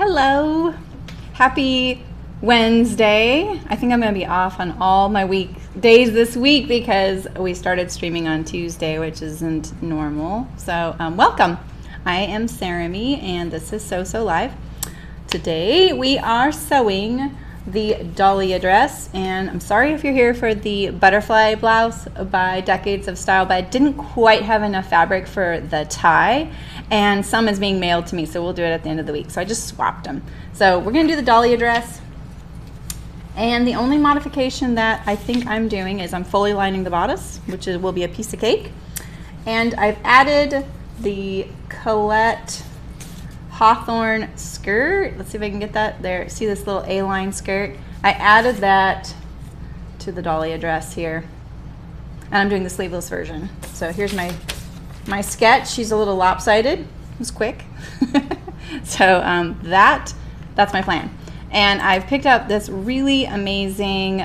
Hello, happy Wednesday. I think I'm going to be off on all my weekdays this week because we started streaming on Tuesday, which isn't normal. So welcome. I am Sarami and this is So Live. Today we are sewing the Dahlia Dress, and I'm sorry if you're here for the butterfly blouse by Decades of Style, but I didn't quite have enough fabric for the tie, and some is being mailed to me, so we'll do it at the end of the week. So I just swapped them. So we're gonna do the Dahlia Dress, and the only modification that I think I'm doing is I'm fully lining the bodice, which will be a piece of cake, and I've added the Colette Hawthorne Skirt. Let's see if I can get that there. See this little A-line skirt? I added that to the Dahlia Dress here, and I'm doing the sleeveless version. So here's my sketch. She's a little lopsided. It was quick. So that's my plan. And I've picked up this really amazing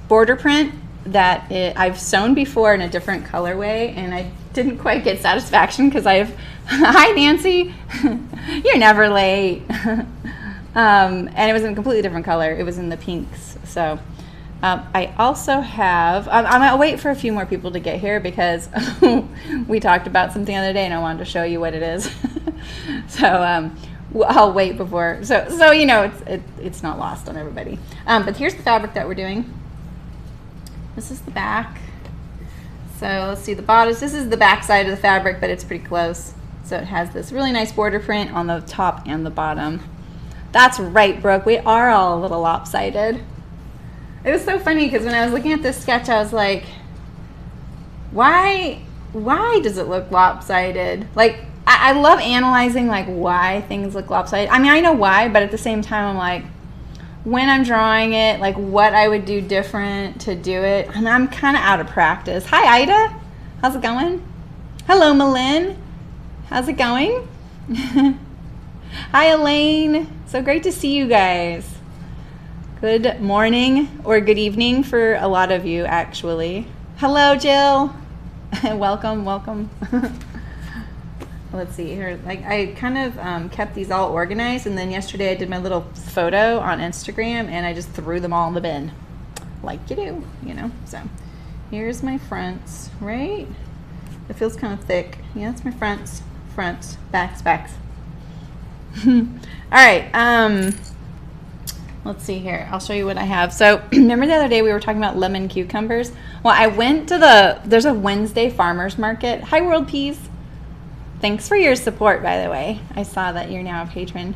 border print that I've sewn before in a different colorway, and I didn't quite get satisfaction because hi Nancy, you're never late. And it was in a completely different color. It was in the pinks. So I also have, I'm gonna wait for a few more people to get here because we talked about something the other day and I wanted to show you what it is. So I'll wait before, so you know, it's not lost on everybody. But here's the fabric that we're doing. This is the back. So let's see the bodice. This is the back side of the fabric, but it's pretty close. So it has this really nice border print on the top and the bottom. That's right, Brooke. We are all a little lopsided. It was so funny because when I was looking at this sketch, I was like, why does it look lopsided? Like, I love analyzing like why things look lopsided. I mean, I know why, but at the same time, I'm like, when I'm drawing it, like what I would do different to do it. And I'm kind of out of practice. Hi, Ida. How's it going? Hello, Malin. How's it going? Hi, Elaine. So great to see you guys. Good morning or good evening for a lot of you, actually. Hello, Jill. Welcome. Let's see here. Like I kind of kept these all organized, and then yesterday I did my little photo on Instagram and I just threw them all in the bin like you do, you know. So here's my fronts, right? It feels kind of thick. Yeah, that's my fronts, backs. All right, let's see here. I'll show you what I have. So remember the other day we were talking about lemon cucumbers? Well, I went to there's a Wednesday farmers market. Hi, World Peas. Thanks for your support, by the way. I saw that you're now a patron.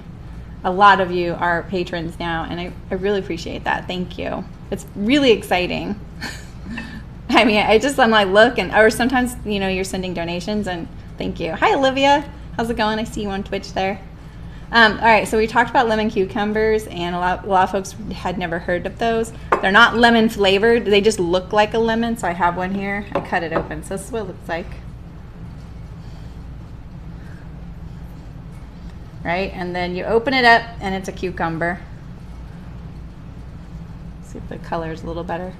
A lot of you are patrons now, and I really appreciate that. Thank you. It's really exciting. I mean, I'm like, look, or sometimes, you know, you're sending donations, and thank you. Hi, Olivia. How's it going? I see you on Twitch there. All right, so we talked about lemon cucumbers, and a lot of folks had never heard of those. They're not lemon flavored. They just look like a lemon, so I have one here. I cut it open, so this is what it looks like. Right, and then you open it up and it's a cucumber. See if the color is a little better.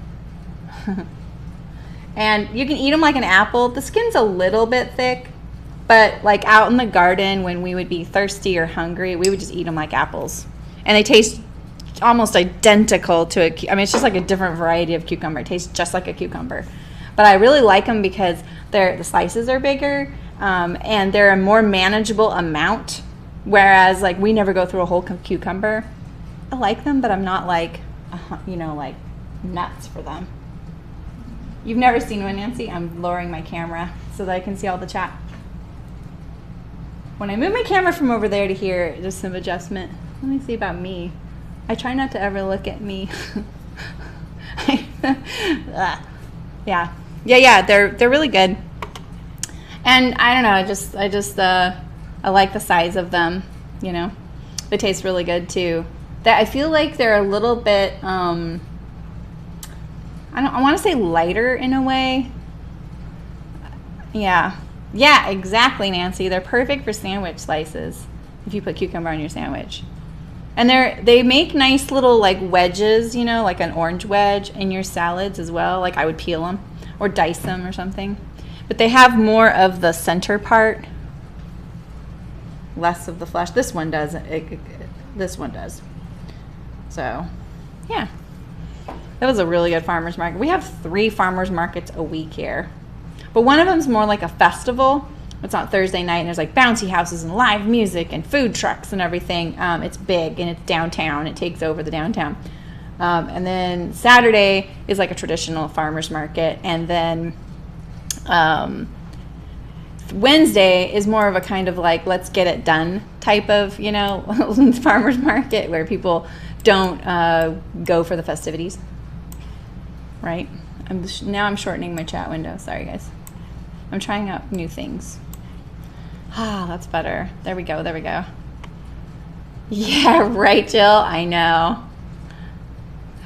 And you can eat them like an apple. The skin's a little bit thick, but like out in the garden when we would be thirsty or hungry, we would just eat them like apples. And they taste almost identical to I mean, it's just like a different variety of cucumber. It tastes just like a cucumber. But I really like them because the slices are bigger, and they're a more manageable amount. Whereas, like, we never go through a whole cucumber. I like them, but I'm not like, you know, like nuts for them. You've never seen one, Nancy? I'm lowering my camera so that I can see all the chat. When I move my camera from over there to here, just some adjustment. Let me see about me. I try not to ever look at me. Yeah, they're really good. And I don't know, I like the size of them, you know. They taste really good too. I feel like they're a little bit, I want to say lighter in a way. Yeah, exactly, Nancy. They're perfect for sandwich slices if you put cucumber on your sandwich. And they make nice little like wedges, you know, like an orange wedge in your salads as well. Like I would peel them or dice them or something. But they have more of the center part less of the flesh. This one does. This one does. So, yeah. That was a really good farmer's market. We have 3 farmer's markets a week here. But one of them's more like a festival. It's on Thursday night, and there's like bouncy houses and live music and food trucks and everything. It's big, and it's downtown. It takes over the downtown. And then Saturday is like a traditional farmer's market. And then Wednesday is more of a kind of like, let's get it done type of, you know, farmer's market where people don't go for the festivities. Right? Now I'm shortening my chat window. Sorry, guys. I'm trying out new things. Ah, that's better. There we go. There we go. Yeah, right, Jill. I know.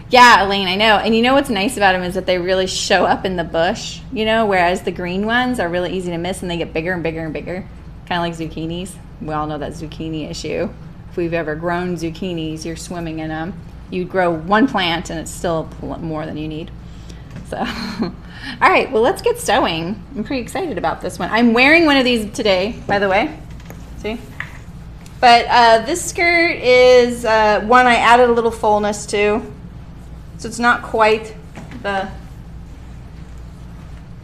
Yeah, Elaine, I know. And you know what's nice about them is that they really show up in the bush, you know, whereas the green ones are really easy to miss and they get bigger and bigger and bigger, kind of like zucchinis. We all know that zucchini issue. If we've ever grown zucchinis, you're swimming in them. You grow one plant and it's still more than you need. So, all right, well, let's get sewing. I'm pretty excited about this one. I'm wearing one of these today, by the way. See? But this skirt is one I added a little fullness to. So it's not quite the, I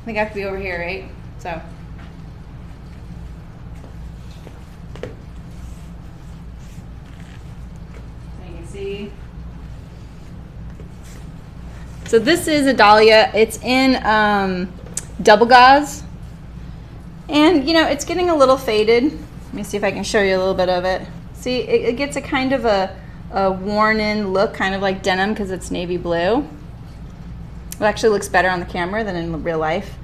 think I have to be over here, right? So. You can see. So this is a Dahlia. It's in double gauze. And, you know, it's getting a little faded. Let me see if I can show you a little bit of it. See, it gets a kind of a worn-in look, kind of like denim because it's navy blue. It actually looks better on the camera than in real life.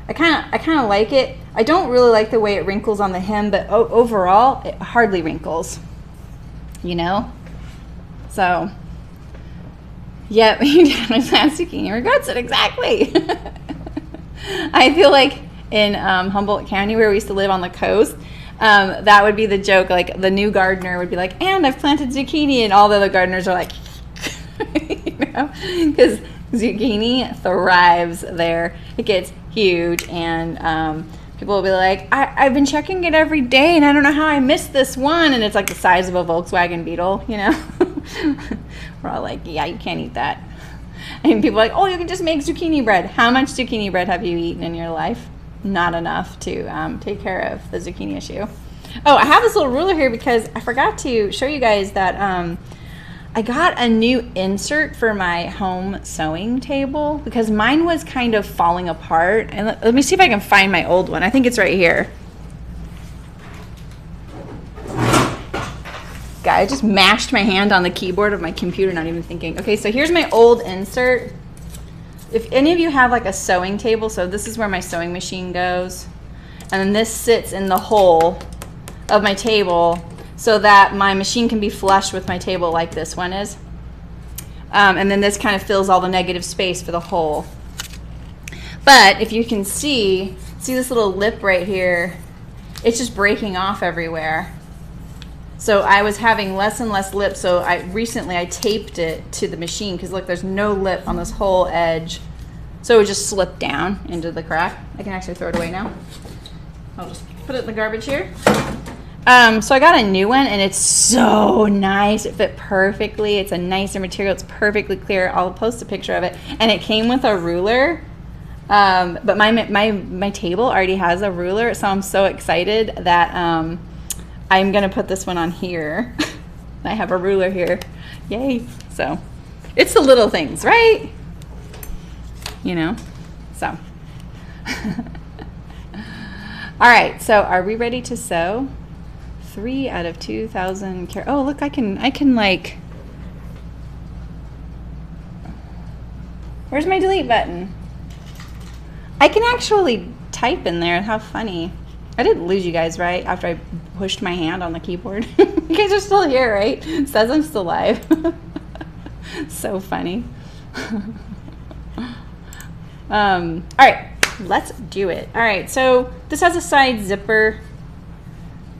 I kind of like it. I don't really like the way it wrinkles on the hem, but overall, it hardly wrinkles. You know? So. Yep, zucchini regrets it, exactly. I feel like in Humboldt County, where we used to live on the coast, that would be the joke. Like the new gardener would be like, and I've planted zucchini, and all the other gardeners are like, you know, because zucchini thrives there. It gets huge, and people will be like, I've been checking it every day, and I don't know how I missed this one, and it's like the size of a Volkswagen Beetle, you know. We're all like, yeah, you can't eat that. And people are like, oh, you can just make zucchini bread. How much zucchini bread have you eaten in your life? Not enough to take care of the zucchini issue. Oh, I have this little ruler here because I forgot to show you guys that I got a new insert for my home sewing table because mine was kind of falling apart. And let me see if I can find my old one. I think it's right here. God, I just mashed my hand on the keyboard of my computer, not even thinking. Okay, so here's my old insert. If any of you have like a sewing table, so this is where my sewing machine goes. And then this sits in the hole of my table so that my machine can be flush with my table like this one is. And then this kind of fills all the negative space for the hole. But if you can see this little lip right here, it's just breaking off everywhere. So I was having less and less lip, so recently I taped it to the machine because look, there's no lip on this whole edge. So it would just slip down into the crack. I can actually throw it away now. I'll just put it in the garbage here. So I got a new one and it's so nice. It fit perfectly. It's a nicer material. It's perfectly clear. I'll post a picture of it. And it came with a ruler. But my table already has a ruler, so I'm so excited that I'm gonna put this one on here. I have a ruler here. Yay. So it's the little things, right? You know, so. All right, so are we ready to sew? 3 out of 2,000. Oh, look, I can like, where's my delete button? I can actually type in there. How funny. I didn't lose you guys, right? After I pushed my hand on the keyboard. You guys are still here, right? It says I'm still live. So funny. All right, let's do it. All right, so this has a side zipper.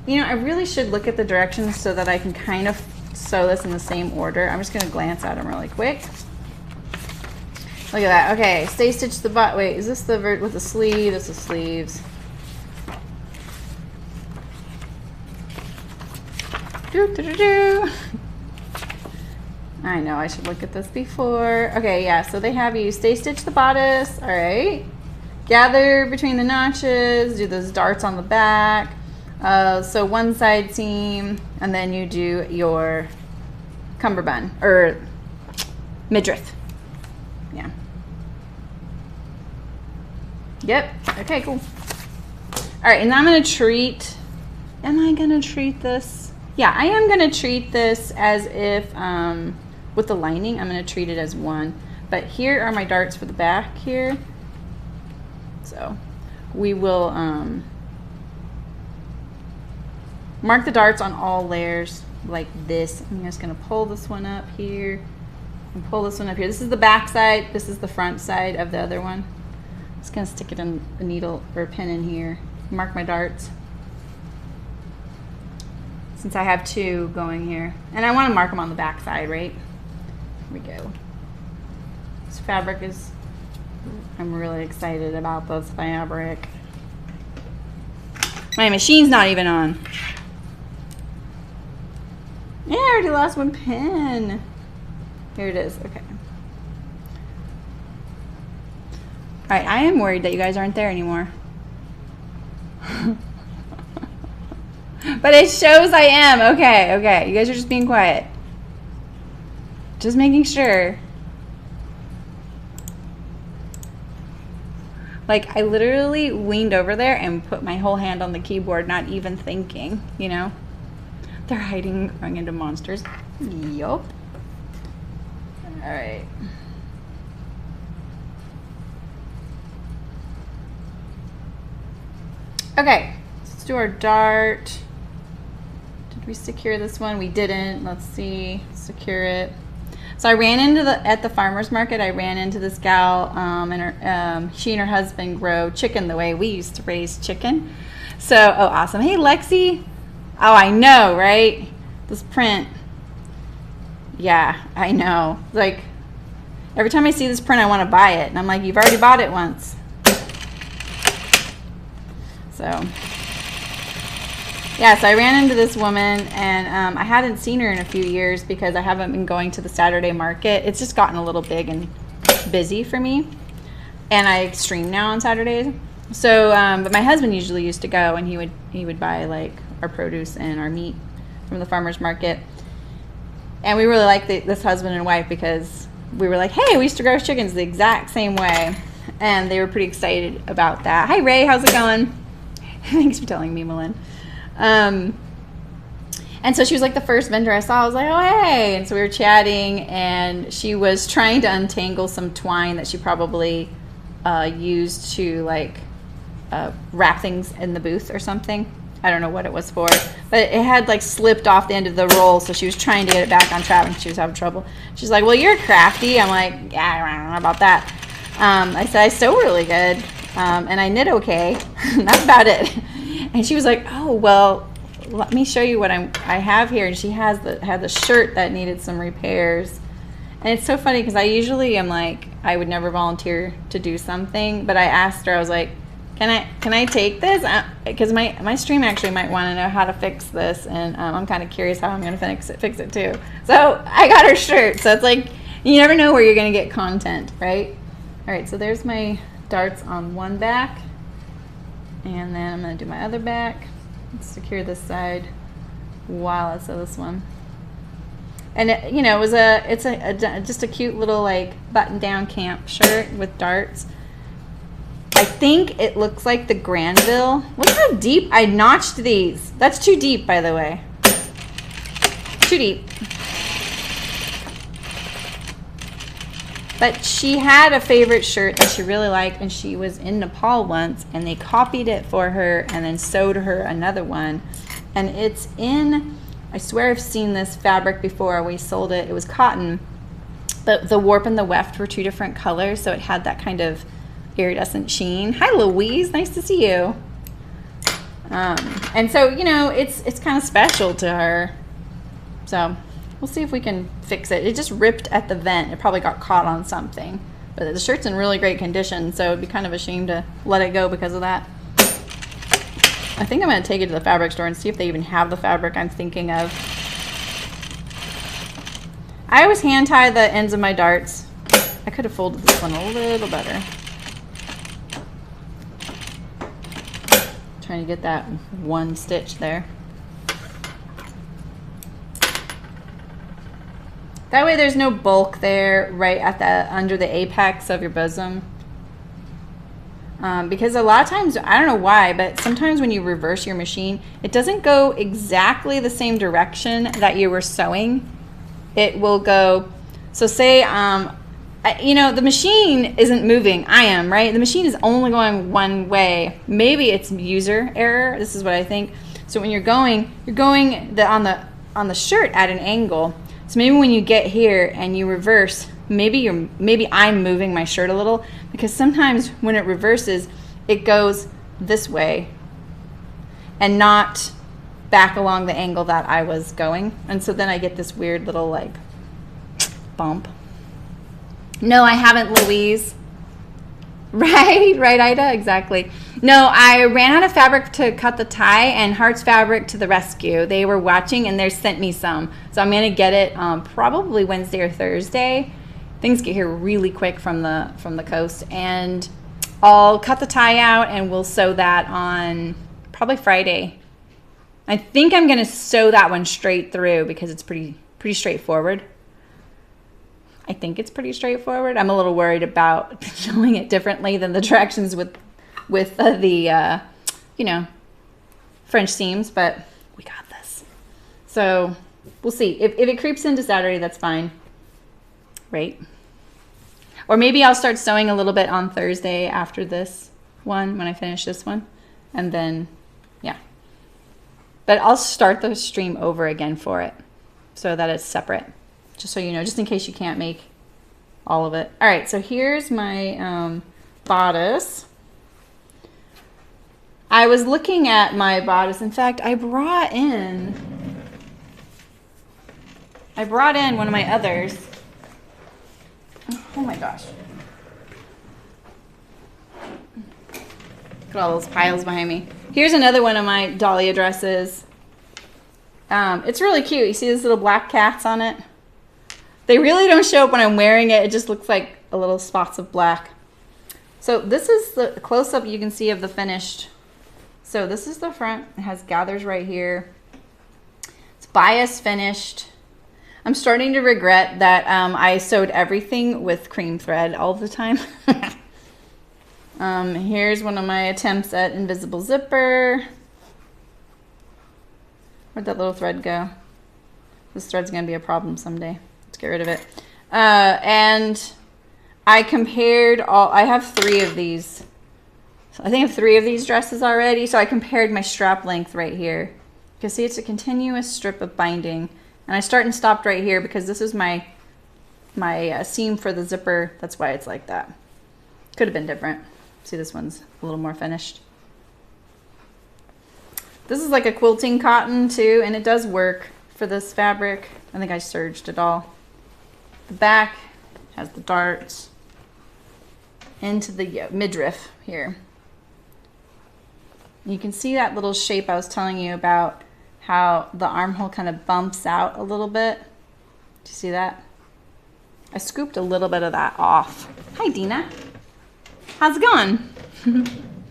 You know, I really should look at the directions so that I can kind of sew this in the same order. I'm just going to glance at them really quick. Look at that. Okay, stay stitched the butt. Wait, is this the with the sleeve? This is sleeves. I know I should look at this before. Okay, yeah, so they have you stay stitch the bodice, all right. Gather between the notches, do those darts on the back. So one side seam, and then you do your cummerbund, or midriff. Yeah. Yep, okay, cool. All right, and I'm gonna treat, am I gonna treat this? Yeah, I am gonna treat this as if, with the lining, I'm gonna treat it as one. But here are my darts for the back here. So we will mark the darts on all layers like this. I'm just gonna pull this one up here and pull this one up here. This is the back side, this is the front side of the other one. I'm just gonna stick it in a needle or a pin in here, mark my darts. Since I have two going here. And I wanna mark them on the back side, right? Here we go. This fabric is, I'm really excited about this fabric. My machine's not even on. Yeah, I already lost one pin. Here it is, okay. All right, I am worried that you guys aren't there anymore. But it shows I am, okay, okay. You guys are just being quiet. Just making sure. Like, I literally leaned over there and put my whole hand on the keyboard, not even thinking, you know? They're hiding, growing into monsters. Yup. All right. Okay, let's do our dart. Did we secure this one? We didn't. Let's see, secure it. So I ran into at the farmer's market, I ran into this gal, and her, she and her husband grow chicken the way we used to raise chicken. So, oh, awesome. Hey, Lexi. Oh, I know, right? This print. Yeah, I know. Like, every time I see this print, I want to buy it. And I'm like, you've already bought it once. So, yeah, so I ran into this woman, and I hadn't seen her in a few years because I haven't been going to the Saturday market. It's just gotten a little big and busy for me, and I stream now on Saturdays. So, but my husband usually used to go, and he would buy like our produce and our meat from the farmer's market. And we really like this husband and wife because we were like, hey, we used to grow chickens the exact same way, and they were pretty excited about that. Hi, Ray, how's it going? Thanks for telling me, Malin. And so she was like the first vendor I saw. I was like, oh, hey. And so we were chatting, and she was trying to untangle some twine that she probably used to like wrap things in the booth or something. I don't know what it was for, but it had like slipped off the end of the roll, so she was trying to get it back on track, and she was having trouble. She's like, well, you're crafty. I'm like, yeah, I don't know about that. I said, I sew really good, and I knit okay. That's about it. And she was like, oh, well, let me show you what I have here. And she had the shirt that needed some repairs. And it's so funny because I usually am like, I would never volunteer to do something, but I asked her, I was like, can I take this? Because my stream actually might want to know how to fix this, and I'm kind of curious how I'm going to fix it too. So I got her shirt. So it's like, you never know where you're going to get content, right? All right, so there's my darts on one back. And then I'm going to do my other back. Let's secure this side while I sew this one. And it, you know, it's just a cute little like button-down camp shirt with darts. I think it looks like the Granville. Look how deep I notched these. That's too deep, by the way. Too deep. But she had a favorite shirt that she really liked, and she was in Nepal once, and they copied it for her and then sewed her another one. And it's in, I swear I've seen this fabric before. We sold it. It was cotton, but the warp and the weft were two different colors, so it had that kind of iridescent sheen. Hi, Louise. Nice to see you. And so, you know, it's kind of special to her. So we'll see if we can fix it. It just ripped at the vent. It probably got caught on something. But the shirt's in really great condition, so it'd be kind of a shame to let it go because of that. I think I'm going to take it to the fabric store and see if they even have the fabric I'm thinking of. I always hand tie the ends of my darts. I could have folded this one a little better. Trying to get that one stitch there. That way there's no bulk there right at the under the apex of your bosom. Because a lot of times, I don't know why, but sometimes when you reverse your machine, it doesn't go exactly the same direction that you were sewing. It will go, so say, you know, the machine isn't moving. I am, right? The machine is only going one way. Maybe it's user error. This is what I think. So when you're going on the shirt at an angle. So maybe when you get here and you reverse, maybe I'm moving my shirt a little, because sometimes when it reverses, it goes this way and not back along the angle that I was going. And so then I get this weird little like bump. No, I haven't, Louise. Right, Ida, exactly. No, I ran out of fabric to cut the tie, and Hearts Fabric to the rescue. They were watching and they sent me some. So I'm gonna get it probably Wednesday or Thursday. Things get here really quick from the coast, and I'll cut the tie out and we'll sew that on probably Friday. I think I'm gonna sew that one straight through because it's pretty straightforward. I think it's pretty straightforward. I'm a little worried about showing it differently than the directions with the you know, French seams, but we got this. So we'll see. If it creeps into Saturday, that's fine, right? Or maybe I'll start sewing a little bit on Thursday after this one, when I finish this one, and then, yeah. But I'll start the stream over again for it so that it's separate. Just so you know, just in case you can't make all of it. All right, so here's my bodice. I was looking at my bodice. In fact, I brought in one of my others. Oh my gosh. Look at all those piles behind me. Here's another one of my Dahlia dresses. It's really cute. You see these little black cats on it? They really don't show up when I'm wearing it. It just looks like a little spots of black. So this is the close-up you can see of the finished. So this is the front. It has gathers right here. It's bias finished. I'm starting to regret that I sewed everything with cream thread all the time. Here's one of my attempts at invisible zipper. Where'd that little thread go? This thread's gonna be a problem someday. Let's get rid of it. And I compared I have 3 of these. So I think I have 3 of these dresses already. So I compared my strap length right here. You can see it's a continuous strip of binding. And I start and stopped right here because this is my seam for the zipper. That's why it's like that. Could have been different. See, this one's a little more finished. This is like a quilting cotton too, and it does work for this fabric. I think I serged it all. The back has the darts into the midriff here. You can see that little shape I was telling you about, how the armhole kind of bumps out a little bit. Do you see that? I scooped a little bit of that off. Hi, Dina. How's it going?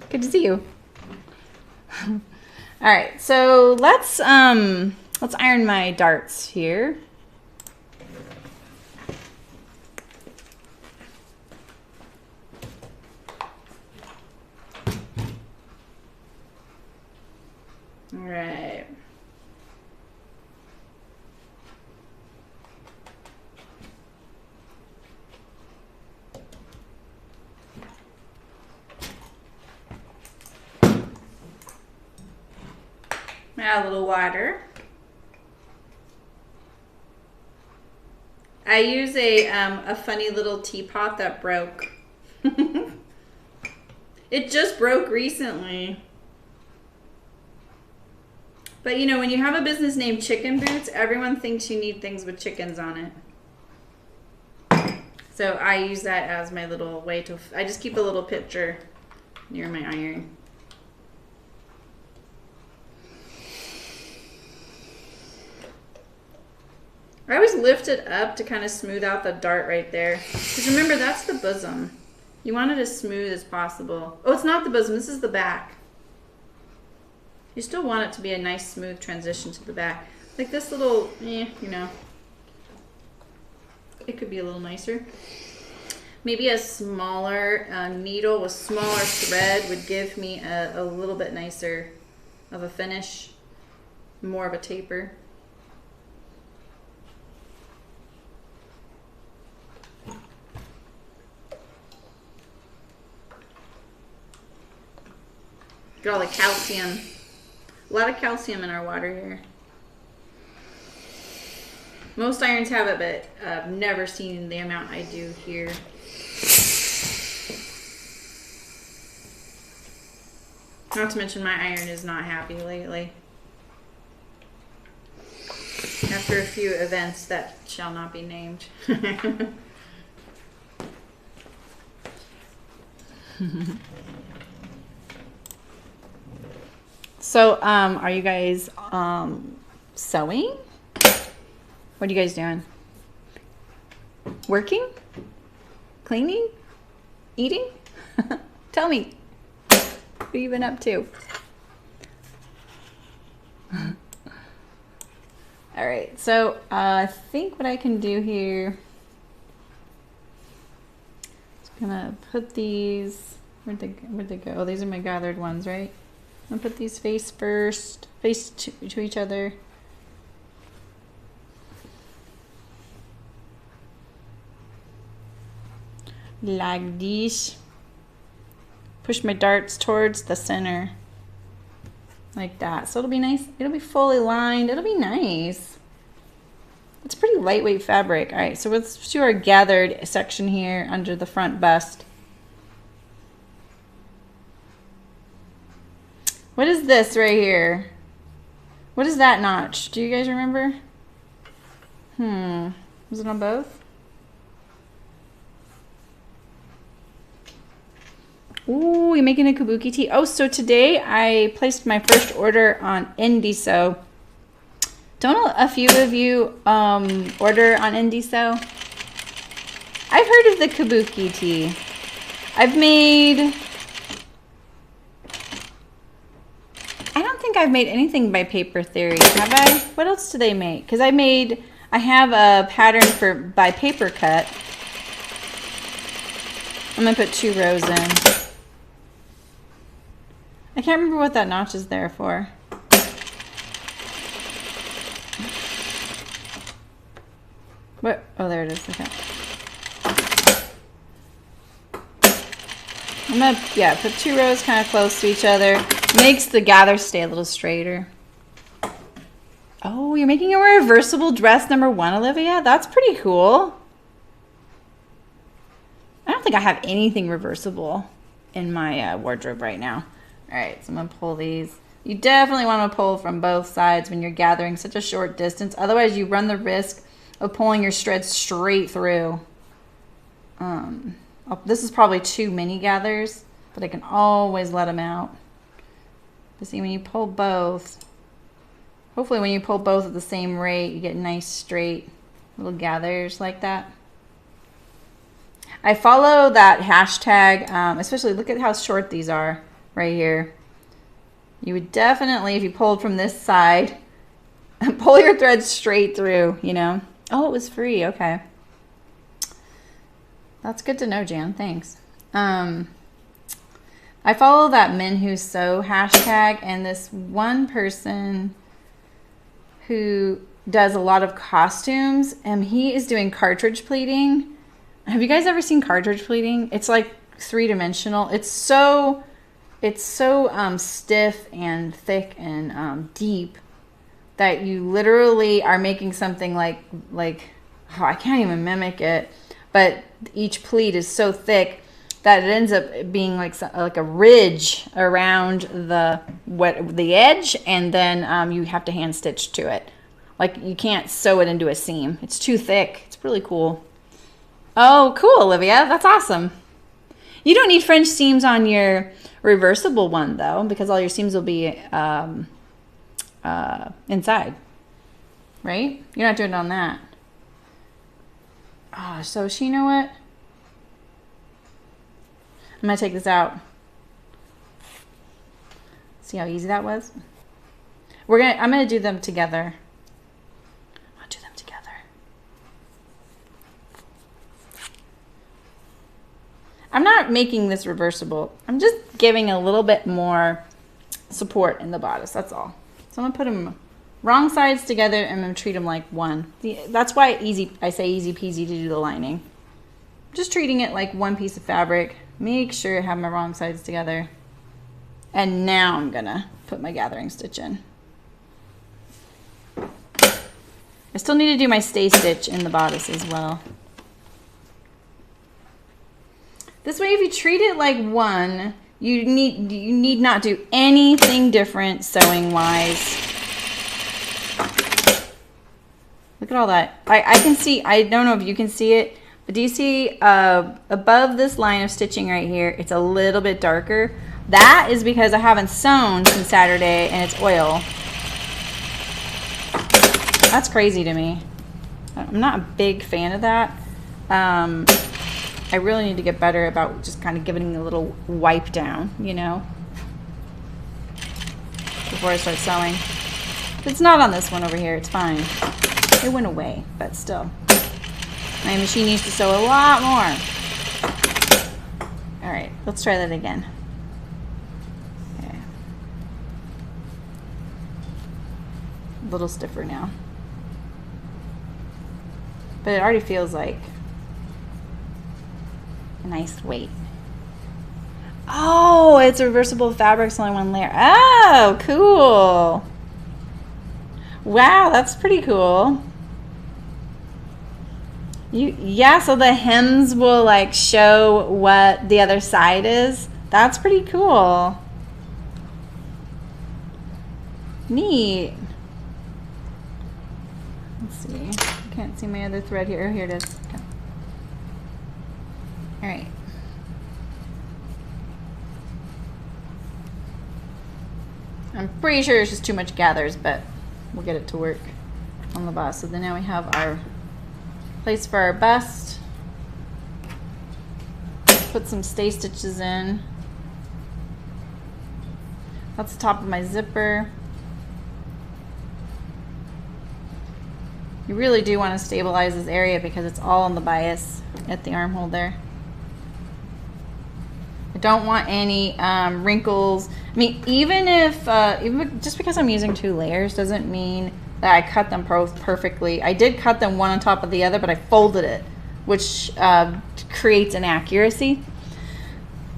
Good to see you. All right, so let's iron my darts here. All right. Add a little water. I use a funny little teapot that broke. It just broke recently. But you know, when you have a business named Chicken Boots, everyone thinks you need things with chickens on it. So I use that as my little way to, I just keep a little picture near my iron. I always lift it up to kind of smooth out the dart right there. Because remember, that's the bosom. You want it as smooth as possible. Oh, it's not the bosom. This is the back. You still want it to be a nice, smooth transition to the back. Like this little, you know, it could be a little nicer. Maybe a smaller needle with smaller thread would give me a little bit nicer of a finish, more of a taper. Got all the calcium. A lot of calcium in our water here. Most irons have it, but I've never seen the amount I do here. Not to mention my iron is not happy lately. After a few events that shall not be named. So, are you guys sewing? What are you guys doing? Working? Cleaning? Eating? Tell me. What have you been up to? All right, so I think what I can do here is I'm gonna put these, where'd they go? Oh, these are my gathered ones, right? I'm gonna put these face first, face to each other. Like this. Push my darts towards the center. Like that. So it'll be nice. It'll be fully lined. It'll be nice. It's pretty lightweight fabric. All right, so let's do our gathered section here under the front bust. What is this right here? What is that notch? Do you guys remember? Was it on both? Ooh, you're making a kabuki tee. Oh, so today I placed my first order on Indie Sew. Don't a few of you order on Indie Sew? I've heard of the kabuki tee. I've made... I don't think I've made anything by Paper Theory, have I? What else do they make? Because I have a pattern by Paper Cut. I'm going to put 2 rows in. I can't remember what that notch is there for. What? Oh, there it is. Okay. I'm going to, put 2 rows kind of close to each other. Makes the gather stay a little straighter. Oh, you're making a reversible dress #1, Olivia? That's pretty cool. I don't think I have anything reversible in my wardrobe right now. All right, so I'm going to pull these. You definitely want to pull from both sides when you're gathering such a short distance. Otherwise, you run the risk of pulling your straight straight through. This is probably too many gathers, but I can always let them out. But see, when you pull both, hopefully when you pull both at the same rate, you get nice straight little gathers like that. I follow that hashtag, especially look at how short these are right here. You would definitely, if you pulled from this side, pull your thread straight through, you know. Oh, it was free. Okay. That's good to know, Jan. Thanks. I follow that Men Who Sew hashtag, and this one person who does a lot of costumes, and he is doing cartridge pleating. Have you guys ever seen cartridge pleating? It's like 3-dimensional. It's so stiff and thick and deep that you literally are making something like oh, I can't even mimic it, but each pleat is so thick that it ends up being like a ridge around the edge, and then you have to hand stitch to it. Like you can't sew it into a seam. It's too thick. It's really cool. Oh, cool, Olivia. That's awesome. You don't need French seams on your reversible one, though, because all your seams will be inside, right? You're not doing it on that. Oh, so you know what? I'm gonna take this out. See how easy that was? I'm gonna do them together. I'll do them together. I'm not making this reversible. I'm just giving a little bit more support in the bodice, that's all. So I'm gonna put them wrong sides together and I'm gonna treat them like one. That's why I say easy peasy to do the lining. Just treating it like one piece of fabric. Make sure I have my wrong sides together. And now I'm gonna put my gathering stitch in. I still need to do my stay stitch in the bodice as well. This way, if you treat it like one, you need not do anything different sewing wise. Look at all that. I can see, I don't know if you can see it, but do you see above this line of stitching right here, it's a little bit darker. That is because I haven't sewn since Saturday and it's oil. That's crazy to me. I'm not a big fan of that. I really need to get better about just kind of giving a little wipe down, you know, before I start sewing. It's not on this one over here, it's fine. It went away, but still. My machine needs to sew a lot more. All right, let's try that again. Okay. A little stiffer now. But it already feels like a nice weight. Oh, it's a reversible fabric, it's only one layer. Oh, cool. Wow, that's pretty cool. Yeah, so the hems will like show what the other side is. That's pretty cool. Neat. Let's see. I can't see my other thread here. Oh, here it is. Okay. All right. I'm pretty sure it's just too much gathers, but we'll get it to work on the bust. So then now we have our place for our bust. Put some stay stitches in. That's the top of my zipper. You really do want to stabilize this area because it's all on the bias at the armhole there. I don't want any wrinkles. I mean, even just because I'm using 2 layers doesn't mean that I cut them perfectly. I did cut them one on top of the other, but I folded it, which creates inaccuracy.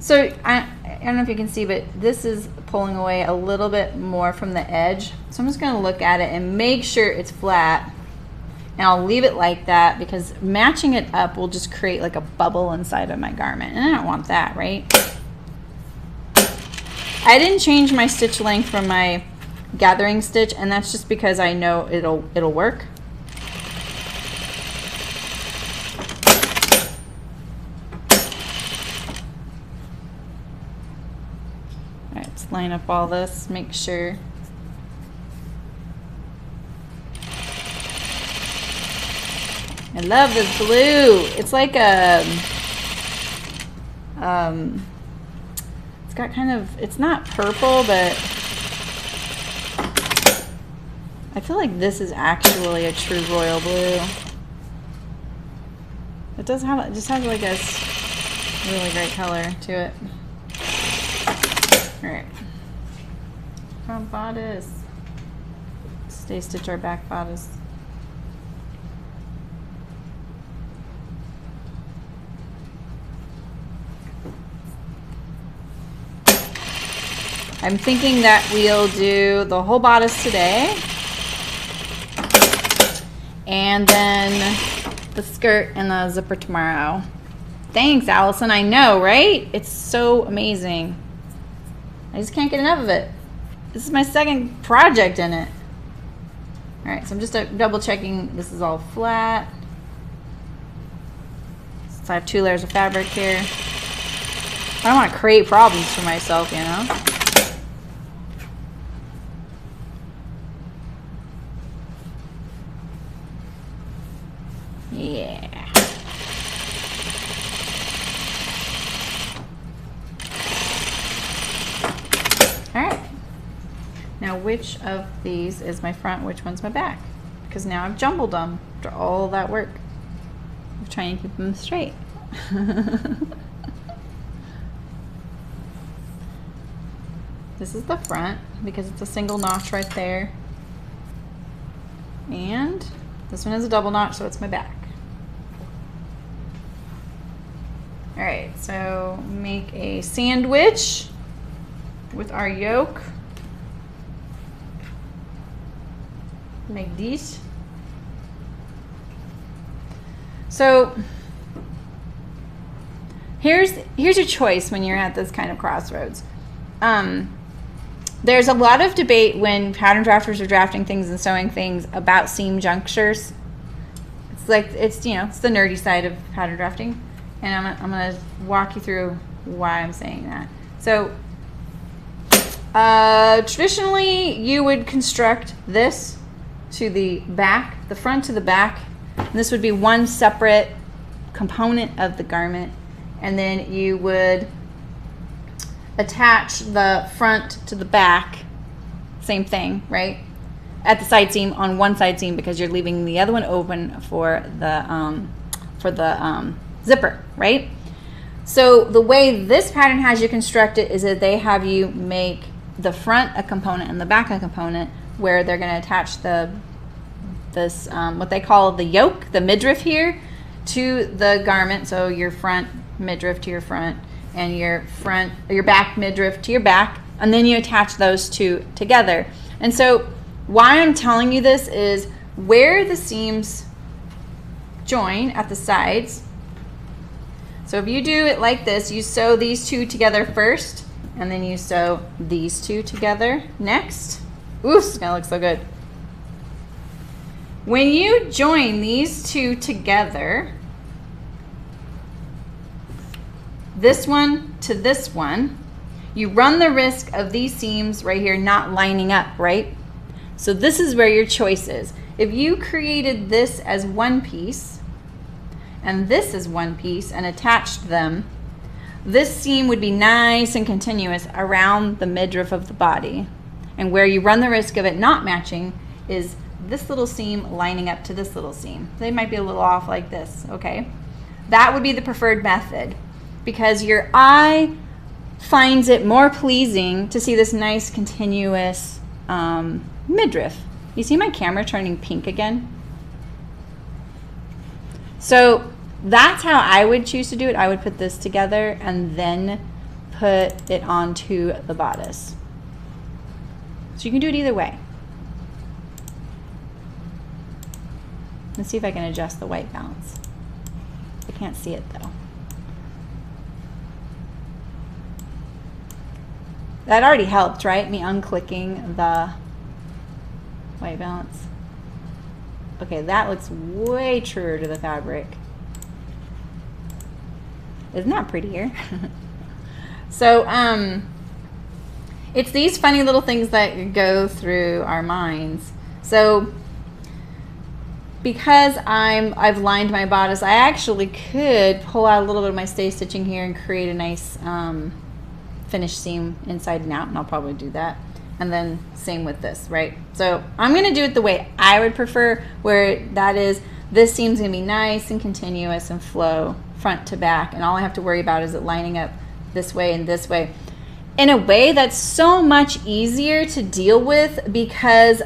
So I don't know if you can see, but this is pulling away a little bit more from the edge. So I'm just going to look at it and make sure it's flat. And I'll leave it like that because matching it up will just create like a bubble inside of my garment. And I don't want that, right? I didn't change my stitch length from my gathering stitch, and that's just because I know it'll work. All right, let's line up all this, make sure. I love this blue. It's like a, it's got kind of, it's not purple, but I feel like this is actually a true royal blue. It does have, it just has like a really great color to it. All right, front bodice. Stay stitch our back bodice. I'm thinking that we'll do the whole bodice today, and then the skirt and the zipper tomorrow. Thanks, Allison. I know, right? It's so amazing. I just can't get enough of it. This is my second project in it. All right, so I'm just double checking this is all flat. So I have 2 layers of fabric here. I don't want to create problems for myself, you know? Yeah. Now, which of these is my front, which one's my back? Because now I've jumbled them after all that work of trying to keep them straight. This is the front because it's a single notch right there. And this one is a double notch, so it's my back. All right, so make a sandwich with our yoke. Like this. So here's your choice when you're at this kind of crossroads. There's a lot of debate when pattern drafters are drafting things and sewing things about seam junctures. It's like, it's, you know, it's the nerdy side of pattern drafting. And I'm going to walk you through why I'm saying that. So traditionally you would construct this to the back, the front to the back. And this would be one separate component of the garment. And then you would attach the front to the back, same thing, right? At the side seam on one side seam because you're leaving the other one open for the zipper, right? So the way this pattern has you construct it is that they have you make the front a component and the back a component where they're going to attach this what they call the yoke, the midriff here, to the garment. So your front midriff to your front and your back midriff to your back, and then you attach those two together. And so why I'm telling you this is where the seams join at the sides. So if you do it like this, you sew these two together first, and then you sew these two together next. Ooh, this is gonna look so good. When you join these two together, this one to this one, you run the risk of these seams right here not lining up, right? So this is where your choice is. If you created this as one piece and this is one piece and attached them, this seam would be nice and continuous around the midriff of the body. And where you run the risk of it not matching is this little seam lining up to this little seam. They might be a little off like this, okay? That would be the preferred method because your eye finds it more pleasing to see this nice continuous midriff. You see my camera turning pink again? So that's how I would choose to do it. I would put this together and then put it onto the bodice. So you can do it either way. Let's see if I can adjust the white balance. I can't see it though. That already helped, right? Me unclicking the white balance. Okay, that looks way truer to the fabric. Isn't that prettier? So, it's these funny little things that go through our minds. So, because I've lined my bodice, I actually could pull out a little bit of my stay stitching here and create a nice finished seam inside and out, and I'll probably do that. And then same with this, right? So I'm going to do it the way I would prefer, where that is, this seam's going to be nice and continuous and flow front to back, and all I have to worry about is it lining up this way and this way. In a way that's so much easier to deal with because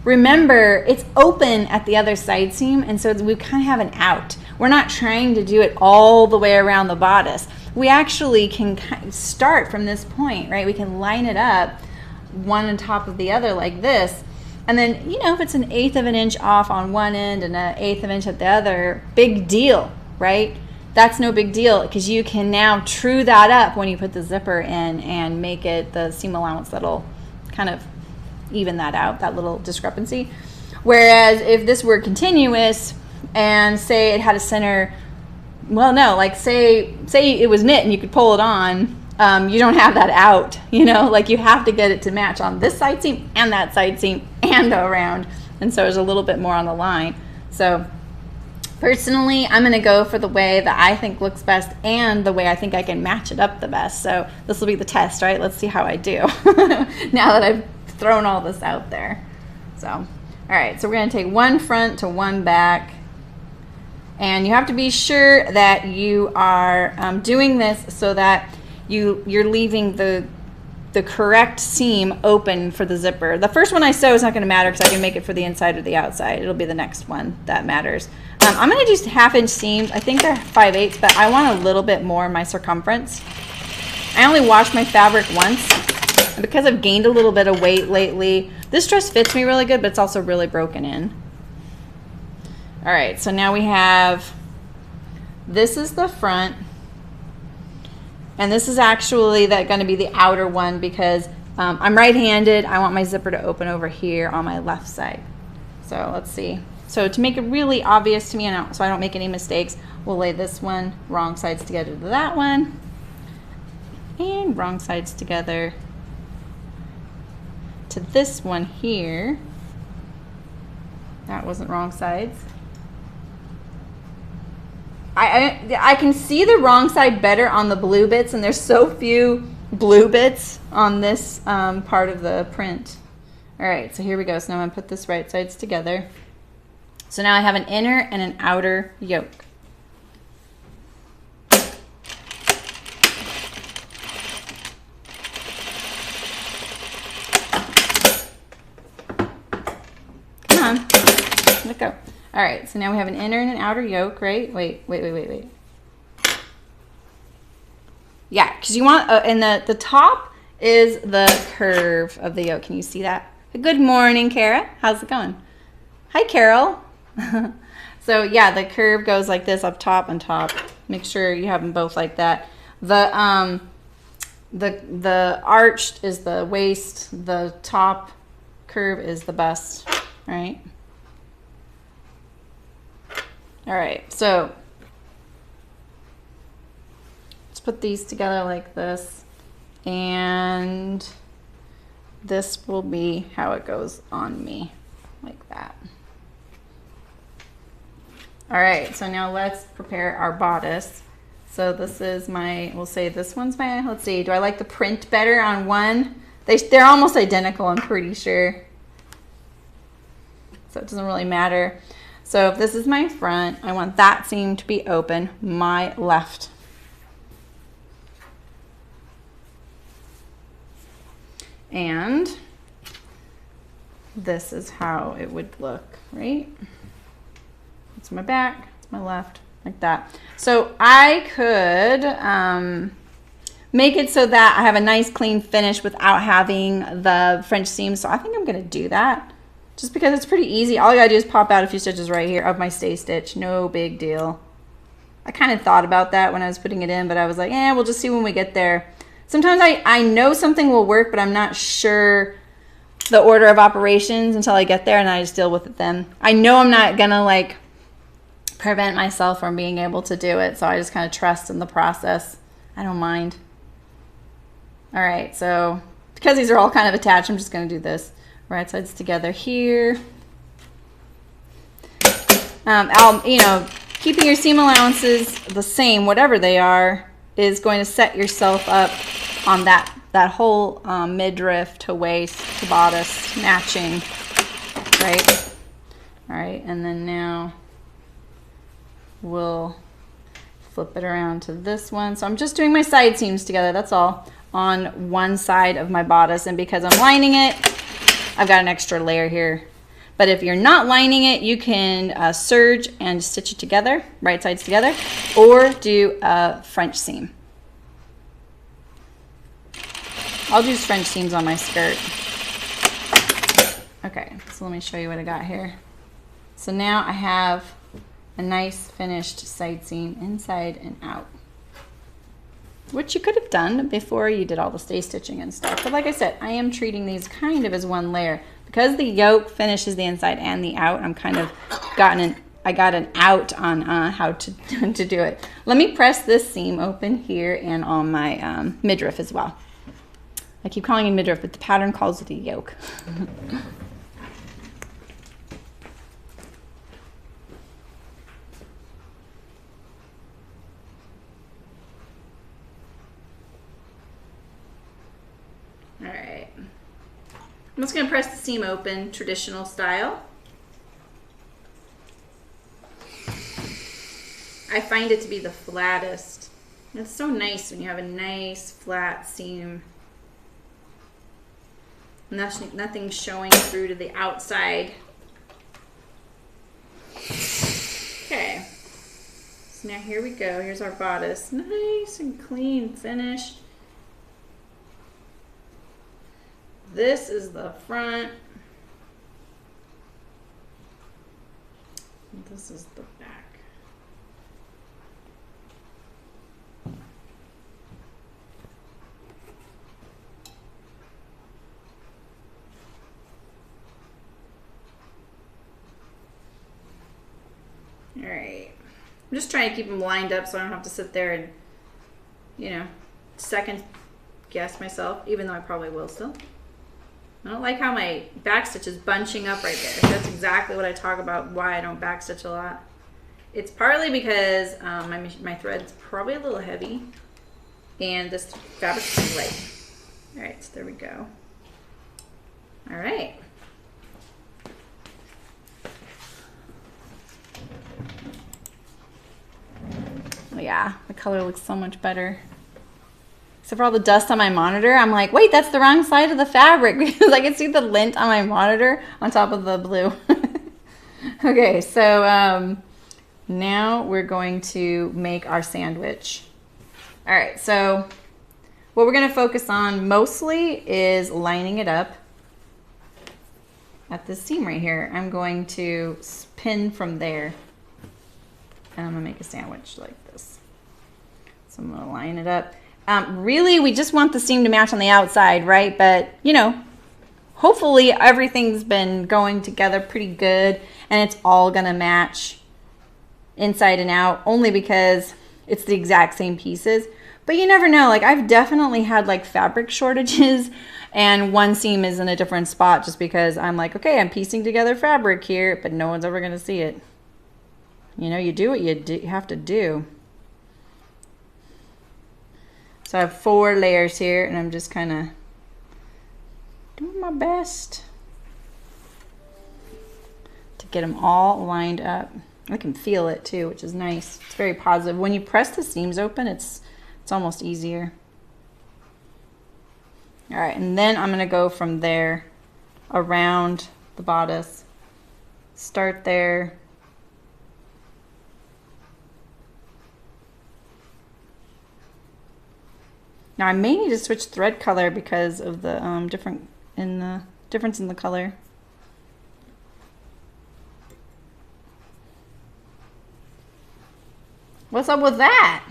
remember, it's open at the other side seam, and so we kind of have an out. We're not trying to do it all the way around the bodice. We actually can start from this point, right? We can line it up one on top of the other like this, and then, you know, if it's an 1/8 of an inch off on one end and an 1/8 of an inch at the other, big deal, right? That's no big deal because you can now true that up when you put the zipper in and make it the seam allowance that'll kind of even that out, that little discrepancy. Whereas if this were continuous and say it had a center, well, no, like say it was knit and you could pull it on, you don't have that out, you know, like you have to get it to match on this side seam and that side seam and around. And so there's a little bit more on the line. So personally, I'm going to go for the way that I think looks best and the way I think I can match it up the best. So this will be the test, right? Let's see how I do now that I've just throwing all this out there. So, all right, so we're gonna take one front to one back. And you have to be sure that you are doing this so that you're leaving the correct seam open for the zipper. The first one I sew is not gonna matter because I can make it for the inside or the outside. It'll be the next one that matters. I'm gonna do 1/2-inch seams. I think they're 5/8, but I want a little bit more in my circumference. I only washed my fabric once. And because I've gained a little bit of weight lately, this dress fits me really good, but it's also really broken in. All right, so now we have, this is the front, and this is actually going to be the outer one because I'm right-handed. I want my zipper to open over here on my left side. So let's see. So to make it really obvious to me, and so I don't make any mistakes, we'll lay this one wrong sides together to that one, and wrong sides together to this one here. That wasn't wrong sides. I can see the wrong side better on the blue bits, and there's so few blue bits on this part of the print. All right, so here we go. So now I'm gonna put this right sides together. So now I have an inner and an outer yoke. Come on, let go. All right, so now we have an inner and an outer yoke, right? Wait. Yeah, because you want, and the top is the curve of the yoke. Can you see that? Good morning, Kara. How's it going? Hi, Carol. So yeah, the curve goes like this, up top and top. Make sure you have them both like that. The arched is the waist. The top curve is the bust, right? All right, so let's put these together like this, and this will be how it goes on me, like that. All right, so now let's prepare our bodice. So this is my, we'll say this one's my, let's see, do I like the print better on one? They're almost identical, I'm pretty sure. So it doesn't really matter. So if this is my front, I want that seam to be open, my left. And this is how it would look, right? It's my back, it's my left, like that. So I could make it so that I have a nice clean finish without having the French seam. So I think I'm gonna do that. Just because it's pretty easy. All I gotta do is pop out a few stitches right here of my stay stitch. No big deal. I kind of thought about that when I was putting it in, but I was like, we'll just see when we get there. Sometimes I know something will work, but I'm not sure the order of operations until I get there, and I just deal with it then. I know I'm not gonna like prevent myself from being able to do it, so I just kind of trust in the process. I don't mind. All right, so because these are all kind of attached, I'm just gonna do this. Right sides together here. Keeping your seam allowances the same, whatever they are, is going to set yourself up on that whole midriff to waist to bodice matching, right? All right, and then now we'll flip it around to this one. So I'm just doing my side seams together, that's all, on one side of my bodice, and because I'm lining it, I've got an extra layer here. But if you're not lining it, you can serge and stitch it together, right sides together, or do a French seam. I'll do French seams on my skirt. Okay, so let me show you what I got here. So now I have a nice finished side seam inside and out, which you could have done before you did all the stay stitching and stuff. But like I said, I am treating these kind of as one layer. Because the yoke finishes the inside and the out, I'm kind of I got an out on how to do it. Let me press this seam open here and on my midriff as well. I keep calling it midriff, but the pattern calls it a yoke. All right. I'm just going to press the seam open, traditional style. I find it to be the flattest. It's so nice when you have a nice flat seam. Nothing showing through to the outside. Okay. So now here we go. Here's our bodice. Nice and clean, finished. This is the front. This is the back. All right. I'm just trying to keep them lined up so I don't have to sit there and, you know, second guess myself, even though I probably will still. I don't like how my backstitch is bunching up right there. That's exactly what I talk about, why I don't backstitch a lot. It's partly because my thread's probably a little heavy and this fabric is light. All right, so there we go. All right. Oh yeah, the color looks so much better. Except for all the dust on my monitor, I'm like, wait, that's the wrong side of the fabric because I can see the lint on my monitor on top of the blue. Okay, so now we're going to make our sandwich. All right, so what we're going to focus on mostly is lining it up at this seam right here. I'm going to pin from there, and I'm going to make a sandwich like this. So I'm going to line it up. Really, we just want the seam to match on the outside, right? But, you know, hopefully everything's been going together pretty good and it's all gonna match inside and out, only because it's the exact same pieces. But you never know. Like, I've definitely had like fabric shortages and one seam is in a different spot just because I'm like, okay, I'm piecing together fabric here, but no one's ever gonna see it. You know, you do what you have to do. So I have 4 layers here, and I'm just kind of doing my best to get them all lined up. I can feel it too, which is nice. It's very positive. When you press the seams open, it's almost easier. All right, and then I'm gonna go from there around the bodice. Start there. Now I may need to switch thread color because of the difference in the color. What's up with that?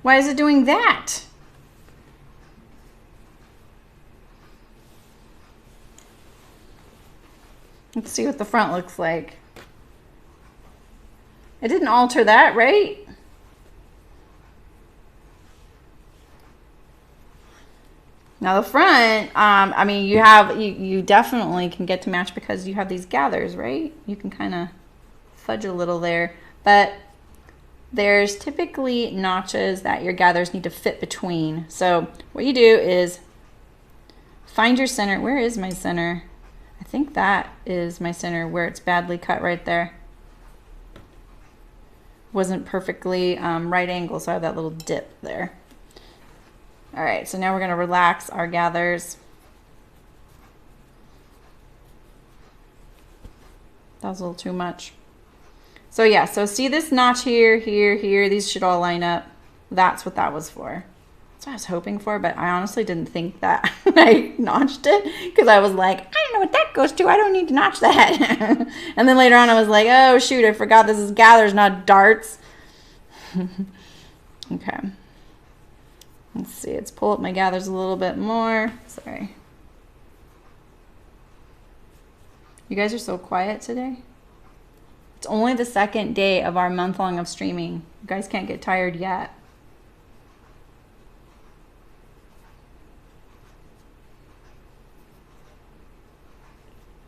Why is it doing that? Let's see what the front looks like. It didn't alter that, right? Now the front, I mean, you definitely can get to match because you have these gathers, right? You can kind of fudge a little there, but there's typically notches that your gathers need to fit between. So what you do is find your center. Where is my center? I think that is my center where it's badly cut right there. Wasn't perfectly right angle, so I have that little dip there. All right, so now we're going to relax our gathers. That was a little too much. So yeah, so see this notch here, here, these should all line up. That's what that was for. That's what I was hoping for, but I honestly didn't think that when I notched it because I was like, I don't know what that goes to. I don't need to notch that. And then later on I was like, oh shoot, I forgot this is gathers, not darts. Okay. Let's see, let's pull up my gathers a little bit more. Sorry. You guys are so quiet today. It's only the second day of our month-long of streaming. You guys can't get tired yet.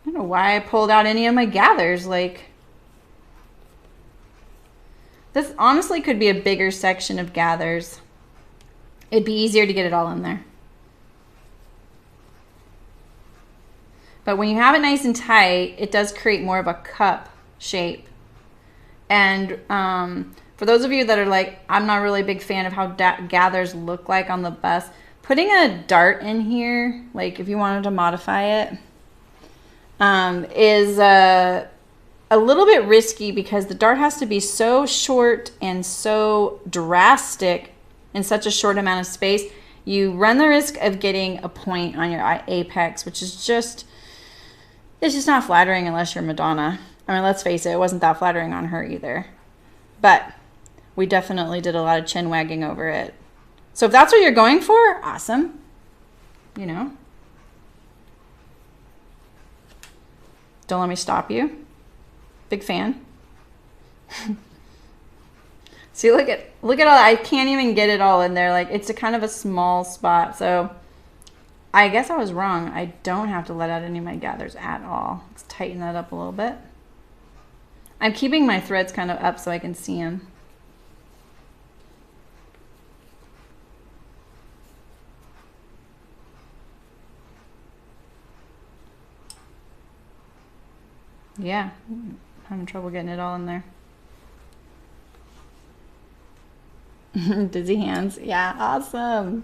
I don't know why I pulled out any of my gathers. Like, this honestly could be a bigger section of gathers. It'd be easier to get it all in there. But when you have it nice and tight, it does create more of a cup shape. And for those of you that are like, I'm not really a big fan of how gathers look like on the bust, putting a dart in here, like if you wanted to modify it, is a little bit risky because the dart has to be so short and so drastic in such a short amount of space. You run the risk of getting a point on your apex, which is just, it's just not flattering unless you're Madonna. I mean, let's face it, it wasn't that flattering on her either. But we definitely did a lot of chin wagging over it. So if that's what you're going for, awesome. You know. Don't let me stop you. Big fan. See, look at all, I can't even get it all in there. Like, it's a kind of a small spot. So I guess I was wrong. I don't have to let out any of my gathers at all. Let's tighten that up a little bit. I'm keeping my threads kind of up so I can see them. Yeah, I'm having trouble getting it all in there. Dizzy hands. Yeah, awesome.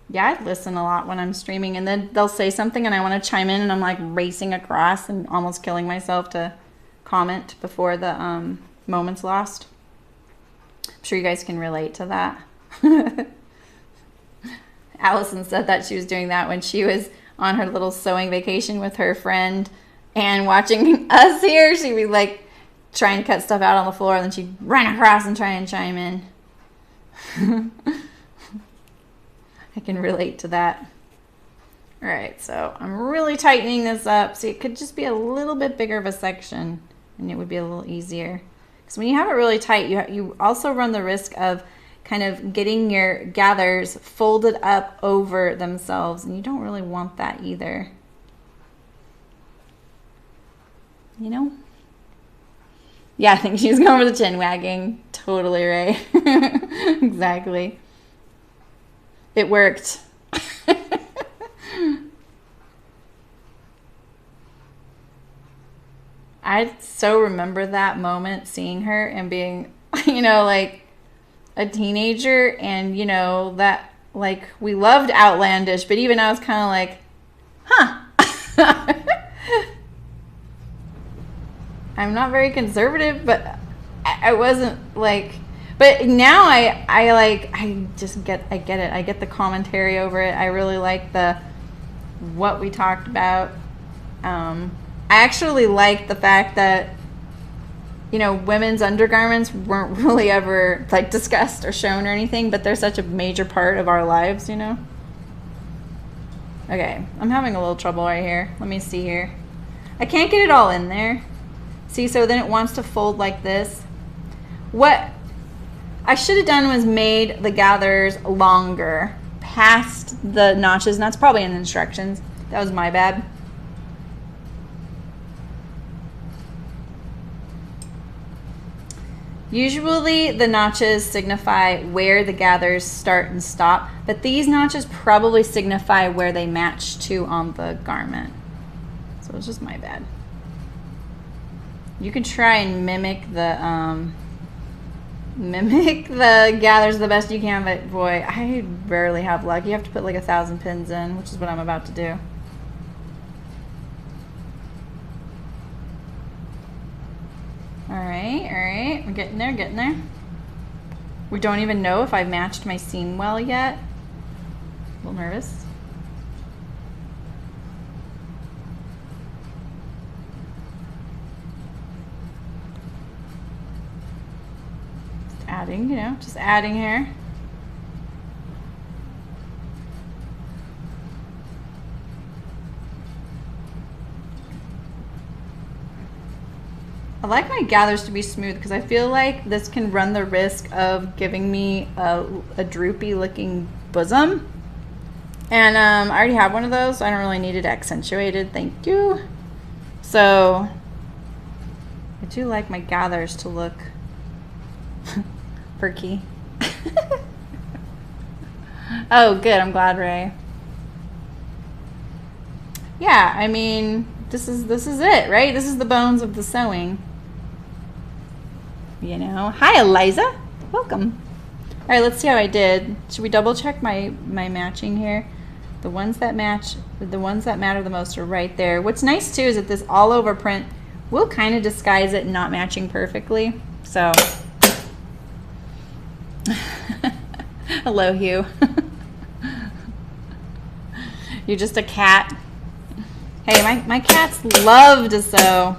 Yeah, I listen a lot when I'm streaming, and then they'll say something and I want to chime in, and I'm like racing across and almost killing myself to comment before the moment's lost. I'm sure you guys can relate to that. Allison said that she was doing that when she was on her little sewing vacation with her friend and watching us here. She'd be like trying to cut stuff out on the floor, and then she'd run across and try and chime in. I can relate to that. All right, so I'm really tightening this up. See, it could just be a little bit bigger of a section and it would be a little easier. Because when you have it really tight, you also run the risk of kind of getting your gathers folded up over themselves, and you don't really want that either. You know? Yeah, I think she's going for the chin wagging. Totally right. Exactly. It worked. I so remember that moment, seeing her and being, you know, like a teenager, and you know that, like, we loved Outlandish, but even I was kind of like, huh. I'm not very conservative, but I wasn't like, but now I just get it. I get the commentary over it. I really like what we talked about. I actually like the fact that, you know, women's undergarments weren't really ever like discussed or shown or anything, but they're such a major part of our lives, you know. Okay, I'm having a little trouble right here. Let me see here. I can't get it all in there. See, so then it wants to fold like this. What I should have done was made the gathers longer past the notches, and that's probably in the instructions. That was my bad. Usually the notches signify where the gathers start and stop, but these notches probably signify where they match to on the garment. So it's just my bad. You can try and mimic the gathers the best you can, but boy, I rarely have luck. You have to put like 1,000 pins in, which is what I'm about to do. All right, we're getting there. We don't even know if I've matched my seam well yet. A little nervous. Just adding, you know, just adding here. I like my gathers to be smooth because I feel like this can run the risk of giving me a droopy looking bosom. And I already have one of those, so I don't really need it accentuated. Thank you. So I do like my gathers to look Perky. Oh, good. I'm glad, Ray. Yeah, I mean, this is it, right? This is the bones of the sewing. You know. Hi, Eliza. Welcome. All right, let's see how I did. Should we double check my matching here? The ones that match, the ones that matter the most are right there. What's nice too is that this all over print will kind of disguise it not matching perfectly. So, hello, Hugh. You're just a cat. Hey, my cats love to sew.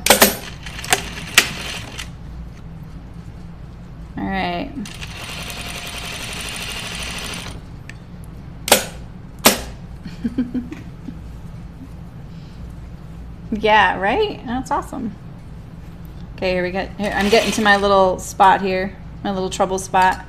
All right. Yeah, right? That's awesome. Okay, here we go. Here, I'm getting to my little spot here, my little trouble spot.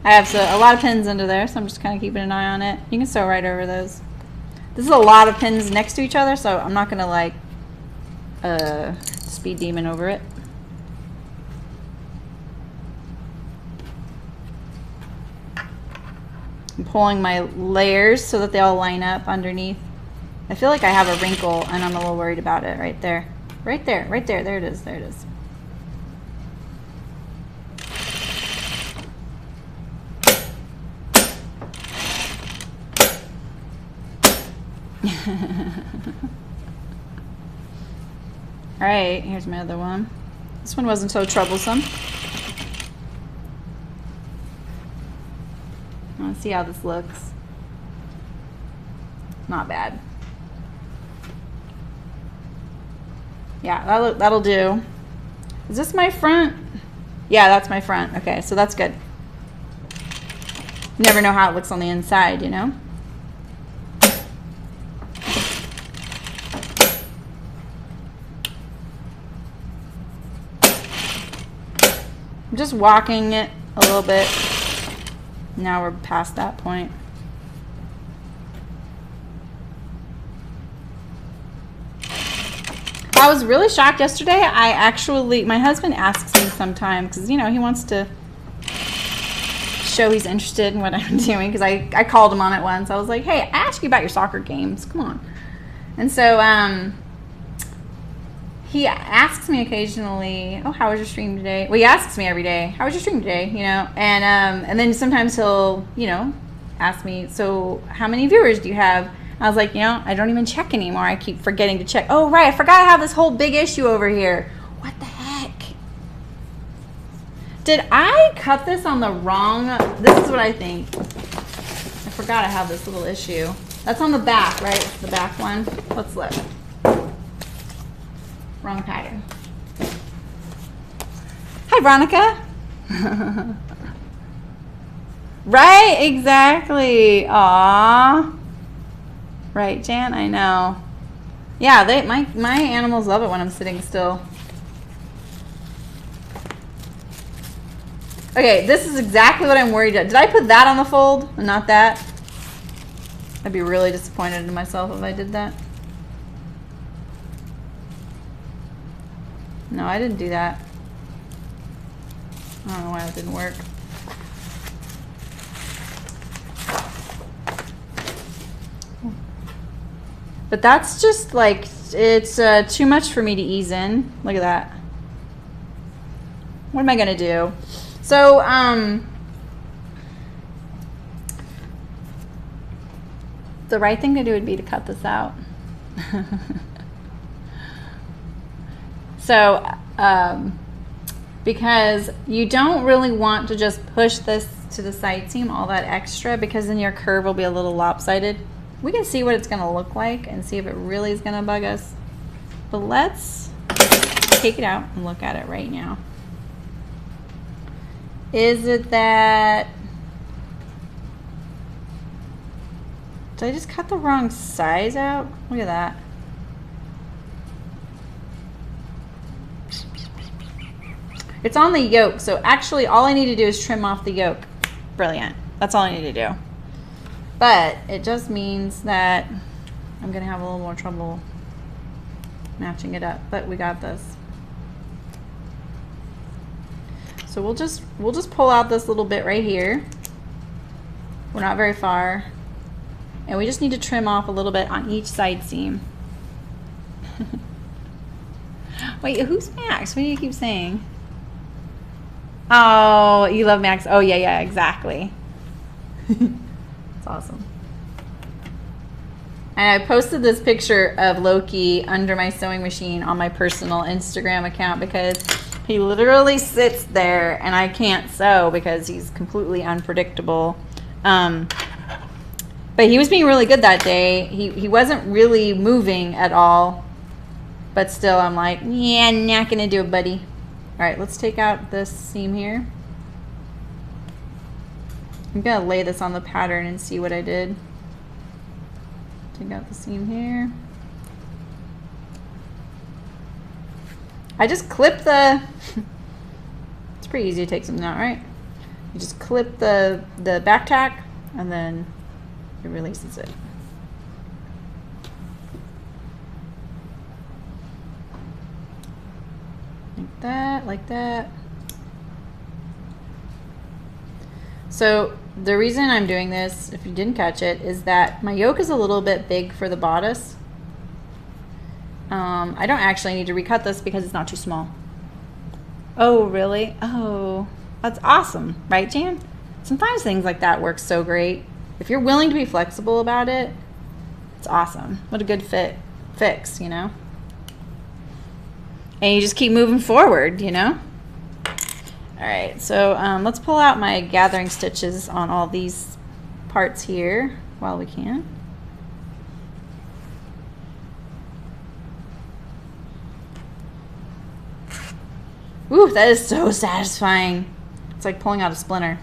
I have a lot of pins under there, so I'm just kind of keeping an eye on it. You can sew right over those. This is a lot of pins next to each other, so I'm not going to like speed demon over it. I'm pulling my layers so that they all line up underneath. I feel like I have a wrinkle and I'm a little worried about it right there. Right there, right there. There it is, there it is. All right, here's my other one. This one wasn't so troublesome. Let's see how this looks. Not bad. Yeah, that'll do. Is this my front? Yeah, that's my front. Okay, so that's good. You never know how it looks on the inside, you know? I'm just walking it a little bit. Now we're past that point. I was really shocked yesterday. My husband asks me sometimes, because, you know, he wants to show he's interested in what I'm doing, because I called him on it once. I was like, hey, I asked you about your soccer games. Come on. And so he asks me occasionally, oh, how was your stream today? Well, he asks me every day, how was your stream today? You know, and then sometimes he'll, you know, ask me, so how many viewers do you have? I was like, you know, I don't even check anymore. I keep forgetting to check. Oh, right, I forgot I have this whole big issue over here. What the heck? Did I cut this on the wrong? This is what I think. I forgot I have this little issue. That's on the back, right? The back one. Let's look. Wrong pattern. Hi, Veronica. Right, exactly. Aww. Right, Jan, I know. Yeah, my animals love it when I'm sitting still. Okay, this is exactly what I'm worried about. Did I put that on the fold and not that? I'd be really disappointed in myself if I did that. No, I didn't do that. I don't know why it didn't work. But that's just like, it's too much for me to ease in. Look at that. What am I gonna do? So, the right thing to do would be to cut this out. So, because you don't really want to just push this to the side seam all that extra, because then your curve will be a little lopsided. We can see what it's going to look like and see if it really is going to bug us. But let's take it out and look at it right now. Is it that... Did I just cut the wrong size out? Look at that. It's on the yoke, so actually all I need to do is trim off the yoke. Brilliant. That's all I need to do. But it just means that I'm going to have a little more trouble matching it up, but we got this. So we'll just pull out this little bit right here. We're not very far. And we just need to trim off a little bit on each side seam. Wait, who's Max? What do you keep saying? Oh, you love Max. Oh, yeah, yeah, exactly. It's awesome. And I posted this picture of Loki under my sewing machine on my personal Instagram account because he literally sits there and I can't sew because he's completely unpredictable. But he was being really good that day. He wasn't really moving at all. But still, I'm like, yeah, not gonna do it, buddy. All right, let's take out this seam here. I'm gonna lay this on the pattern and see what I did. Take out the seam here. I just clip the, it's pretty easy to take something out, right? You just clip the back tack and then it releases it. Like that, like that. So the reason I'm doing this, if you didn't catch it, is that my yoke is a little bit big for the bodice. I don't actually need to recut this because it's not too small. Oh, really? Oh, that's awesome. Right, Jan? Sometimes things like that work so great. If you're willing to be flexible about it, it's awesome. What a good fix, you know? And you just keep moving forward, you know? All right, so let's pull out my gathering stitches on all these parts here while we can. Ooh, that is so satisfying. It's like pulling out a splinter,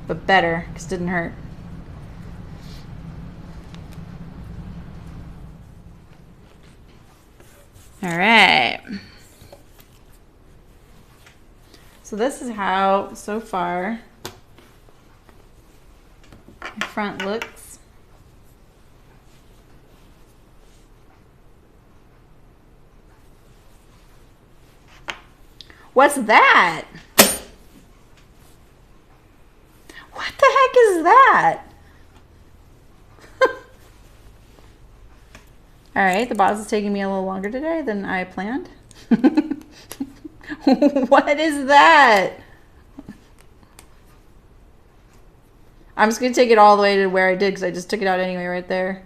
but better because it didn't hurt. All right. So this is how, so far, the front looks. What's that? What the heck is that? All right, the bodice is taking me a little longer today than I planned. What is that? I'm just going to take it all the way to where I did because I just took it out anyway right there.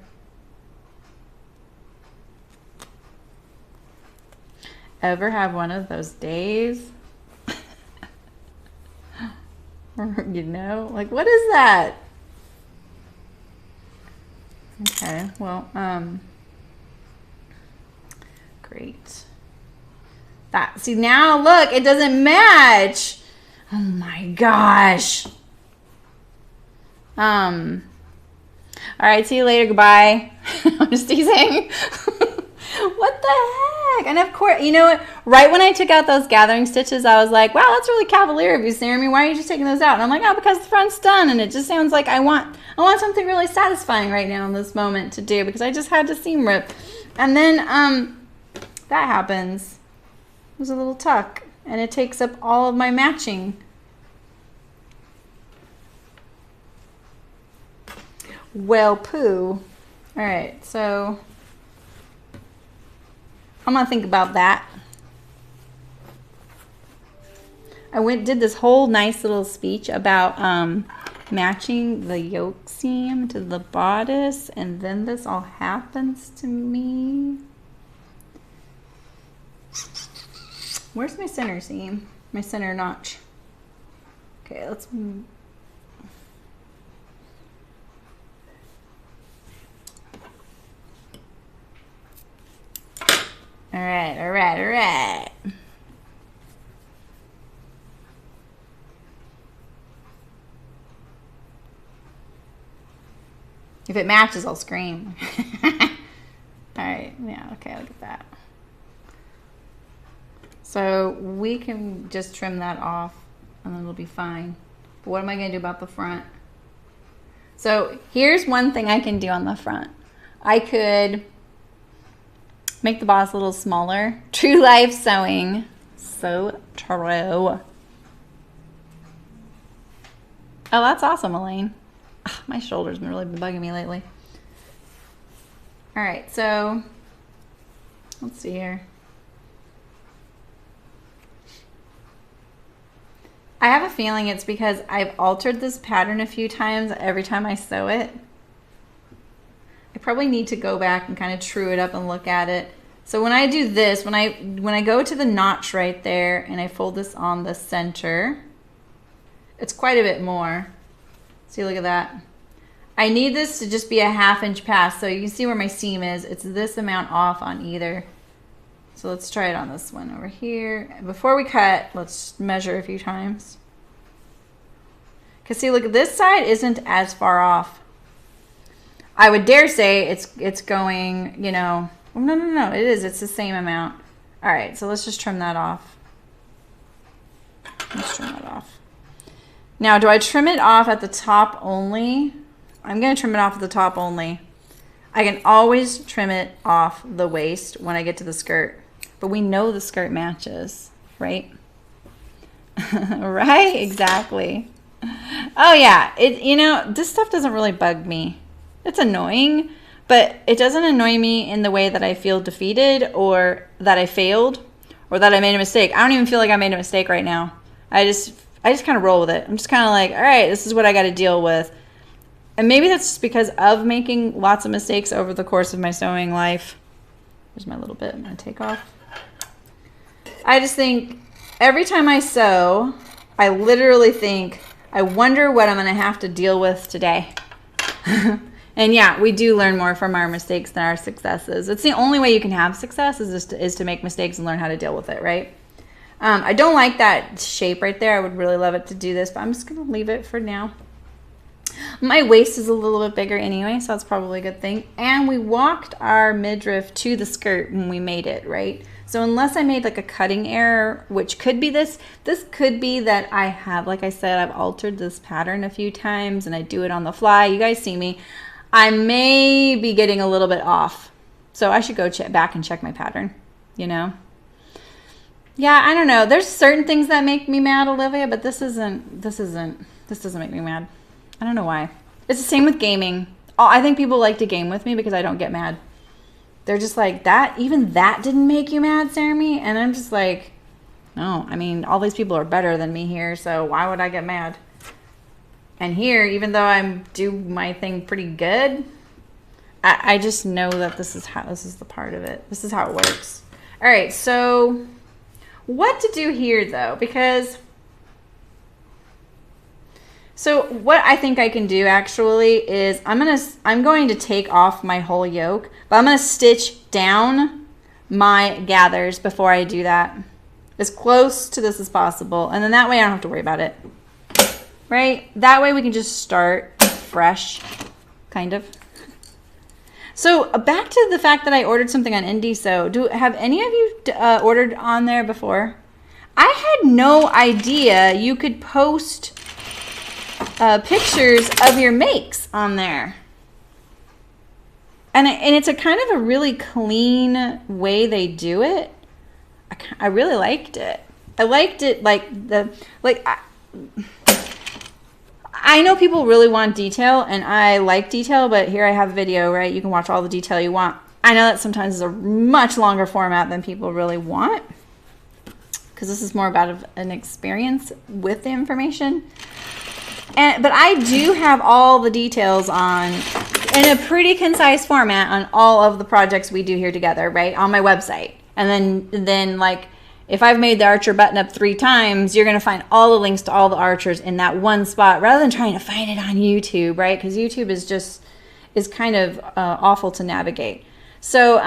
Ever have one of those days? You know, like what is that? Okay, well, great. That, see now look, it doesn't match. Oh my gosh. All right, see you later, goodbye. I'm just teasing. What the heck? And of course, you know what? Right when I took out those gathering stitches, I was like, wow, that's really cavalier of you, Sammy. Why are you just taking those out? And I'm like, oh, because the front's done. And it just sounds like I want something really satisfying right now in this moment to do because I just had to seam rip. And then that happens. There's a little tuck and it takes up all of my matching. Well, poo. All right, so I'm gonna think about that. I did this whole nice little speech about matching the yoke seam to the bodice, and then this all happens to me. Where's my center seam? My center notch. Okay, let's move. All right, all right, all right. If it matches, I'll scream. All right, yeah, okay, look at that. So we can just trim that off and then it'll be fine. But what am I gonna do about the front? So here's one thing I can do on the front. I could Make the bodice a little smaller. True life sewing. So true. Oh, that's awesome, Elaine. Ugh, my shoulder's been really bugging me lately. All right, so let's see here. I have a feeling it's because I've altered this pattern a few times every time I sew it. I probably need to go back and kind of true it up and look at it. So when I do this, when I go to the notch right there and I fold this on the center, it's quite a bit more. See, look at that. I need this to just be a 1/2 inch pass, so you can see where my seam is. It's this amount off on either. So let's try it on this one over here. Before we cut, let's measure a few times. Because see, look, this side isn't as far off. I would dare say it's going, you know, well, no, it is. It's the same amount. All right, so let's just trim that off. Let's trim that off. Now, do I trim it off at the top only? I'm going to trim it off at the top only. I can always trim it off the waist when I get to the skirt. But we know the skirt matches, right? Right? Exactly. Oh, yeah. You know, this stuff doesn't really bug me. It's annoying, but it doesn't annoy me in the way that I feel defeated or that I failed or that I made a mistake. I don't even feel like I made a mistake right now. I just kind of roll with it. I'm just kind of like, all right, this is what I got to deal with. And maybe that's just because of making lots of mistakes over the course of my sewing life. Here's my little bit I'm going to take off. I just think every time I sew, I literally think, I wonder what I'm going to have to deal with today. And yeah, we do learn more from our mistakes than our successes. It's the only way you can have success is to make mistakes and learn how to deal with it, right? I don't like that shape right there. I would really love it to do this, but I'm just going to leave it for now. My waist is a little bit bigger anyway, so that's probably a good thing. And we walked our midriff to the skirt when we made it, right? So unless I made like a cutting error, which could be this could be that I have, like I said, I've altered this pattern a few times and I do it on the fly. You guys see me. I may be getting a little bit off. So I should go back and check my pattern, you know? Yeah, I don't know. There's certain things that make me mad, Olivia, but this doesn't make me mad. I don't know why. It's the same with gaming. I think people like to game with me because I don't get mad. They're just like, even that didn't make you mad, Jeremy? And I'm just like, no, I mean, all these people are better than me here, so why would I get mad? And here, even though I do my thing pretty good, I just know that this is the part of it. This is how it works. All right, so what to do here though? So what I think I can do actually is I'm going to take off my whole yoke, but I'm going to stitch down my gathers before I do that. As close to this as possible. And then that way I don't have to worry about it. Right? That way we can just start fresh, kind of. So back to the fact that I ordered something on Indie Sew. Have any of you ordered on there before? I had no idea you could post pictures of your makes on there. And it's a kind of a really clean way they do it. I really liked it. I liked it I know people really want detail, and I like detail, but here I have a video, right? You can watch all the detail you want. I know that sometimes is a much longer format than people really want, because this is more about an experience with the information. But I do have all the details in a pretty concise format on all of the projects we do here together, right? On my website. And then like, if I've made the Archer button up 3 times, you're going to find all the links to all the Archers in that one spot rather than trying to find it on YouTube, right? Because YouTube is kind of awful to navigate. So,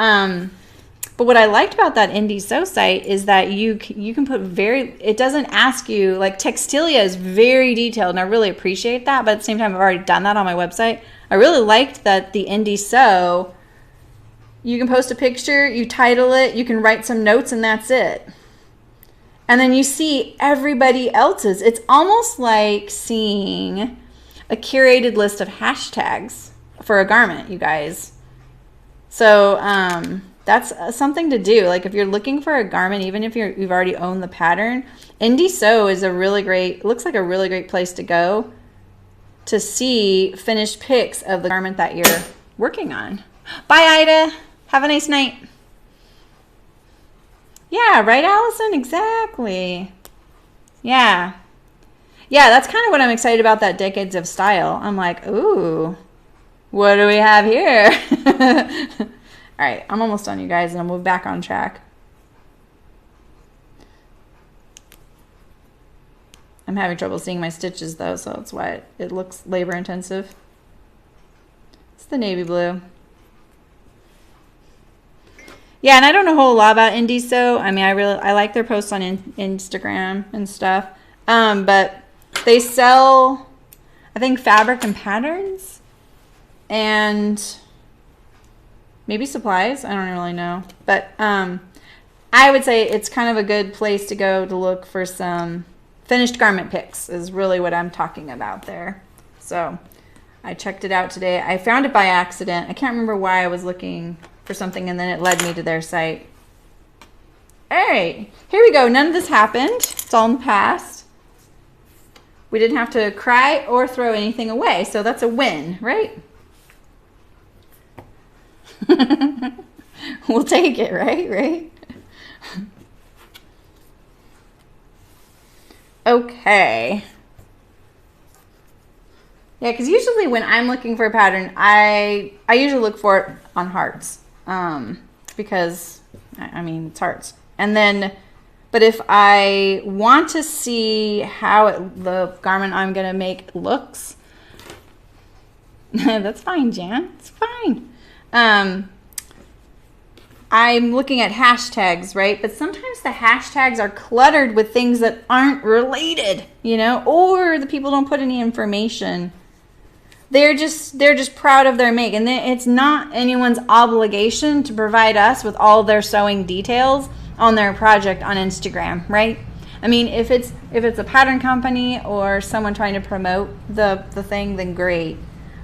but what I liked about that Indie Sew site is that you can put it doesn't ask you, like Textilia is very detailed, and I really appreciate that. But at the same time, I've already done that on my website. I really liked that the Indie Sew, you can post a picture, you title it, you can write some notes, and that's it. And then you see everybody else's. It's almost like seeing a curated list of hashtags for a garment, you guys. So that's something to do. Like if you're looking for a garment, even if you've already owned the pattern, Indie Sew is a really great, looks like a really great place to go to see finished pics of the garment that you're working on. Bye, Ida. Have a nice night. Yeah, right, Allison? Exactly. Yeah. Yeah, that's kind of what I'm excited about, that Decades of Style. I'm like, ooh, what do we have here? All right, I'm almost done, you guys, and I'll move back on track. I'm having trouble seeing my stitches, though, so that's why it looks labor intensive. It's the navy blue. Yeah, and I don't know a whole lot about Indie Sew. I mean, I like their posts on Instagram and stuff. But they sell, I think, fabric and patterns and maybe supplies. I don't really know. But I would say it's kind of a good place to go to look for some finished garment pics is really what I'm talking about there. So I checked it out today. I found it by accident. I can't remember why I was looking for something, and then it led me to their site. All right, here we go. None of this happened. It's all in the past. We didn't have to cry or throw anything away, so that's a win, right? We'll take it, right? Okay. Yeah, because usually when I'm looking for a pattern, I usually look for it on hearts. Because, I mean, it's hearts. And then, but if I want to see how the garment I'm going to make looks, that's fine, Jan. It's fine. I'm looking at hashtags, right? But sometimes the hashtags are cluttered with things that aren't related, you know, or the people don't put any information. They're just proud of their make, and it's not anyone's obligation to provide us with all their sewing details on their project on Instagram, right? I mean, if it's a pattern company or someone trying to promote the thing, then great.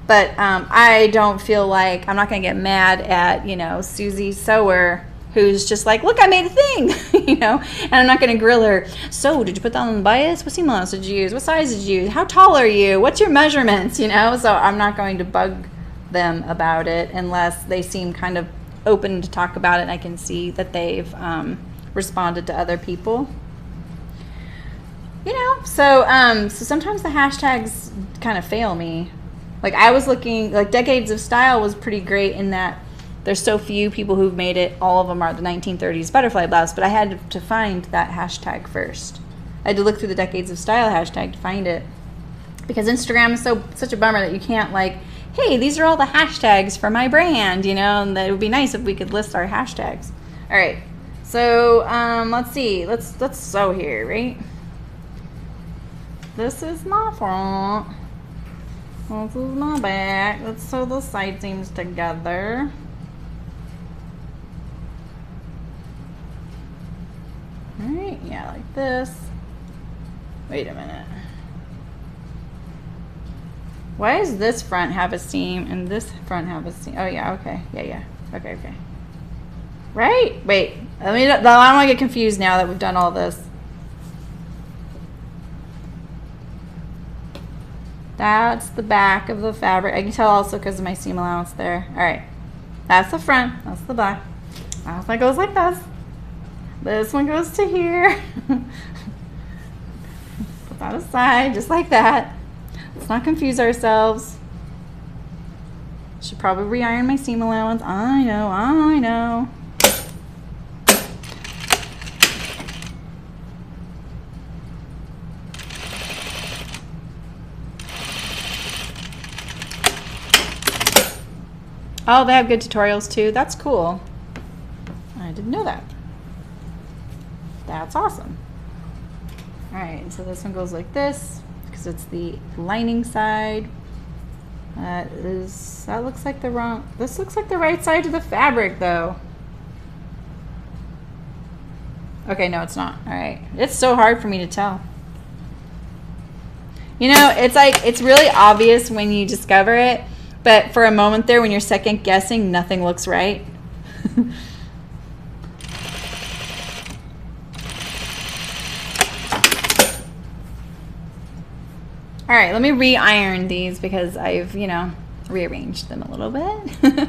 But I don't feel like, I'm not going to get mad at, you know, Susie Sewer, who's just like, look, I made a thing, you know, and I'm not going to grill her. So did you put that on the bias? What seam allowance did you use? What size did you use? How tall are you? What's your measurements? You know, so I'm not going to bug them about it unless they seem kind of open to talk about it and I can see that they've responded to other people. You know, so sometimes the hashtags kind of fail me. Like I was looking, like Decades of Style was pretty great in that there's so few people who've made it. All of them are the 1930s butterfly blouse, but I had to find that hashtag first. I had to look through the Decades of Style hashtag to find it because Instagram is such a bummer that you can't like, hey, these are all the hashtags for my brand, you know, and that it would be nice if we could list our hashtags. All right, so let's see, let's sew here, right? This is my front. This is my back. Let's sew the side seams together. All right, yeah, like this. Wait a minute. Why does this front have a seam and this front have a seam? Oh yeah, okay, yeah. Okay. Right? Wait, I don't want to get confused now that we've done all this. That's the back of the fabric. I can tell also because of my seam allowance there. All right, that's the front, that's the back. That one goes like this. This one goes to here. Put that aside, just like that. Let's not confuse ourselves. Should probably re-iron my seam allowance. I know. Oh, they have good tutorials too. That's cool. I didn't know that. That's awesome. All right, so this one goes like this because it's the lining side. This looks like the right side of the fabric though. Okay, no, it's not. All right, it's so hard for me to tell. You know, it's like, it's really obvious when you discover it, but for a moment there when you're second guessing, nothing looks right. right, let me re-iron these because I've, you know, rearranged them a little bit.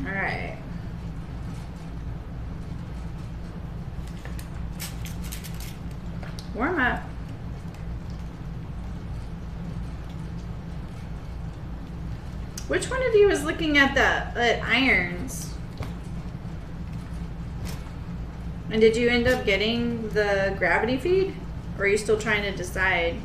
All right. Warm up. Which one of you is looking at the irons? And did you end up getting the gravity feed? Or are you still trying to decide?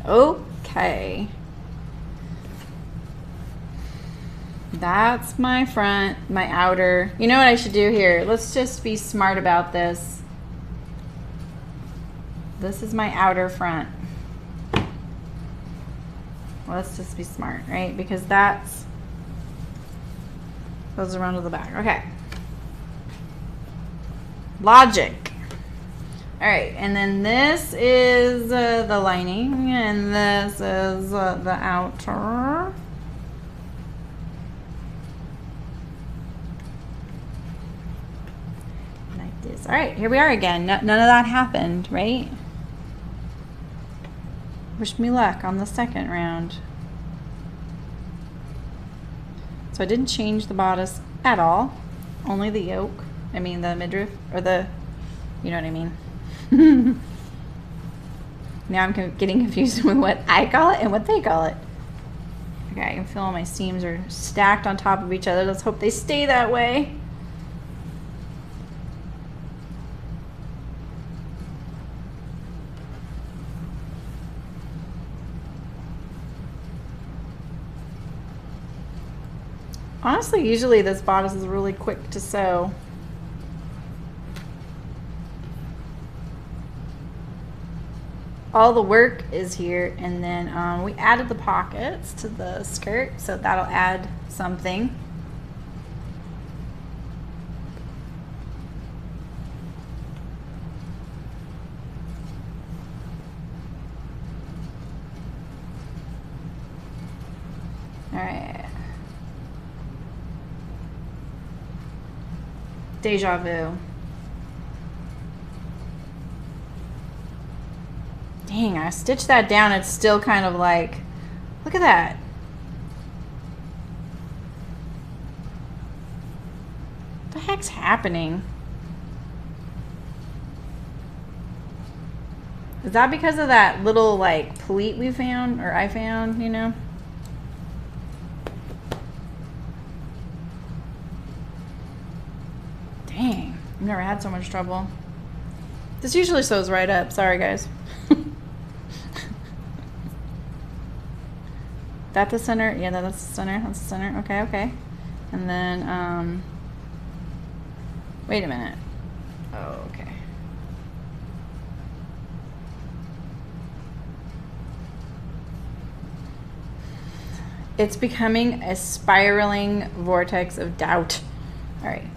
Okay. That's my front, my outer. You know what I should do here? Let's just be smart about this. This is my outer front. Let's just be smart, right? Because that's goes around to the back. Okay. Logic. All right, and then this is the lining, and this is the outer. Like this. All right, here we are again. None of that happened, right? Wish me luck on the second round. So I didn't change the bodice at all, only the yoke. I mean the midriff, or the, you know what I mean. Now I'm getting confused with what I call it and what they call it. Okay, I can feel all my seams are stacked on top of each other. Let's hope they stay that way. Honestly, usually this bodice is really quick to sew. All the work is here, and then we added the pockets to the skirt, so that'll add something. All right. Deja vu. Dang, I stitched that down. It's still kind of like, look at that. What the heck's happening? Is that because of that little like pleat we found, or I found, you know? Dang, I've never had so much trouble. This usually sews right up. Sorry, guys. That the center? Yeah, that's the center. That's the center. Okay, okay. And then, wait a minute. Oh, okay. It's becoming a spiraling vortex of doubt. All right.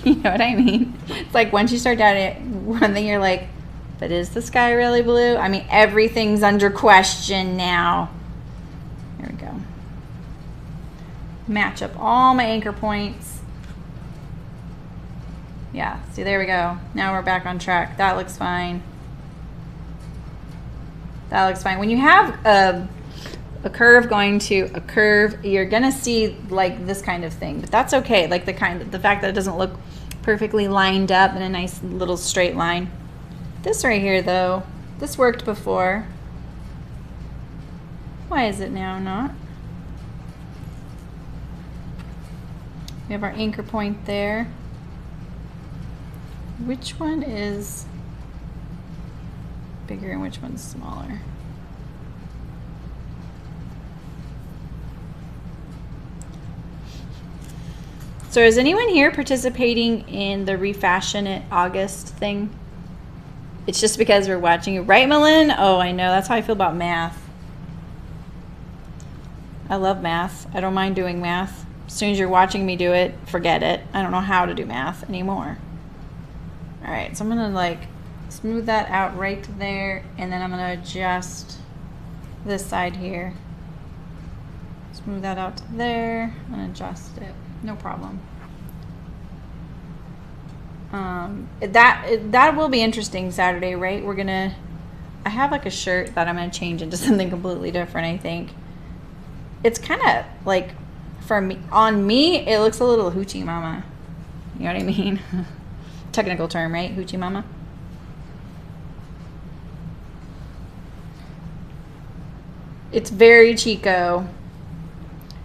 You know what I mean? It's like once you start doubting it, one thing you're like, but is the sky really blue? I mean, everything's under question now. Here we go. Match up all my anchor points. Yeah, see, there we go. Now we're back on track. That looks fine. That looks fine. When you have a curve going to a curve, you're gonna see like this kind of thing, but that's okay. Like the fact that it doesn't look perfectly lined up in a nice little straight line. This right here though, this worked before. Why is it now not? We have our anchor point there. Which one is bigger and which one's smaller? So is anyone here participating in the Refashion It August thing? It's just because we're watching it. Right, Malin? Oh, I know. That's how I feel about math. I love math. I don't mind doing math. As soon as you're watching me do it, forget it. I don't know how to do math anymore. All right, so I'm going to like smooth that out right there, and then I'm going to adjust this side here. Smooth that out to there and adjust it. No problem. That will be interesting Saturday, right? I have like a shirt that I'm gonna change into something completely different, I think. It's kind of like, for me, on me, it looks a little hoochie mama. You know what I mean? Technical term, right? Hoochie mama. It's very Chico.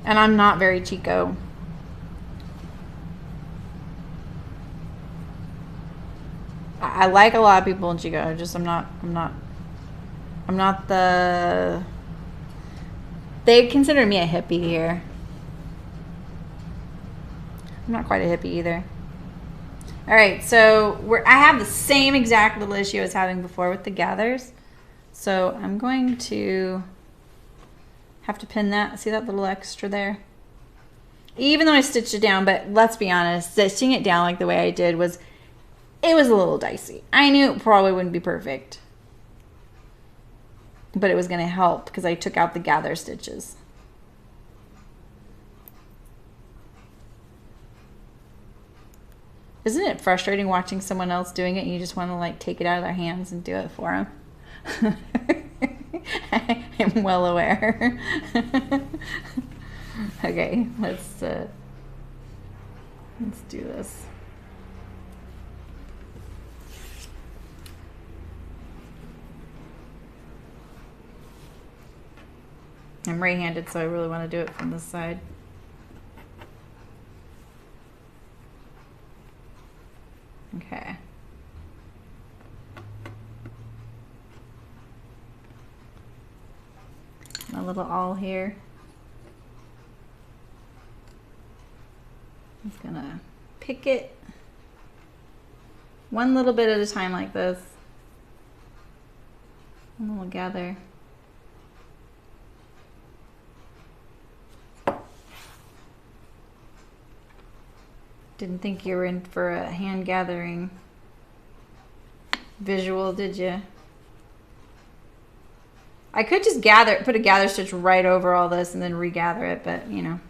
And I'm not very Chico. I like a lot of people in Chico. I'm not the. They consider me a hippie here. I'm not quite a hippie either. All right, so I have the same exact little issue I was having before with the gathers. So I'm going to have to pin that. See that little extra there? Even though I stitched it down, but let's be honest, stitching it down like the way I did it was a little dicey. I knew it probably wouldn't be perfect, but it was going to help because I took out the gather stitches. Isn't it frustrating watching someone else doing it and you just want to like take it out of their hands and do it for them? I'm well aware. Okay, let's do this. I'm right-handed, so I really want to do it from this side. Okay. My little awl here. I'm just gonna pick it one little bit at a time like this. And then we'll gather. Didn't think you were in for a hand gathering visual, did you? I could just put a gather stitch right over all this and then regather it, but you know,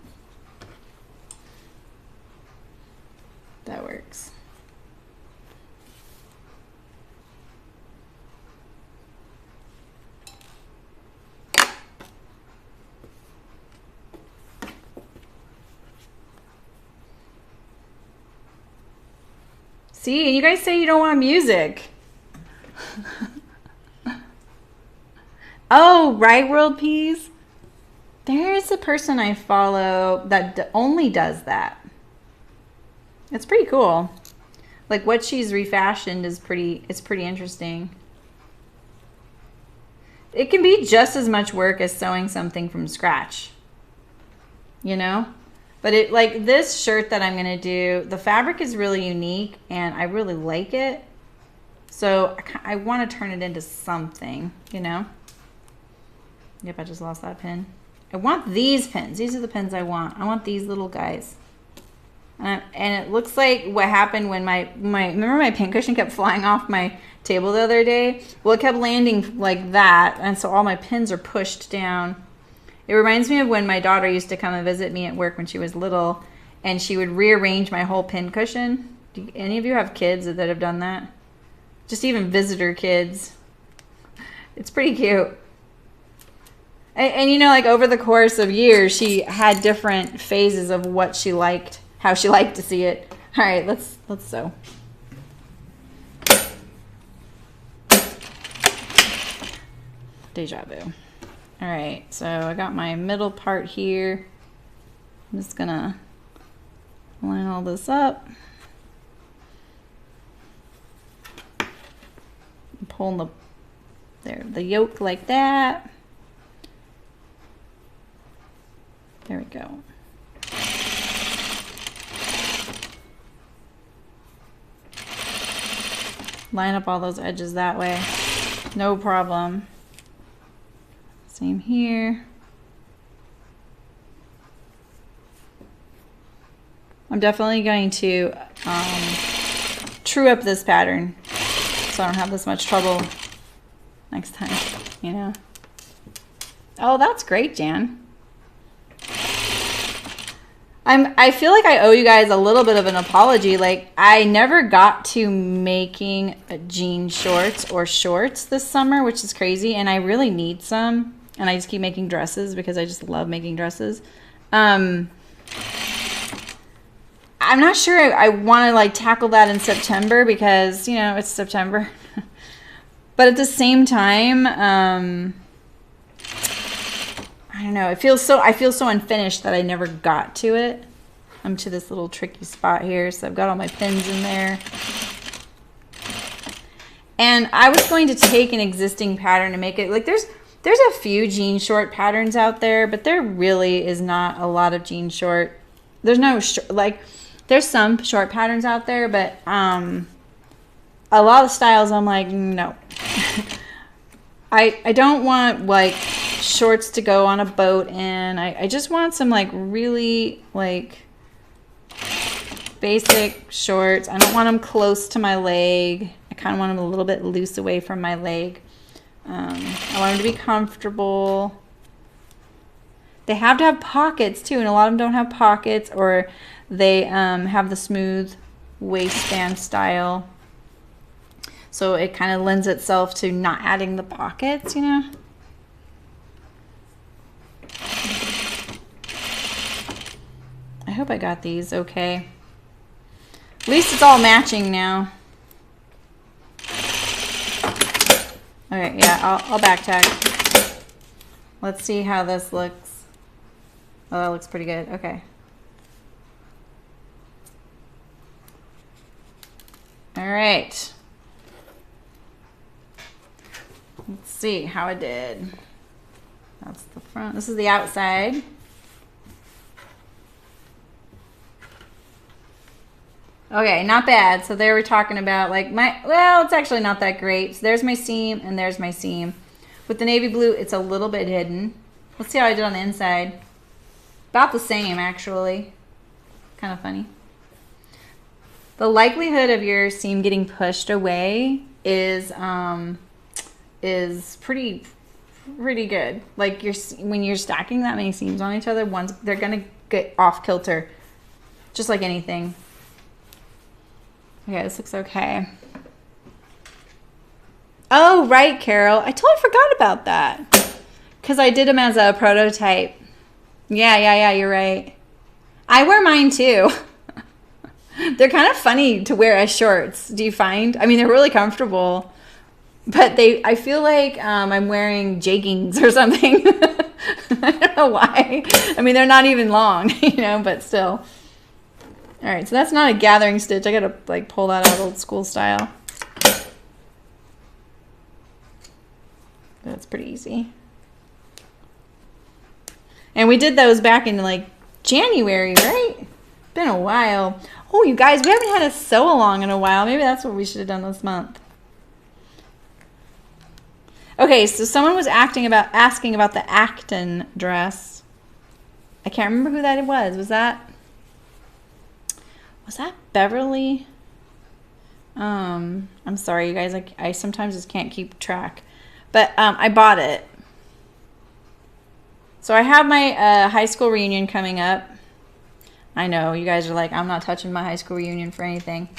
that works. See, and you guys say you don't want music. Oh, right, World Peas. There's a person I follow that only does that. It's pretty cool. Like what she's refashioned is it's pretty interesting. It can be just as much work as sewing something from scratch. You know? But it, like this shirt that I'm going to do, the fabric is really unique and I really like it. So I want to turn it into something, you know? Yep, I just lost that pin. I want these pins. These are the pins I want. I want these little guys. And it looks like what happened when remember my pin cushion kept flying off my table the other day? Well, it kept landing like that. And so all my pins are pushed down. It reminds me of when my daughter used to come and visit me at work when she was little, and she would rearrange my whole pin cushion. Do any of you have kids that have done that? Just even visitor kids. It's pretty cute. And you know, like over the course of years, she had different phases of what she liked, how she liked to see it. All right, let's sew. Deja vu. All right, so I got my middle part here. I'm just gonna line all this up. I'm pulling the yoke like that. There we go. line up all those edges that way. No problem. Same here. I'm definitely going to true up this pattern so I don't have this much trouble next time, you know. Oh, that's great, Jan. I feel like I owe you guys a little bit of an apology. Like, I never got to making jean shorts or shorts this summer, which is crazy, and I really need some. And I just keep making dresses because I just love making dresses. I'm not sure I want to like tackle that in September because, you know, it's September. But at the same time, I don't know. I feel so unfinished that I never got to it. I'm to this little tricky spot here, so I've got all my pins in there. And I was going to take an existing pattern and make it like there's a few jean short patterns out there, but there really is not a lot of jean short. There's no like there's some short patterns out there, but a lot of styles I'm like no. I don't want like shorts to go on a boat in. I just want some like really like basic shorts. I don't want them close to my leg. I kind of want them a little bit loose away from my leg. I want them to be comfortable. They have to have pockets too, and a lot of them don't have pockets, or they have the smooth waistband style. So it kind of lends itself to not adding the pockets, you know. I hope I got these okay. At least it's all matching now. Okay, yeah, I'll back tack. Let's see how this looks. Oh, that looks pretty good. Okay. All right. Let's see how I did. That's the front. This is the outside. Okay, not bad. So there we're talking about like well, it's actually not that great. So there's my seam and there's my seam. With the navy blue, it's a little bit hidden. Let's see how I did on the inside. About the same, actually. Kind of funny. The likelihood of your seam getting pushed away is pretty good. Like when you're stacking that many seams on each other, they're gonna get off kilter, just like anything. Okay, this looks okay. Oh, right, Carol. I totally forgot about that because I did them as a prototype. Yeah, you're right. I wear mine too. They're kind of funny to wear as shorts. Do you find? I mean, they're really comfortable, but I feel like I'm wearing jeggings or something. I don't know why. I mean, they're not even long, you know, but still. All right, so that's not a gathering stitch. I gotta like pull that out old school style. That's pretty easy. And we did those back in like January, right? Been a while. Oh, you guys, we haven't had a sew along in a while. Maybe that's what we should have done this month. Okay, so someone was asking about the Acton dress. I can't remember who that was. Was that Beverly? I'm sorry, you guys. I sometimes just can't keep track. But I bought it. So I have my high school reunion coming up. I know, you guys are like, I'm not touching my high school reunion for anything.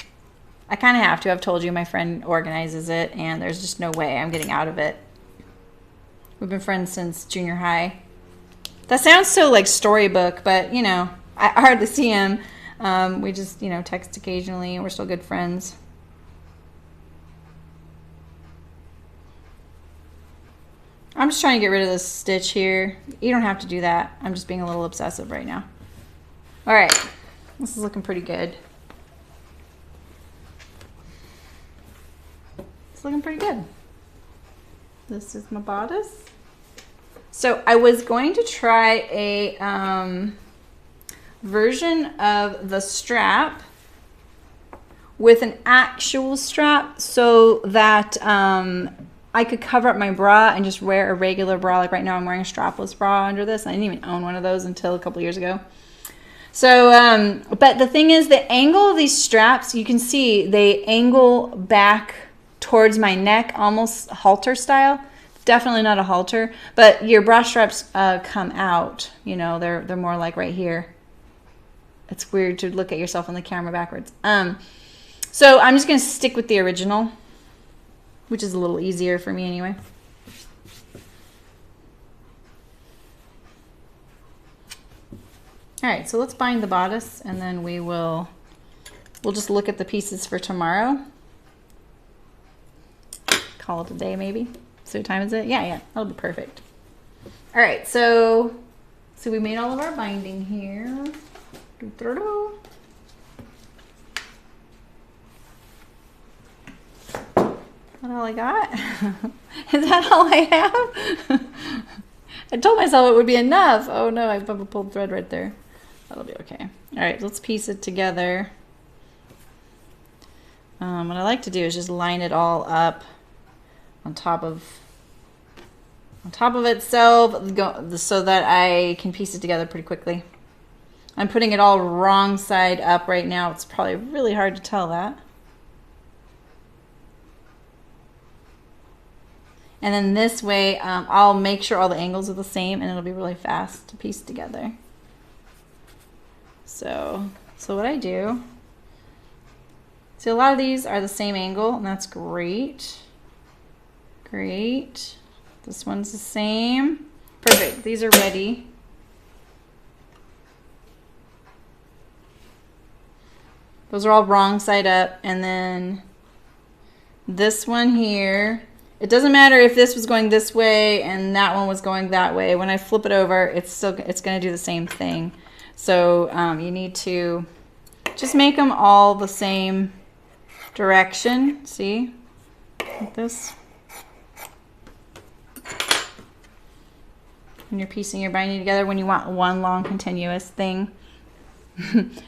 I kind of have to. I've told you my friend organizes it, and there's just no way I'm getting out of it. We've been friends since junior high. That sounds so like storybook, but, you know, I hardly see him. We just, you know, text occasionally, and we're still good friends. I'm just trying to get rid of this stitch here. You don't have to do that. I'm just being a little obsessive right now. All right, this is looking pretty good. It's looking pretty good. This is my bodice. So I was going to try a version of the strap with an actual strap so that I could cover up my bra and just wear a regular bra. Like right now I'm wearing a strapless bra under this. I didn't even own one of those until a couple years ago. So, but the thing is, the angle of these straps, you can see they angle back towards my neck, almost halter style. Definitely not a halter, but your bra straps come out. You know, they're more like right here. It's weird to look at yourself on the camera backwards. So I'm just going to stick with the original, which is a little easier for me anyway. All right, so let's bind the bodice, and then we'll just look at the pieces for tomorrow. Call it a day, maybe. So what time is it? Yeah, that'll be perfect. All right, so we made all of our binding here. Is that all I got? Is that all I have? I told myself it would be enough. Oh no, I have a pulled thread right there. That'll be okay. All right, let's piece it together. What I like to do is just line it all up on top of itself, so that I can piece it together pretty quickly. I'm putting it all wrong side up right now. It's probably really hard to tell that. And then this way, I'll make sure all the angles are the same, and it'll be really fast to piece together. So what I do, see, a lot of these are the same angle, and that's great. Great. This one's the same. Perfect. These are ready. Those are all wrong side up, and then this one here, it doesn't matter if this was going this way and that one was going that way. When I flip it over, it's going to do the same thing. So you need to just make them all the same direction. See, like this. When you're piecing your binding together, when you want one long continuous thing.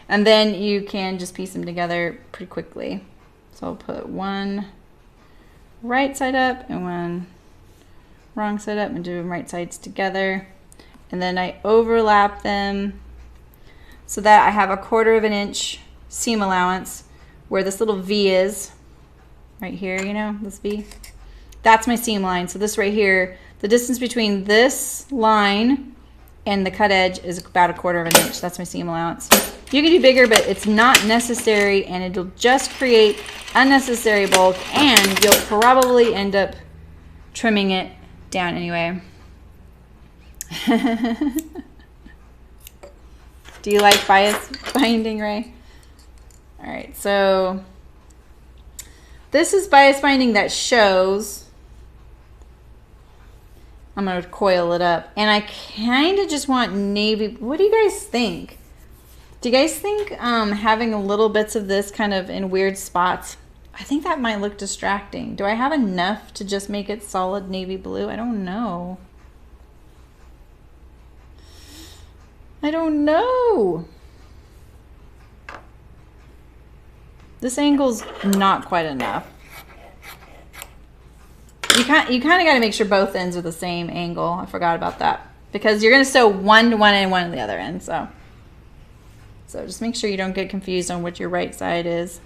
And then you can just piece them together pretty quickly. So I'll put one right side up and one wrong side up and do them right sides together. And then I overlap them so that I have a 1/4 inch seam allowance where this little V is right here, you know, this V. That's my seam line. So this right here, the distance between this line and the cut edge is about a 1/4 inch. That's my seam allowance. You can do bigger, but it's not necessary, and it'll just create unnecessary bulk, and you'll probably end up trimming it down anyway. Do you like bias binding, Ray? All right, so this is bias binding that shows. I'm going to coil it up, and I kind of just want navy. What do you guys think? Do you guys think having a little bits of this kind of in weird spots, I think that might look distracting. Do I have enough to just make it solid navy blue? I don't know. I don't know. This angle's not quite enough. You kind of got to make sure both ends are the same angle. I forgot about that, because you're going to sew one to one and one to the other end. So just make sure you don't get confused on what your right side is.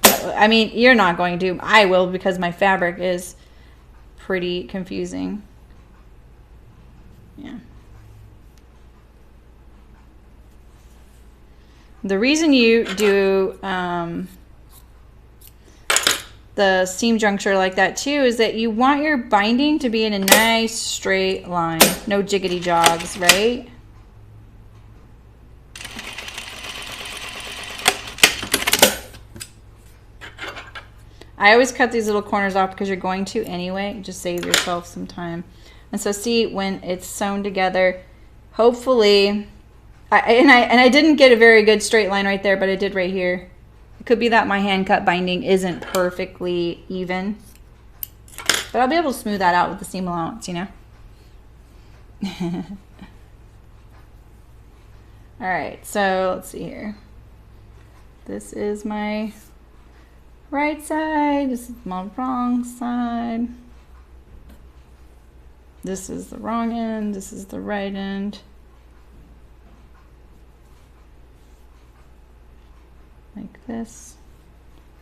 I mean, you're not going to. I will, because my fabric is pretty confusing. Yeah. The reason you do the seam juncture like that too is that you want your binding to be in a nice straight line. No jiggity jogs, right? I always cut these little corners off because you're going to anyway. Just save yourself some time. And so see, when it's sewn together, hopefully, I didn't get a very good straight line right there, but I did right here. It could be that my hand cut binding isn't perfectly even, but I'll be able to smooth that out with the seam allowance, you know. All right, so let's see here. This is my right side. This is my wrong side. This is the wrong end. This is the right end. Like this.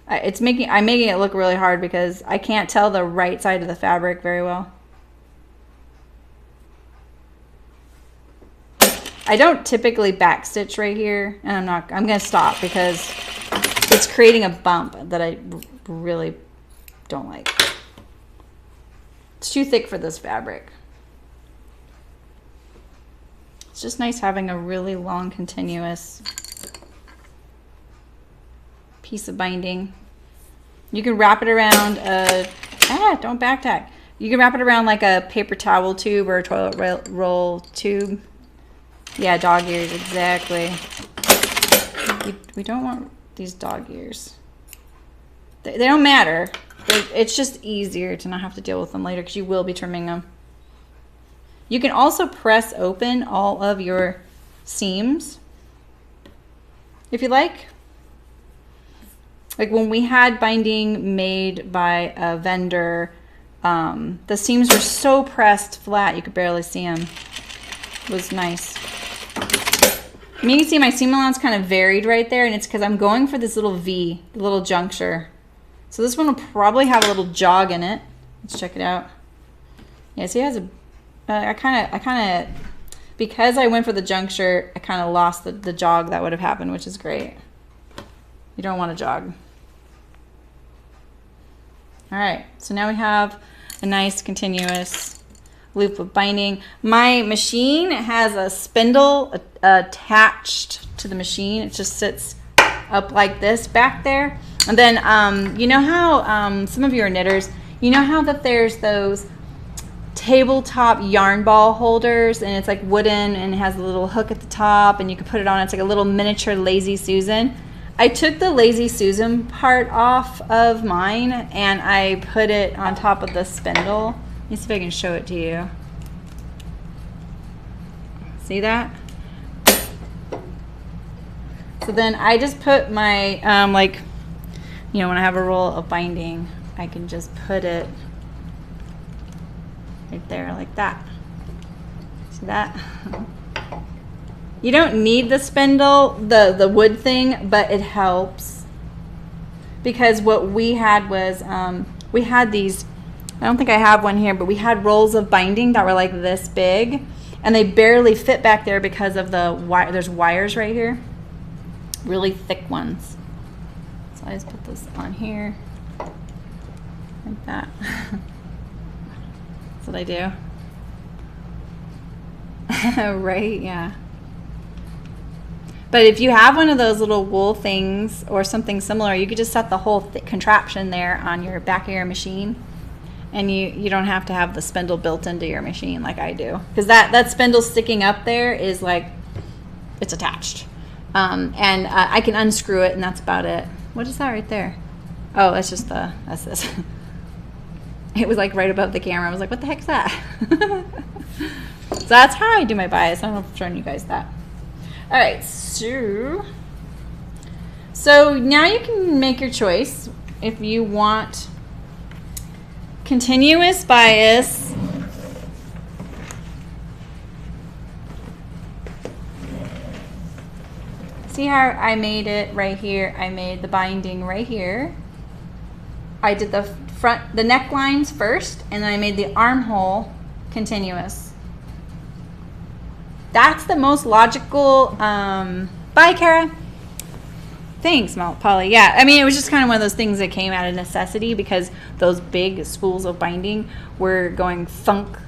I'm making it look really hard because I can't tell the right side of the fabric very well. I don't typically backstitch right here, and I'm gonna stop because it's creating a bump that I really don't like. It's too thick for this fabric. It's just nice having a really long continuous piece of binding. You can wrap it around don't back tack. You can wrap it around like a paper towel tube or a toilet roll tube. Yeah, dog ears, exactly. We don't want these dog ears. They don't matter. It's just easier to not have to deal with them later because you will be trimming them. You can also press open all of your seams if you like. Like when we had binding made by a vendor, the seams were so pressed flat you could barely see them. It was nice. I mean, you can see my seam allowance kind of varied right there, and it's because I'm going for this little V, the little juncture. So this one will probably have a little jog in it. Let's check it out. Yeah, see, it has a. I kind of, because I went for the juncture, I kind of lost the jog that would have happened, which is great. You don't want to jog. All right, so now we have a nice continuous loop of binding. My machine has a spindle attached to the machine. It just sits up like this back there. And then you know how some of you are knitters, you know how that there's those tabletop yarn ball holders, and it's like wooden and it has a little hook at the top and you can put it on. It's like a little miniature Lazy Susan. I took the Lazy Susan part off of mine and I put it on top of the spindle. Let me see if I can show it to you. See that? So then I just put my, like, you know, when I have a roll of binding, I can just put it right there like that. See that? You don't need the spindle, the wood thing, but it helps. Because what we had was, we had these, I don't think I have one here, but we had rolls of binding that were like this big, and they barely fit back there because of the wire. There's wires right here, really thick ones. So I just put this on here, like that. That's what I do. Right, yeah. But if you have one of those little wool things or something similar, you could just set the whole contraption there on your back of your machine, and you don't have to have the spindle built into your machine like I do. Because that spindle sticking up there is like, it's attached. And I can unscrew it, and that's about it. What is that right there? Oh, that's just that's this. It was like right above the camera. I was like, what the heck is that? So that's how I do my bias. I don't know if I've shown you guys that. All right, so now you can make your choice if you want continuous bias See how I made it right here? I made the binding right here. I did the front, the necklines first, and then I made the armhole continuous. That's the most logical. Bye, Kara. Thanks, Polly. Yeah, I mean, it was just kind of one of those things that came out of necessity because those big spools of binding were going thunk,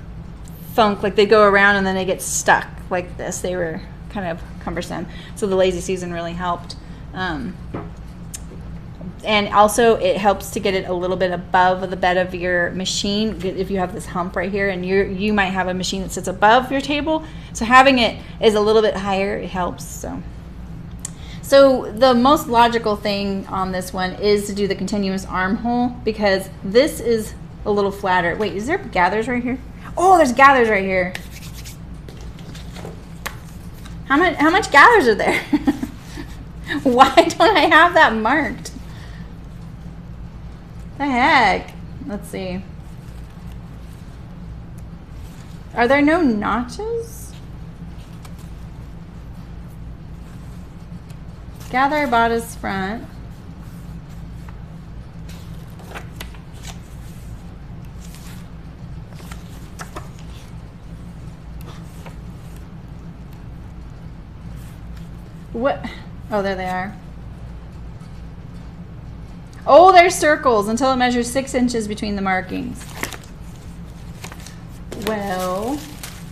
thunk, like they go around and then they get stuck like this. They were kind of cumbersome. So the Lazy Susan really helped. And also it helps to get it a little bit above the bed of your machine. If you have this hump right here and you might have a machine that sits above your table. So having it is a little bit higher, it helps. So the most logical thing on this one is to do the continuous armhole because this is a little flatter. Wait, is there gathers right here? Oh, there's gathers right here. How much gathers are there? Why don't I have that marked? The heck? Let's see. Are there no notches? Gather bodice front. What? Oh, there they are. Oh, there's circles until it measures 6 inches between the markings. Well,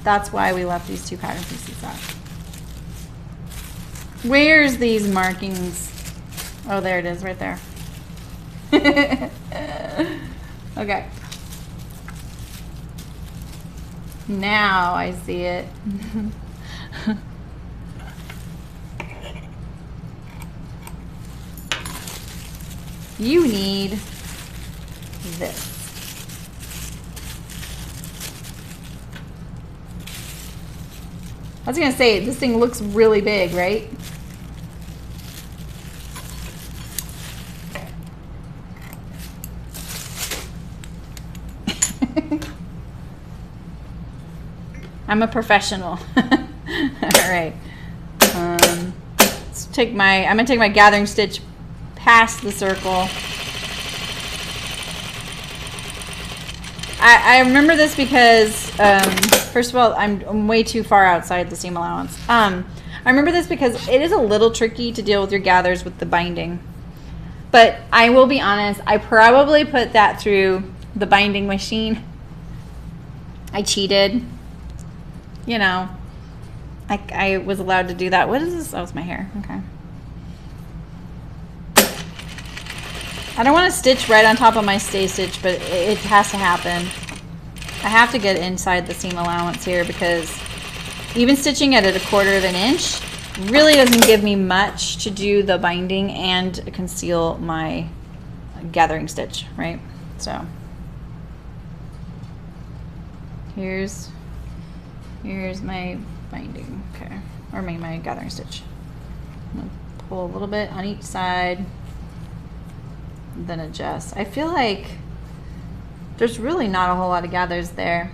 that's why we left these 2 pattern pieces up. Where's these markings? Oh, there it is, right there. Okay. Now I see it. You need this. I was gonna say, this thing looks really big, right? I'm a professional. All right. Let's take my, I'm gonna take my gathering stitch past the circle. I remember this because, first of all, I'm way too far outside the seam allowance. I remember this because it is a little tricky to deal with your gathers with the binding. But I will be honest, I probably put that through the binding machine. I cheated. You know, I was allowed to do that. What is this? Oh, it's my hair. Okay. I don't want to stitch right on top of my stay stitch, but it has to happen. I have to get inside the seam allowance here because even stitching it at 1/4 of an inch really doesn't give me much to do the binding and conceal my gathering stitch, right? So here's my binding, okay, or my gathering stitch. I'm gonna pull a little bit on each side, then adjust. I feel like there's really not a whole lot of gathers there.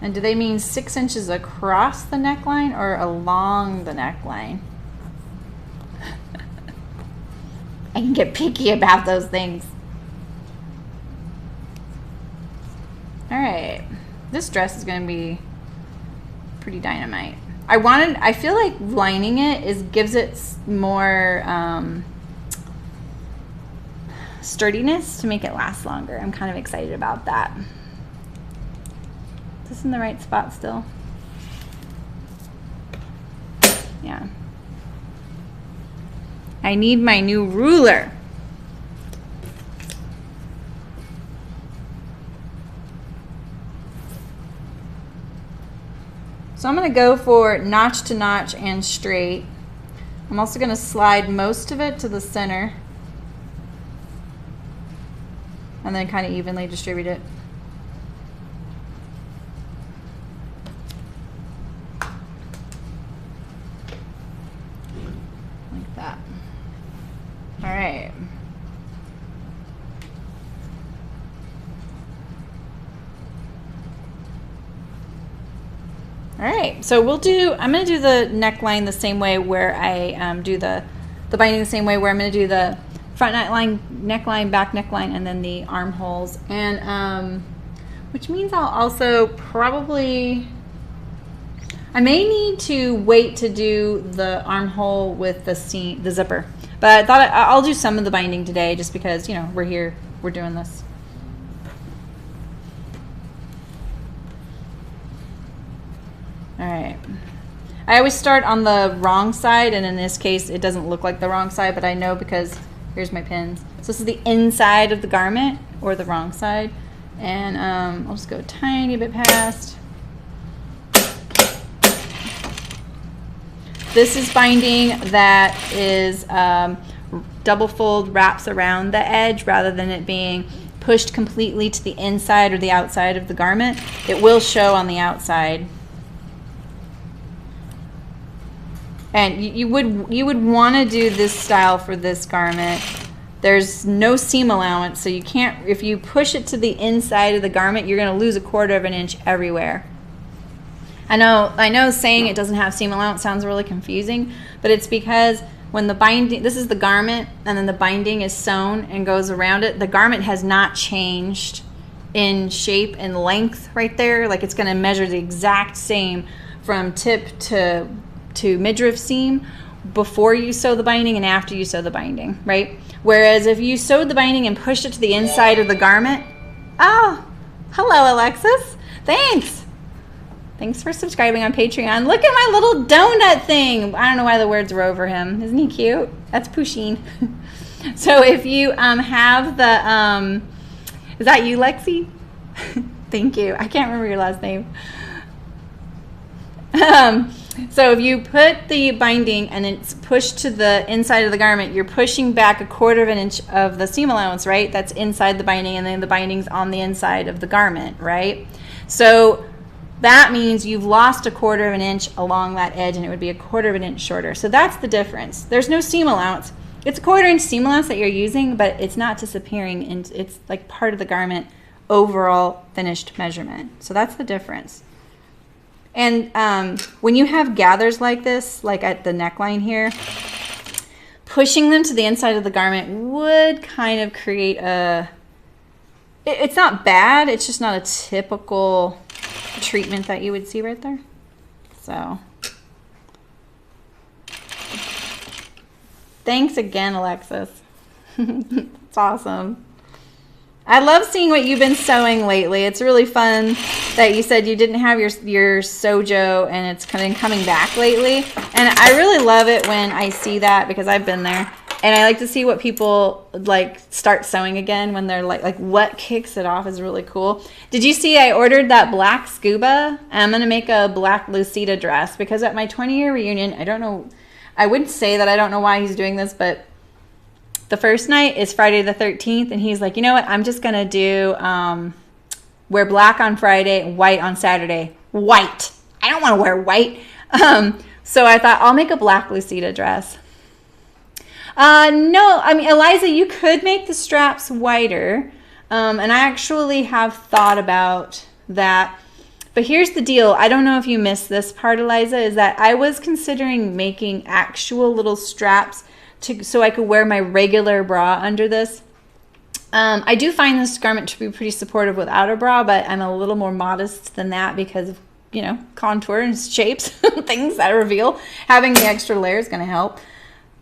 And do they mean 6 inches across the neckline or along the neckline? I can get picky about those things. All right, this dress is gonna be pretty dynamite. I feel like lining it gives it more sturdiness to make it last longer. I'm kind of excited about that. Is this in the right spot still? Yeah. I need my new ruler. So I'm going to go for notch to notch and straight. I'm also going to slide most of it to the center and then kind of evenly distribute it. Like that. All right. All right, so I'm going to do the neckline the same way where I do the binding the same way where I'm going to do the front neckline, back neckline, and then the armholes. And which means I'll also probably, I may need to wait to do the armhole with the zipper. But I thought I'll do some of the binding today just because, you know, we're here, we're doing this. All right. I always start on the wrong side, and in this case it doesn't look like the wrong side, but I know because here's my pins. So this is the inside of the garment, or the wrong side, and I'll just go a tiny bit past. This is binding that is double fold, wraps around the edge rather than it being pushed completely to the inside or the outside of the garment. It will show on the outside. And you would want to do this style for this garment. There's no seam allowance, so you can't, if you push it to the inside of the garment, you're going to lose 1/4 of an inch everywhere. I know saying it doesn't have seam allowance sounds really confusing, but it's because when the binding, this is the garment, and then the binding is sewn and goes around it, the garment has not changed in shape and length right there. Like, it's going to measure the exact same from tip to midriff seam before you sew the binding and after you sew the binding, right? Whereas if you sewed the binding and pushed it to the inside of the garment, oh, hello Alexis, thanks for subscribing on Patreon. Look at my little donut thing. I don't know why the words were over him. Isn't he cute? That's Pusheen. So if you have the, is that you, Lexi? Thank you. I can't remember your last name. So if you put the binding and it's pushed to the inside of the garment, you're pushing back 1/4 of an inch of the seam allowance, right? That's inside the binding, and then the binding's on the inside of the garment, right? So that means you've lost 1/4 of an inch along that edge, and it would be 1/4 of an inch shorter. So that's the difference. There's no seam allowance. It's 1/4 inch seam allowance that you're using, but it's not disappearing, and it's like part of the garment overall finished measurement. So that's the difference. And when you have gathers like this, like at the neckline here, pushing them to the inside of the garment would kind of create a, it's not bad, it's just not a typical treatment that you would see right there. So thanks again, Alexis. It's awesome. I love seeing what you've been sewing lately. It's really fun that you said you didn't have your sojo and it's kind of coming back lately. And I really love it when I see that, because I've been there. And I like to see what people like start sewing again when they're like what kicks it off is really cool. Did you see I ordered that black scuba? I'm going to make a black Lucida dress, because at my 20-year reunion, I don't know, I wouldn't say that I don't know why he's doing this, but the first night is Friday the 13th, and he's like, you know what, I'm just going to do wear black on Friday and white on Saturday. White. I don't want to wear white. So I thought I'll make a black Lucida dress. No, I mean, Eliza, you could make the straps whiter, and I actually have thought about that. But here's the deal. I don't know if you missed this part, Eliza, is that I was considering making actual little straps so I could wear my regular bra under this. I do find this garment to be pretty supportive without a bra, but I'm a little more modest than that because of, you know, contour and shapes, things that reveal. Having the extra layer is going to help.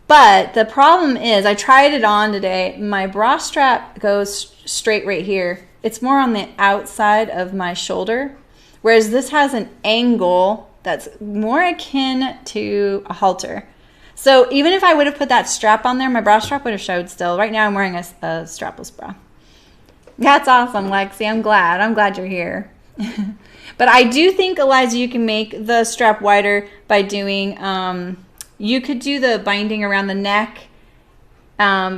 But the problem is, I tried it on today. My bra strap goes straight right here. It's more on the outside of my shoulder, whereas this has an angle that's more akin to a halter. So even if I would have put that strap on there, my bra strap would have showed still. Right now I'm wearing a strapless bra. That's awesome, Lexi. I'm glad you're here. But I do think, Eliza, you can make the strap wider by doing, you could do the binding around the neck,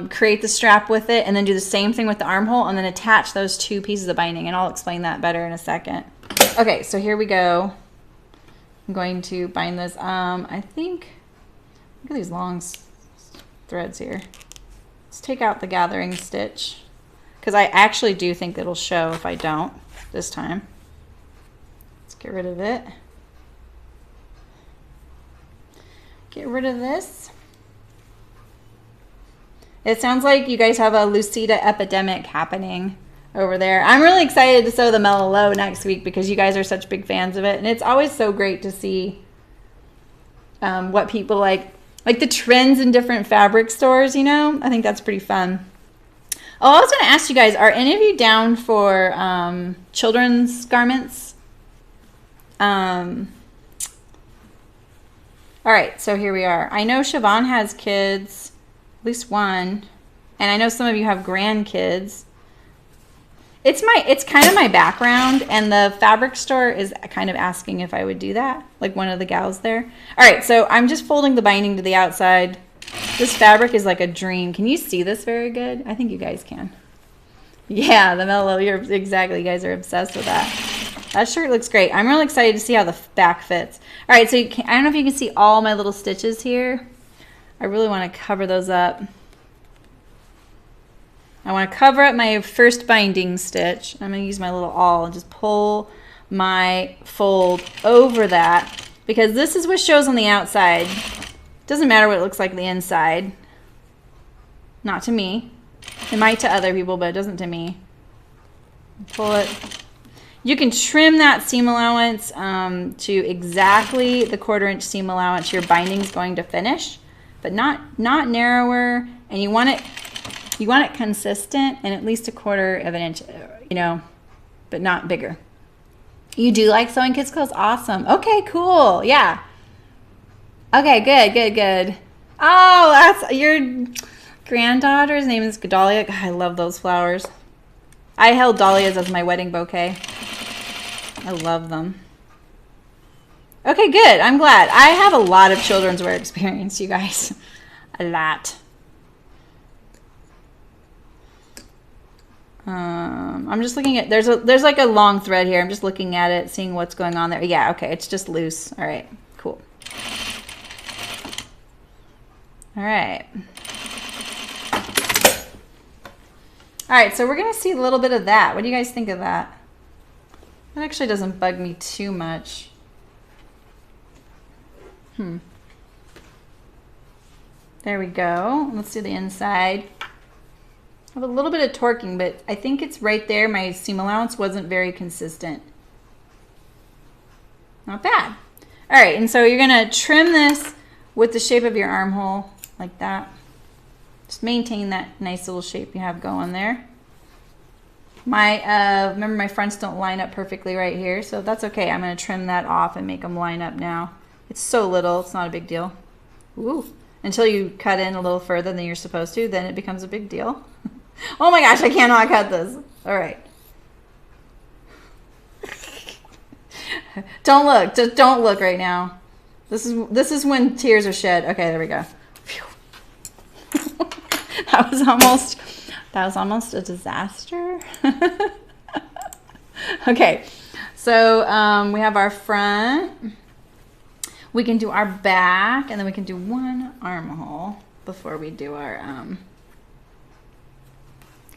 create the strap with it, and then do the same thing with the armhole, and then attach those two pieces of binding, and I'll explain that better in a second. Okay, so here we go. I'm going to bind this. I think, look at these long threads here. Let's take out the gathering stitch, because I actually do think it'll show if I don't this time. Let's get rid of it. Get rid of this. It sounds like you guys have a Lucida epidemic happening over there. I'm really excited to sew the Mellow Low next week because you guys are such big fans of it, and it's always so great to see what people like the trends in different fabric stores, you know? I think that's pretty fun. Oh, I was going to ask you guys, are any of you down for children's garments? All right, so here we are. I know Siobhan has kids, at least one, and I know some of you have grandkids. It's kind of my background, and the fabric store is kind of asking if I would do that, like one of the gals there. All right, so I'm just folding the binding to the outside. This fabric is like a dream. Can you see this very good? I think you guys can. Yeah, the Mellow, you're exactly, you guys are obsessed with that. That shirt looks great. I'm really excited to see how the back fits. All right, so I don't know if you can see all my little stitches here. I really want to cover those up. I want to cover up my first binding stitch. I'm going to use my little awl and just pull my fold over that, because this is what shows on the outside. Doesn't matter what it looks like on the inside. Not to me. It might to other people, but it doesn't to me. Pull it. You can trim that seam allowance to exactly the 1/4 inch seam allowance your binding is going to finish, but not narrower. And you want it consistent and at least 1/4 of an inch, you know, but not bigger. You do like sewing kids' clothes? Awesome. Okay, cool. Yeah. Okay, good. Oh, that's your granddaughter's name is Dahlia. God, I love those flowers. I held dahlias as my wedding bouquet. I love them. Okay, good. I'm glad. I have a lot of children's wear experience, you guys. A lot. I'm just looking at, there's like a long thread here. I'm just looking at it, seeing what's going on there. Yeah, okay, it's just loose. All right, cool. All right. All right, so we're gonna see a little bit of that. What do you guys think of that? That actually doesn't bug me too much. There we go. Let's do the inside. I have a little bit of torquing, but I think it's right there. My seam allowance wasn't very consistent. Not bad. All right, and so you're gonna trim this with the shape of your armhole, like that. Just maintain that nice little shape you have going there. Remember my fronts don't line up perfectly right here, so that's okay. I'm gonna trim that off and make them line up now. It's so little, it's not a big deal. Ooh. Until you cut in a little further than you're supposed to, then it becomes a big deal. Oh my gosh, I cannot cut this. All right. Don't look, just don't look right now. This is when tears are shed. Okay, there we go. That was almost a disaster. Okay, so we have our front. We can do our back, and then we can do one armhole before we do our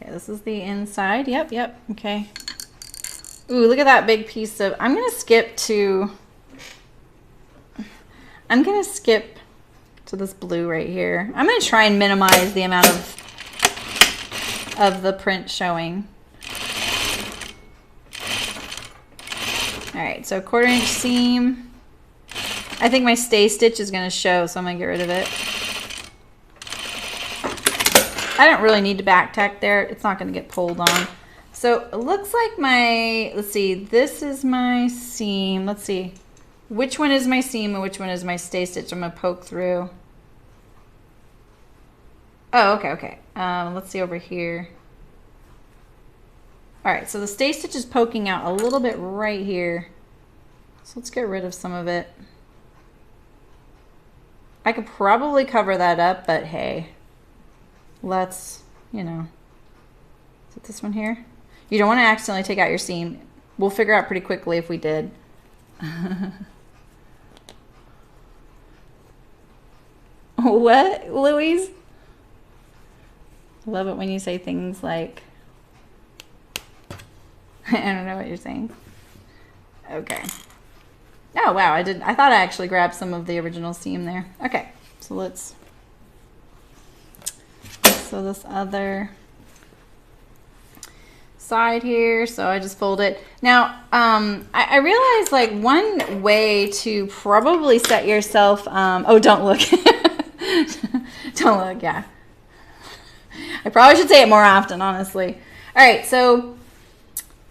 okay, this is the inside. Yep, okay. Ooh, look at that big piece of, I'm gonna skip to this blue right here. I'm gonna try and minimize the amount of the print showing. All right, so 1/4 inch seam. I think my stay stitch is gonna show, so I'm gonna get rid of it. I don't really need to back tack there. It's not gonna get pulled on. So it looks like let's see, this is my seam. Let's see, which one is my seam and which one is my stay stitch? I'm gonna poke through. Oh, okay. Let's see over here. All right, so the stay stitch is poking out a little bit right here. So let's get rid of some of it. I could probably cover that up, but hey, let's, you know, is it this one here? You don't want to accidentally take out your seam. We'll figure out pretty quickly if we did. What, Louise? Love it when you say things like, I don't know what you're saying. Okay. Oh, wow, I thought I actually grabbed some of the original seam there. Okay, so let's, so this other side here, so I just fold it. Now, I realized like one way to probably set yourself, oh, don't look. Don't look, yeah. I probably should say it more often, honestly. All right, so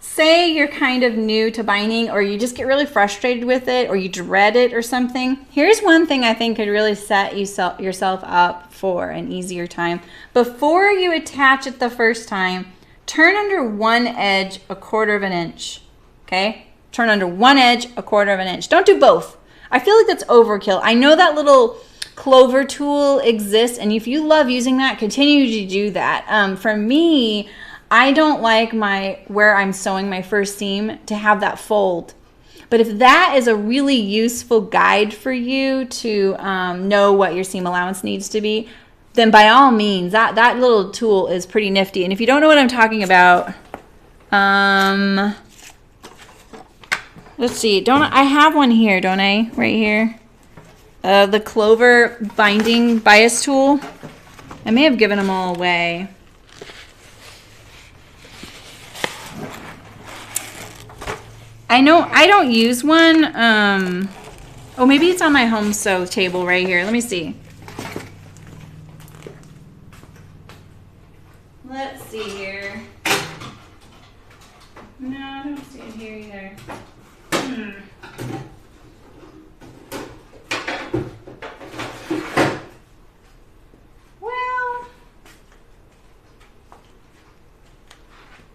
say you're kind of new to binding, or you just get really frustrated with it, or you dread it or something. Here's one thing I think could really set yourself up for an easier time. Before you attach it the first time, turn under one edge 1/4 of an inch, okay? Turn under one edge 1/4 of an inch. Don't do both. I feel like that's overkill. I know that little clover tool exists, and if you love using that, continue to do that. For me, I don't like where I'm sewing my first seam to have that fold. But if that is a really useful guide for you to know what your seam allowance needs to be, then by all means, that little tool is pretty nifty. And if you don't know what I'm talking about, let's see. I have one here, don't I? Right here. The Clover binding bias tool. I may have given them all away. I know I don't use one. Oh, maybe it's on my home sew table right here. Let me see. Let's see here. No, I don't see it here either. Well,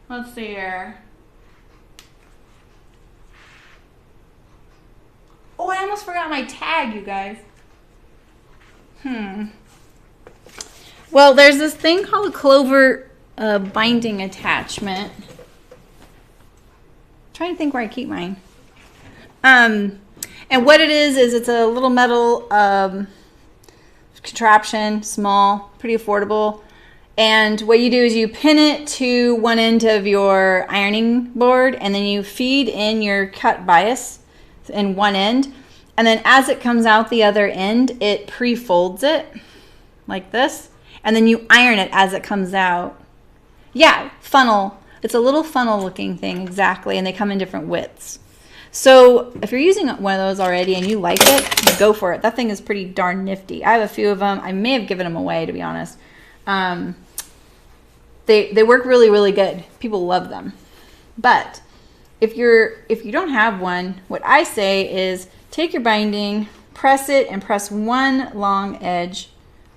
let's see here. Oh, I almost forgot my tag, you guys. Well, there's this thing called a Clover binding attachment. I'm trying to think where I keep mine. And what it is it's a little metal contraption, small, pretty affordable. And what you do is you pin it to one end of your ironing board, and then you feed in your cut bias in one end, and then as it comes out the other end, it pre-folds it like this, and then you iron it as it comes out. Yeah, funnel. It's a little funnel looking thing, exactly, and they come in different widths. So if you're using one of those already and you like it, go for it. That thing is pretty darn nifty. I have a few of them. I may have given them away, to be honest. They work really, really good. People love them. But if you don't have one, what I say is take your binding, press it, and press one long edge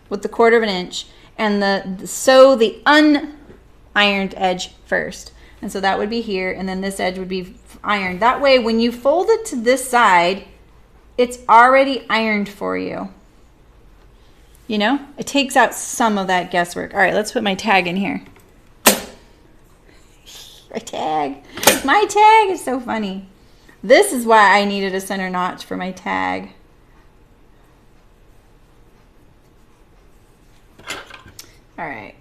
with the 1/4 inch, and sew the unironed edge first. And so that would be here, and then this edge would be ironed. That way, when you fold it to this side, it's already ironed for you. You know, it takes out some of that guesswork. All right, let's put my tag in here. My tag is so funny. This is why I needed a center notch for my tag. All right.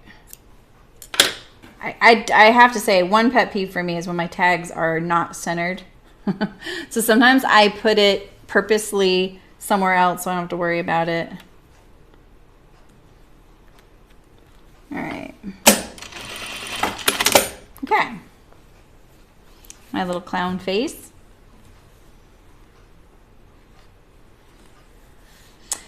I have to say, one pet peeve for me is when my tags are not centered. So sometimes I put it purposely somewhere else so I don't have to worry about it. All right. Okay. My little clown face.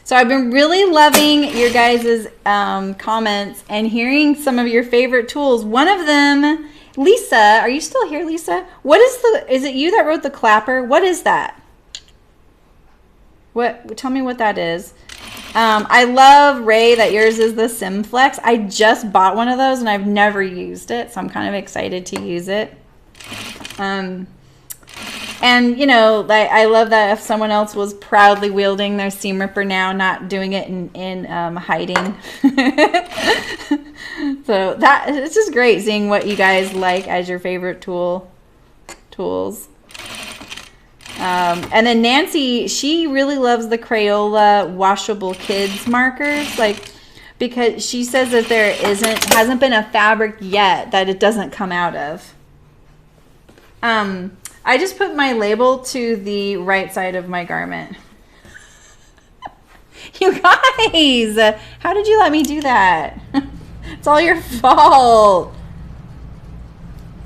So I've been really loving your guys' comments and hearing some of your favorite tools. One of them, Lisa, are you still here, Lisa? What is it you that wrote the clapper? What is that? Tell me what that is. I love, Ray, that yours is the Simflex. I just bought one of those and I've never used it, so I'm kind of excited to use it. And, you know, I love that if someone else was proudly wielding their seam ripper now, not doing it in hiding. So it's just great seeing what you guys like as your favorite tools. And then Nancy, she really loves the Crayola washable kids markers, because she says that there hasn't been a fabric yet that it doesn't come out of. I just put my label to the right side of my garment. You guys, how did you let me do that? It's all your fault.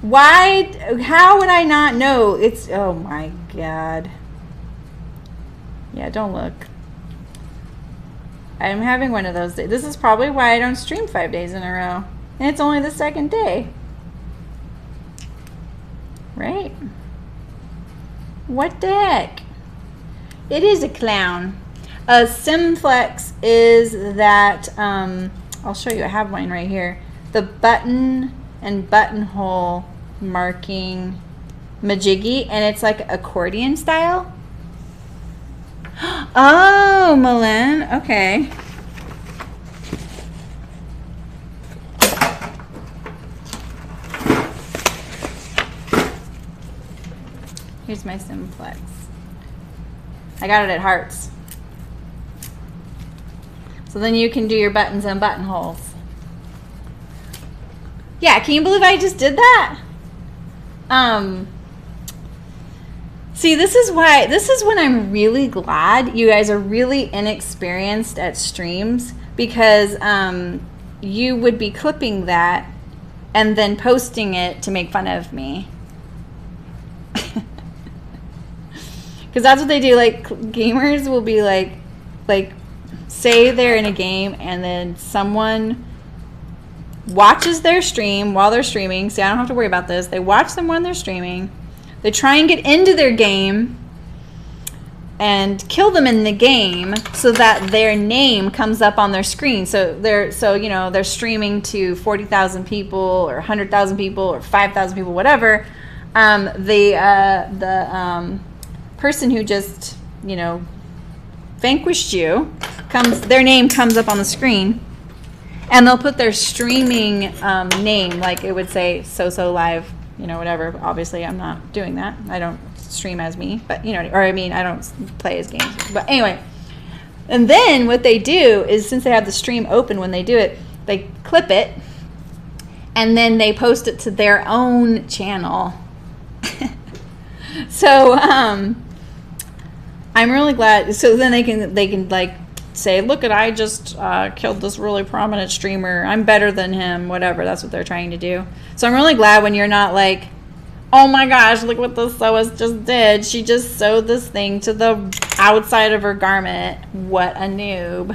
How would I not know? Oh my God. Yeah, don't look. I'm having one of those days. This is probably why I don't stream 5 days in a row. And it's only the second day. Right? What the heck? It is a clown. A Simflex is that, I'll show you, I have mine right here. The button and buttonhole marking majiggy, and it's like accordion style. Oh, Malin, okay. Here's my simplex. I got it at Hearts. So then you can do your buttons and buttonholes. Yeah, can you believe I just did that? See, this is when I'm really glad you guys are really inexperienced at streams, because you would be clipping that and then posting it to make fun of me. Because that's what they do. Like, gamers will be like say they're in a game and then someone watches their stream while they're streaming. See, I don't have to worry about this. They watch them when they're streaming. They try and get into their game and kill them in the game so that their name comes up on their screen. So they're streaming to 40,000 people or 100,000 people or 5,000 people, whatever. The person who just, vanquished you, their name comes up on the screen, and they'll put their streaming name, like it would say so live, whatever. Obviously I'm not doing that. I don't stream as me, but I don't play as games. But anyway, and then what they do is, since they have the stream open when they do it, they clip it and then they post it to their own channel. So I'm really glad. So then they can like say, look at, I just killed this really prominent streamer. I'm better than him, whatever. That's what they're trying to do. So I'm really glad when you're not like, oh my gosh, look what this sewist just did. She just sewed this thing to the outside of her garment. What a noob.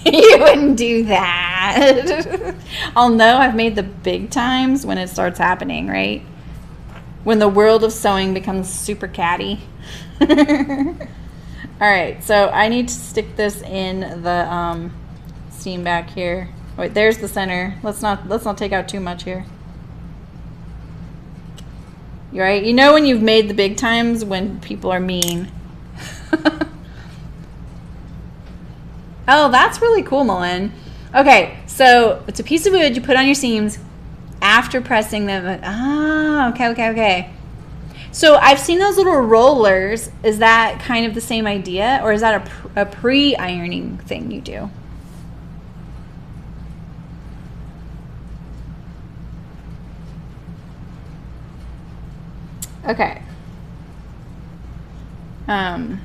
You wouldn't do that. I'll know I've made the big times when it starts happening, right? When the world of sewing becomes super catty. All right, so I need to stick this in the seam back here. Wait, there's the center. Let's not take out too much here. You right? You know when you've made the big times when people are mean. Oh, that's really cool, Malin. Okay, so it's a piece of wood you put on your seams after pressing them. Ah, okay. So I've seen those little rollers. Is that kind of the same idea, or is that a pre-ironing thing you do? Okay. Let's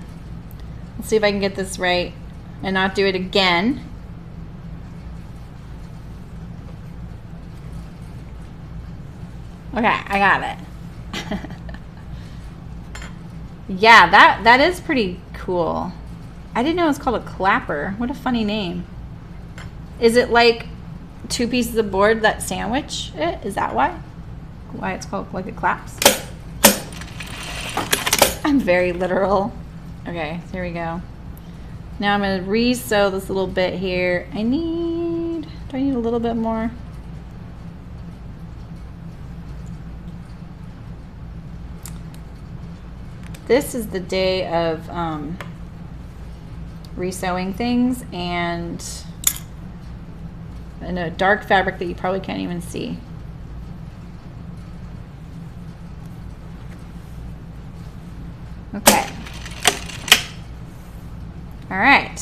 see if I can get this right and not do it again. Okay, I got it. Yeah, that is pretty cool. I didn't know it was called a clapper. What a funny name. Is it like two pieces of board that sandwich it? Is that why it's called, like it claps? I'm very literal. Okay, so here we go. Now I'm going to re-sew this little bit here. Do I need a little bit more? This is the day of re-sewing things, and in a dark fabric that you probably can't even see. Okay. All right.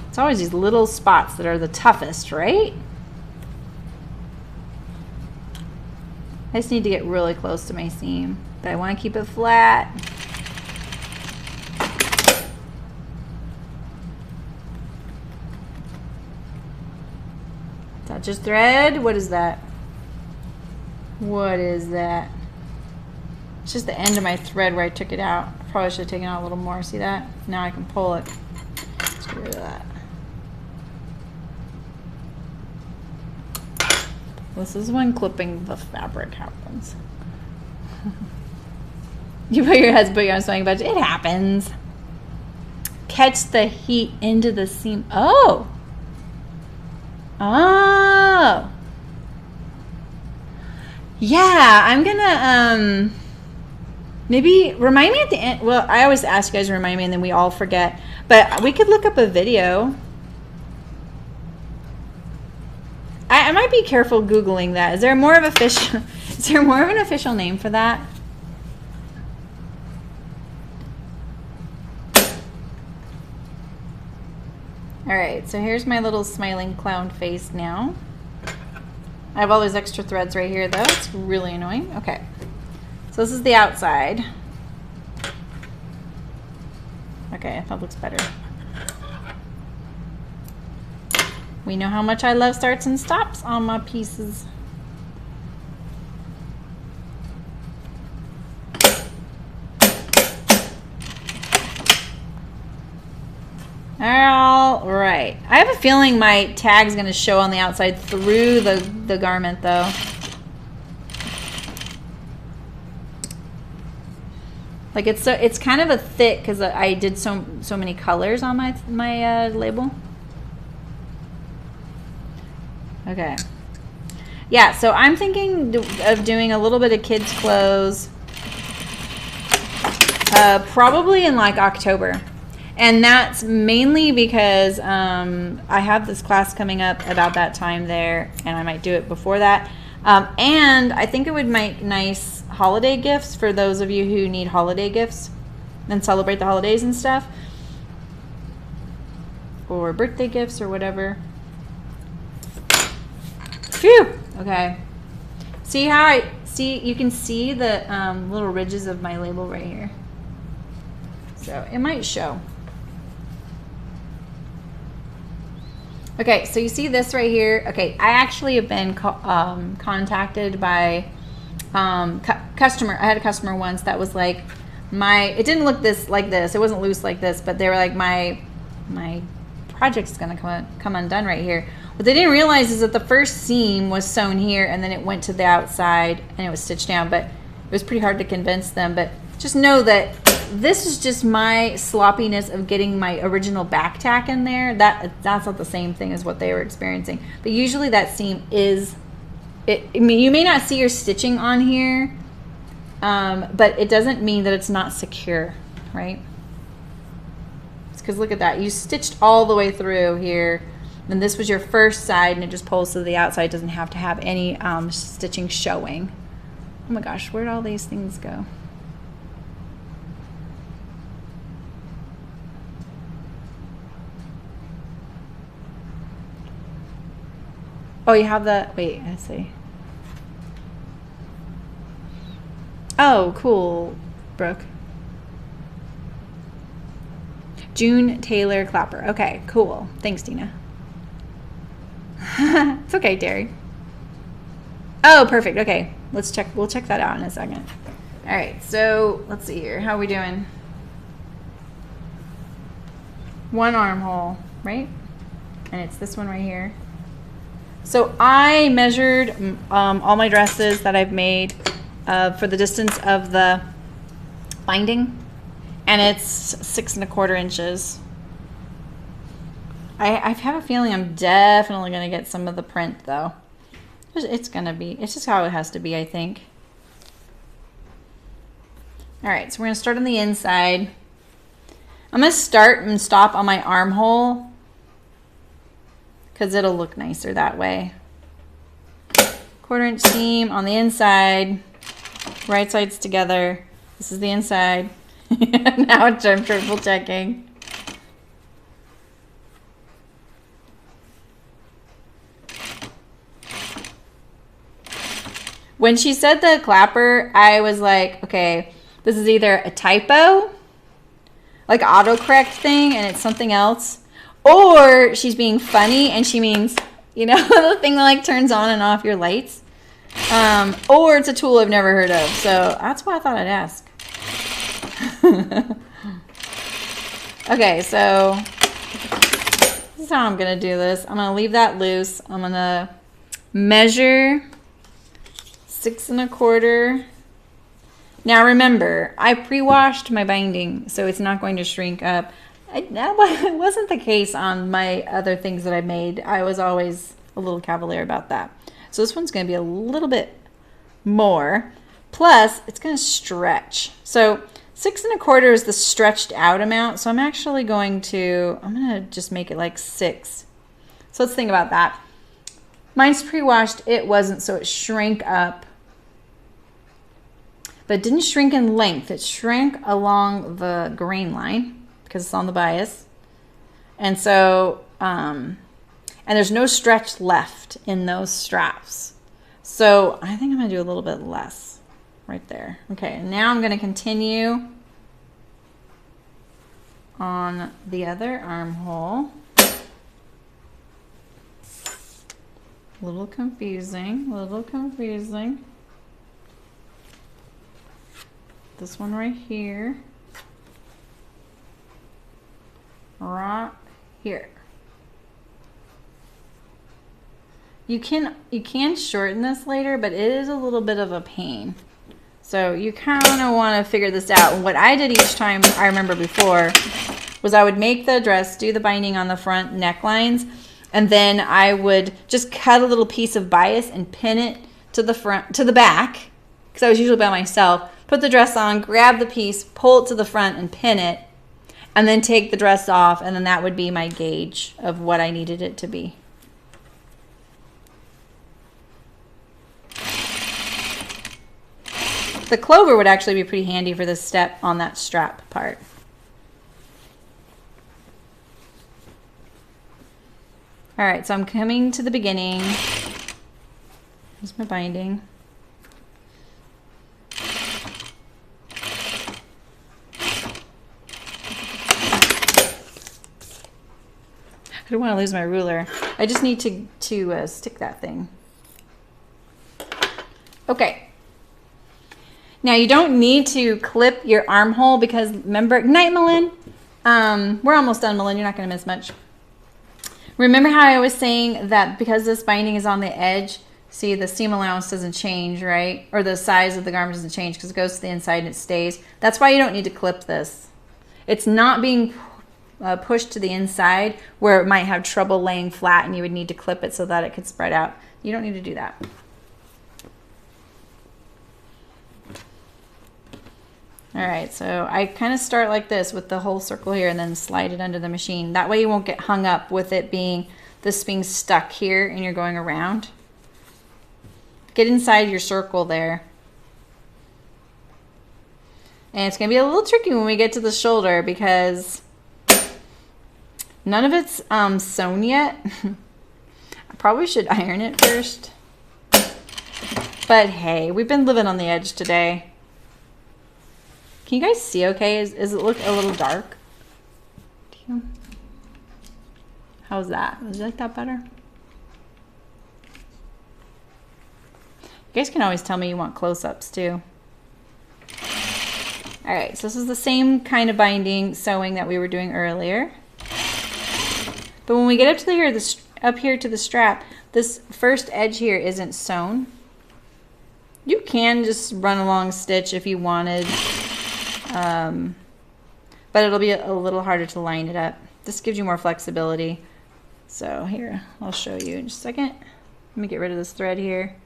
It's always these little spots that are the toughest, right? I just need to get really close to my seam, but I want to keep it flat. Touch of thread. What is that? What is that? It's just the end of my thread where I took it out. I probably should have taken out a little more. See that? Now I can pull it. Let's get rid of that. This is when clipping the fabric happens. You put your heads, put your sewing budget. It happens. Catch the heat into the seam. Oh. Oh. Yeah, I'm gonna maybe remind me at the end. Well, I always ask you guys to remind me and then we all forget. But we could look up a video. I might be careful Googling that. Is there more of is there more of an official name for that? All right, so here's my little smiling clown face now. I have all those extra threads right here though. It's really annoying. Okay, so this is the outside. Okay, that looks better. We know how much I love starts and stops on my pieces. All right. I have a feeling my tag's going to show on the outside through the garment though. Like it's kind of a thick because I did so many colors on my label. Okay. Yeah, so I'm thinking of doing a little bit of kids' clothes probably in like October. And that's mainly because I have this class coming up about that time there, and I might do it before that. And I think it would make nice holiday gifts for those of you who need holiday gifts and celebrate the holidays and stuff. Or birthday gifts or whatever. Phew! Okay. See how you can see the little ridges of my label right here. So it might show. Okay, so you see this right here. Okay, I actually have been contacted by customer. I had a customer once that was like, it didn't look like this. It wasn't loose like this, but they were like, my project's gonna come undone right here. What they didn't realize is that the first seam was sewn here, and then it went to the outside, and it was stitched down. But it was pretty hard to convince them. But just know that this is just my sloppiness of getting my original back tack in there. That's not the same thing as what they were experiencing. But usually that seam is, I mean, you may not see your stitching on here, but it doesn't mean that it's not secure, right? It's because look at that. You stitched all the way through here, and this was your first side, and it just pulls to the outside. It doesn't have to have any stitching showing. Oh my gosh, where'd all these things go? Oh, you have the, wait, let's see. Oh, cool, Brooke. June Taylor Clapper. Okay, cool. Thanks, Dina. It's okay, Derry. Oh, perfect. Okay, let's check. We'll check that out in a second. All right, so let's see here. How are we doing? One armhole, right? And it's this one right here. So I measured all my dresses that I've made for the distance of the binding, and it's 6 1/4 inches. I have a feeling I'm definitely going to get some of the print though. It's just how it has to be, I think. All right, so we're going to start on the inside. I'm going to start and stop on my armhole because it'll look nicer that way. 1/4 inch seam on the inside, right sides together. This is the inside. Now I'm triple checking. When she said the clapper, I was like, okay, this is either a typo, like autocorrect thing, and it's something else, or she's being funny and she means, you know, the thing that like turns on and off your lights, or it's a tool I've never heard of. So that's why I thought I'd ask. Okay, so this is how I'm gonna do this. I'm gonna leave that loose. I'm gonna measure 6 1/4. Now remember, I pre-washed my binding, so it's not going to shrink up. That wasn't the case on my other things that I made. I was always a little cavalier about that. So this one's going to be a little bit more. Plus, it's going to stretch. So 6 1/4 is the stretched out amount. So I'm actually going to, I'm going to just make it like 6. So let's think about that. Mine's pre-washed. It wasn't, so it shrank up. But it didn't shrink in length. It shrank along the grain line because it's on the bias. And so, and there's no stretch left in those straps. So I think I'm going to do a little bit less right there. Okay, now I'm going to continue on the other armhole. A little confusing, a little confusing. This one right here. Right here. You can shorten this later, but it is a little bit of a pain. So you kind of want to figure this out. What I did each time, I remember before, was I would make the dress, do the binding on the front necklines, and then I would just cut a little piece of bias and pin it to the front, to the back, because I was usually by myself. Put the dress on, grab the piece, pull it to the front and pin it, and then take the dress off, and then that would be my gauge of what I needed it to be. The clover would actually be pretty handy for this step on that strap part. All right, so I'm coming to the beginning. Here's my binding. I don't want to lose my ruler. I just need to stick that thing. Okay. Now you don't need to clip your armhole because remember, night Malin. We're almost done, Malin. You're not going to miss much. Remember how I was saying that because this binding is on the edge, see the seam allowance doesn't change, right? Or the size of the garment doesn't change because it goes to the inside and it stays. That's why you don't need to clip this. It's not being pushed to the inside where it might have trouble laying flat and you would need to clip it so that it could spread out. You don't need to do that. All right, so I kind of start like this with the whole circle here and then slide it under the machine. That way you won't get hung up with it being, this being stuck here and you're going around. Get inside your circle there. And it's gonna be a little tricky when we get to the shoulder because none of it's sewn yet. I probably should iron it first. But hey, we've been living on the edge today. Can you guys see okay? Does it look a little dark? How's that? Would you like that better? You guys can always tell me you want close-ups too. All right, so this is the same kind of binding sewing that we were doing earlier. But when we get up to here, up here to the strap, this first edge here isn't sewn. You can just run a long stitch if you wanted. But it'll be a little harder to line it up. This gives you more flexibility. So here, I'll show you in just a second. Let me get rid of this thread here.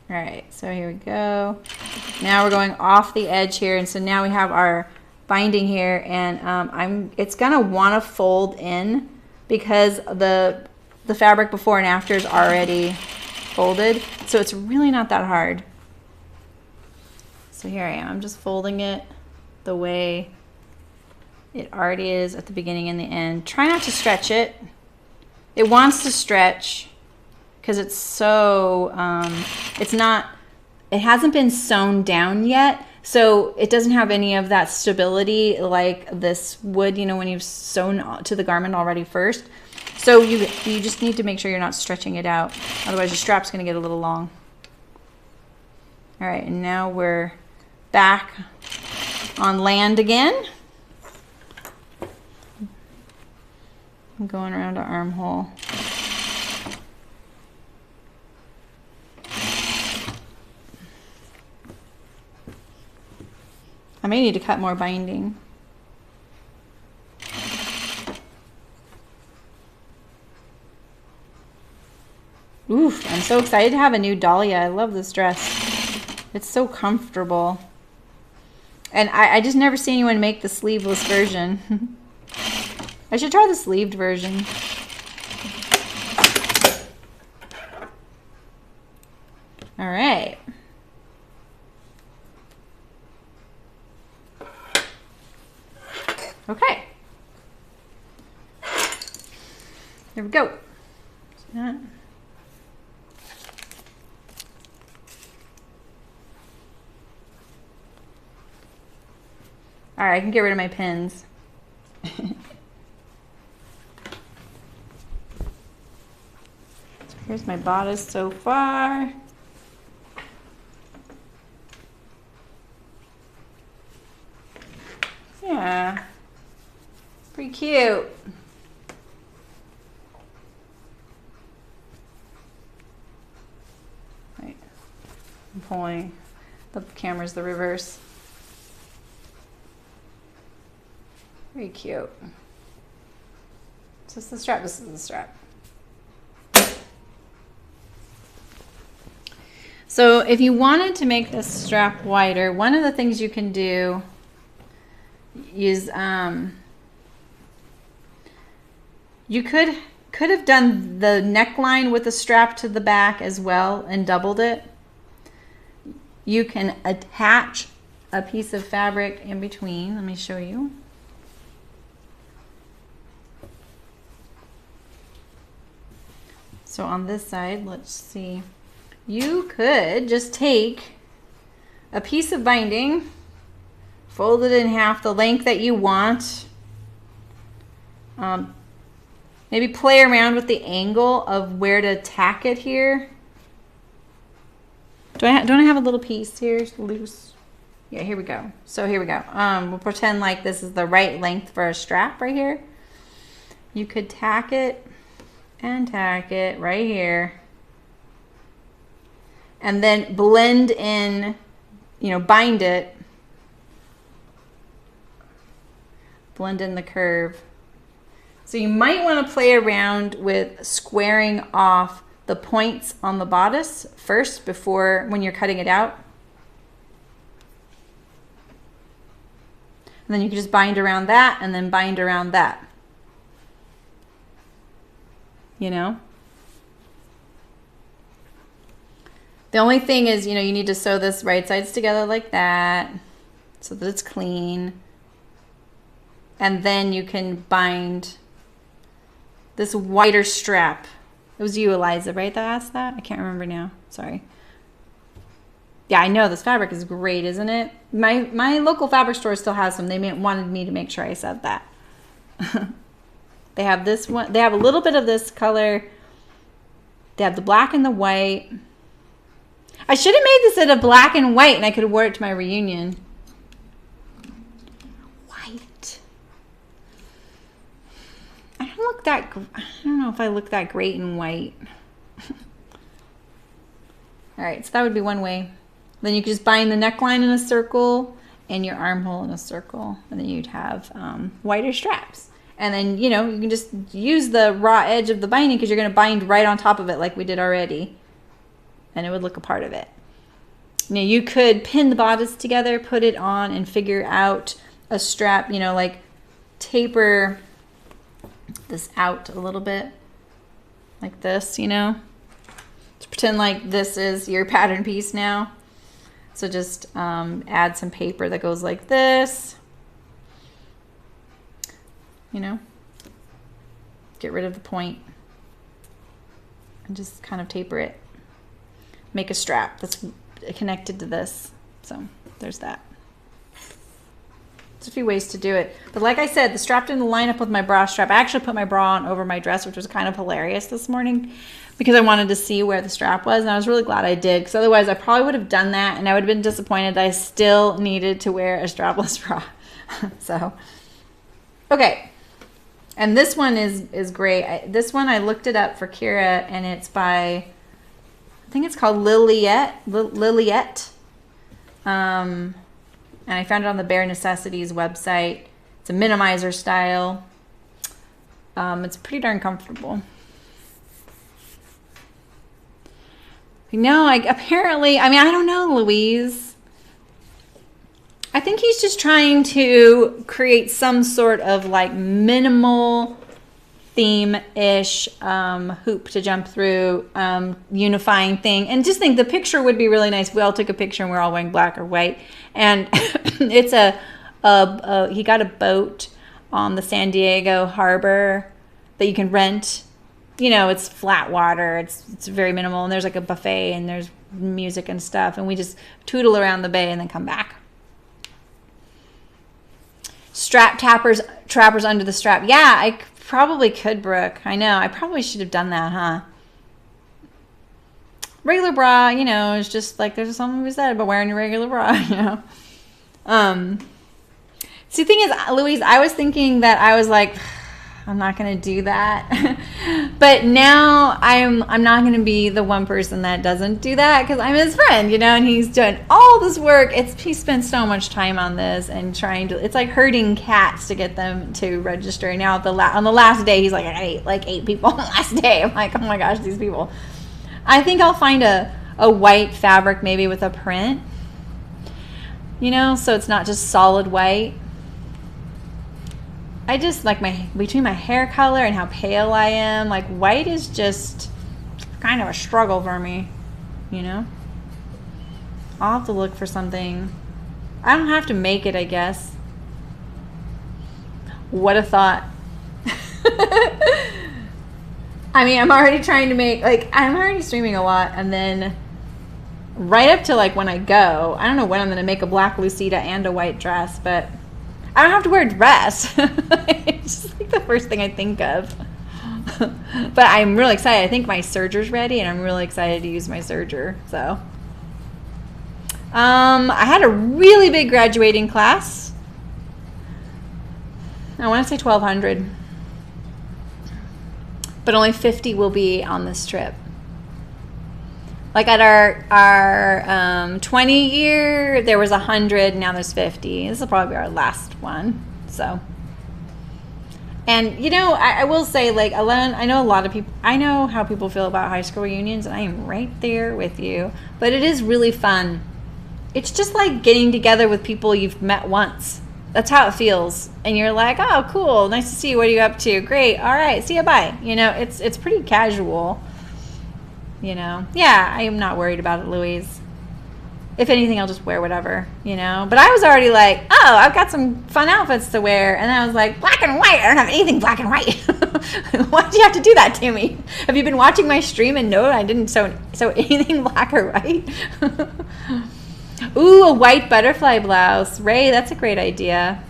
All right, so here we go. Now we're going off the edge here, and so now we have our binding here, and it's gonna wanna fold in because the fabric before and after is already folded, so it's really not that hard. So here I am, I'm just folding it the way it already is at the beginning and the end. Try not to stretch it. It wants to stretch because it's so, it hasn't been sewn down yet, so it doesn't have any of that stability like this would, you know, when you've sewn to the garment already first. So you just need to make sure you're not stretching it out. Otherwise your strap's gonna get a little long. All right, and now we're back on land again. I'm going around our armhole. I may need to cut more binding. Oof, I'm so excited to have a new Dahlia. I love this dress. It's so comfortable. And I just never see anyone make the sleeveless version. I should try the sleeved version. All right. Okay. There we go. All right, I can get rid of my pins. Here's my bodice so far. Yeah, pretty cute. Right, I'm pulling the camera's the reverse. Very cute. So this is the strap, this is the strap. So if you wanted to make this strap wider, one of the things you can do is you could have done the neckline with a strap to the back as well and doubled it. You can attach a piece of fabric in between. Let me show you. So on this side, let's see. You could just take a piece of binding, fold it in half the length that you want. Maybe play around with the angle of where to tack it here. Don't I have a little piece here loose? Yeah, here we go. So here we go. We'll pretend like this is the right length for a strap right here. You could tack it and tack it right here. And then blend in, you know, bind it. Blend in the curve. So you might want to play around with squaring off the points on the bodice first before when you're cutting it out. And then you can just bind around that and then bind around that. You know? The only thing is, you know, you need to sew this right sides together like that so that it's clean. And then you can bind this wider strap. It was you, Eliza, right, that asked that? I can't remember now. Sorry. Yeah, I know this fabric is great, isn't it? My local fabric store still has some. They wanted me to make sure I said that. They have this one. They have a little bit of this color. They have the black and the white. I should have made this in a black and white and I could have wore it to my reunion. White. I don't know if I look that great in white. All right, so that would be one way. Then you could just bind the neckline in a circle and your armhole in a circle. And then you'd have wider straps. And then, you know, you can just use the raw edge of the binding because you're going to bind right on top of it like we did already. And it would look a part of it. Now you could pin the bodice together, put it on, and figure out a strap, you know, like taper this out a little bit. Like this, you know. To pretend like this is your pattern piece now. So just add some paper that goes like this. You know. Get rid of the point. And just kind of taper it. Make a strap that's connected to this. So there's that. There's a few ways to do it. But like I said, the strap didn't line up with my bra strap. I actually put my bra on over my dress, which was kind of hilarious this morning because I wanted to see where the strap was. And I was really glad I did because otherwise I probably would have done that and I would have been disappointed that I still needed to wear a strapless bra. So, okay. And this one is great. This one, I looked it up for Kira and it's by... I think it's called Liliette. And I found it on the Bare Necessities website. It's a minimizer style. It's pretty darn comfortable. No, apparently, I mean, I don't know, Louise. I think he's just trying to create some sort of like minimal theme-ish hoop to jump through, unifying thing. And just think the picture would be really nice if we all took a picture and we're all wearing black or white. And it's he got a boat on the San Diego harbor that you can rent. You know, it's flat water. It's very minimal. And there's like a buffet and there's music and stuff. And we just tootle around the bay and then come back. Strap trappers under the strap. Yeah, I probably could, Brooke. I know. I probably should have done that, huh? Regular bra, you know, it's just like there's something to be said about wearing your regular bra, you know. See, the thing is, Louise, I was thinking that I was like, I'm not going to do that. But now I'm not going to be the one person that doesn't do that because I'm his friend, you know, and he's doing all this work. He spent so much time on this and trying to, it's like herding cats to get them to register. And now on the last day, he's like, I ate like 8 people on the last day. I'm like, oh my gosh, these people. I think I'll find a white fabric maybe with a print, you know, so it's not just solid white. I just like between my hair color and how pale I am, like white is just kind of a struggle for me, you know? I'll have to look for something. I don't have to make it, I guess. What a thought. I mean, I'm already trying to make, like, I'm already streaming a lot, and then right up to like when I go, I don't know when I'm going to make a black Lucida and a white dress, but I don't have to wear a dress. It's just like the first thing I think of. But I'm really excited. I think my serger's ready, and I'm really excited to use my serger. So, I had a really big graduating class. I want to say 1,200, but only 50 will be on this trip. Like at our 20 year, there was 100. Now there's 50. This will probably be our last one. So, and you know, I will say, like, I know a lot of people. I know how people feel about high school reunions, and I am right there with you. But it is really fun. It's just like getting together with people you've met once. That's how it feels, and you're like, oh, cool, nice to see you. What are you up to? Great, all right, see you, bye. You know, it's pretty casual. You know, yeah, I am not worried about it, Louise. If anything, I'll just wear whatever, you know. But I was already like, oh, I've got some fun outfits to wear. And I was like, black and white. I don't have anything black and white. Why'd you have to do that to me? Have you been watching my stream and know I didn't sew anything black or white? Ooh, a white butterfly blouse. Ray, that's a great idea.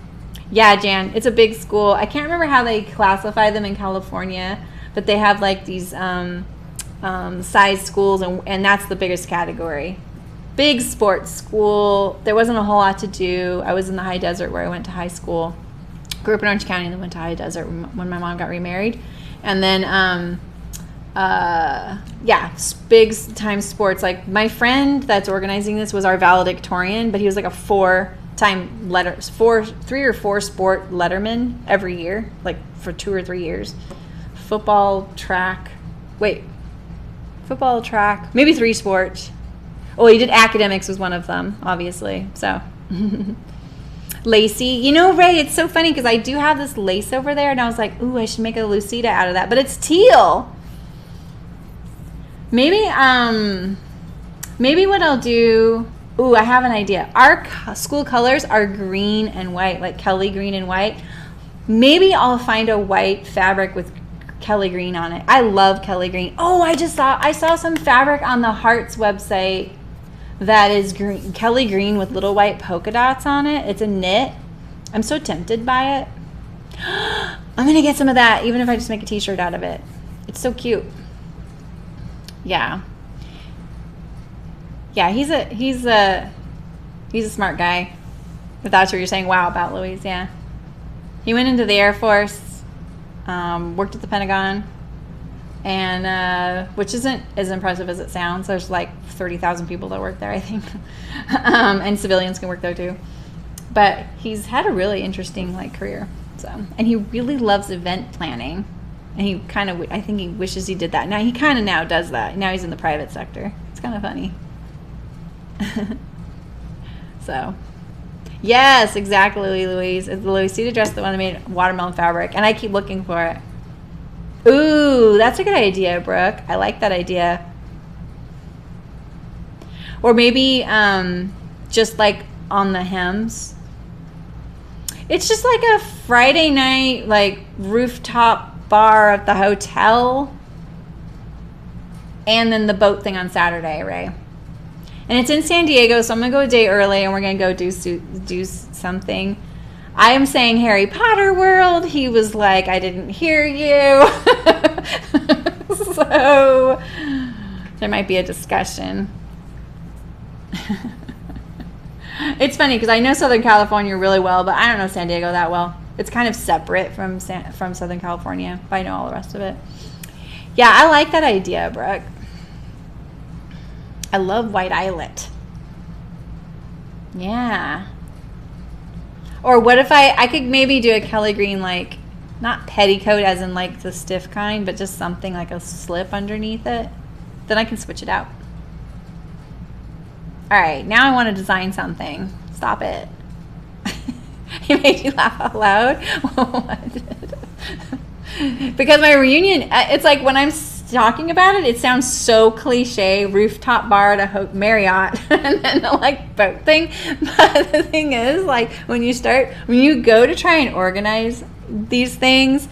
Yeah, Jan, it's a big school. I can't remember how they classify them in California, but they have like these size schools, and that's the biggest category. Big sports school. There wasn't a whole lot to do. I was in the high desert where I went to high school. Grew up in Orange County and then went to high desert when my mom got remarried. And then, yeah, big time sports. Like my friend that's organizing this was our valedictorian, but he was like a 3 or 4 sport letterman every year, like for 2 or 3 years. Football, track, maybe 3 sports. Oh, he did academics was one of them, obviously. So, lacy. You know, Ray, it's so funny because I do have this lace over there, and I was like, ooh, I should make a Lucida out of that. But it's teal. Maybe what I'll do, ooh, I have an idea. Our school colors are green and white, like Kelly green and white. Maybe I'll find a white fabric with Kelly green on it. I love Kelly green. Oh, I saw some fabric on the Hearts website that is green, Kelly green with little white polka dots on it. It's a knit. I'm so tempted by it. I'm gonna get some of that, even if I just make a t-shirt out of it. It's so cute. Yeah, he's a smart guy. If that's what you're saying, wow, about Louise. Yeah, he went into the Air Force, worked at the Pentagon, and which isn't as impressive as it sounds. There's like 30,000 people that work there, I think, and civilians can work there too. But he's had a really interesting like career. So, and he really loves event planning, and he kind of, I think he wishes he did that. Now he kind of now does that. Now he's in the private sector. It's kind of funny. So, Yes, exactly, Louise. It's the Louisita dress, the one that made watermelon fabric, and I keep looking for it. Ooh, that's a good idea, Brooke. I like that idea. Or maybe just like on the hems. It's just like a Friday night like rooftop bar at the hotel, and then the boat thing on Saturday, right? And it's in San Diego, so I'm gonna go a day early, and we're gonna go do something. I am saying Harry Potter World. He was like, I didn't hear you. So there might be a discussion. It's funny because I know Southern California really well, but I don't know San Diego that well. It's kind of separate from Southern California, but I know all the rest of it. Yeah, I like that idea, Brooke. I love white eyelet. Yeah. Or what if I could maybe do a Kelly green, like, not petticoat as in like the stiff kind, but just something like a slip underneath it. Then I can switch it out. All right, now I want to design something. Stop it. It made you laugh out loud? Because my reunion, it's like when I'm talking about it, it sounds so cliche, rooftop bar at a Marriott, and then the like boat thing. But the thing is, like when you go to try and organize these things,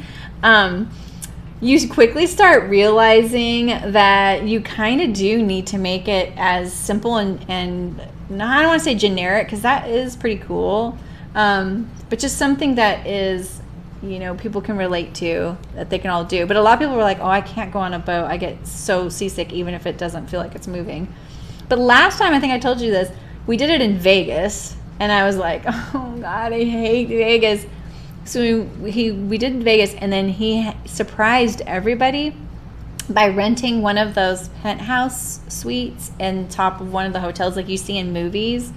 you quickly start realizing that you kind of do need to make it as simple and no, I don't want to say generic because that is pretty cool, but just something that is, you know, people can relate to, that they can all do. But a lot of people were like, oh, I can't go on a boat. I get so seasick even if it doesn't feel like it's moving. But last time, I think I told you this, we did it in Vegas, and I was like, oh God, I hate Vegas. So we did Vegas, and then he surprised everybody by renting one of those penthouse suites in top of one of the hotels like you see in movies.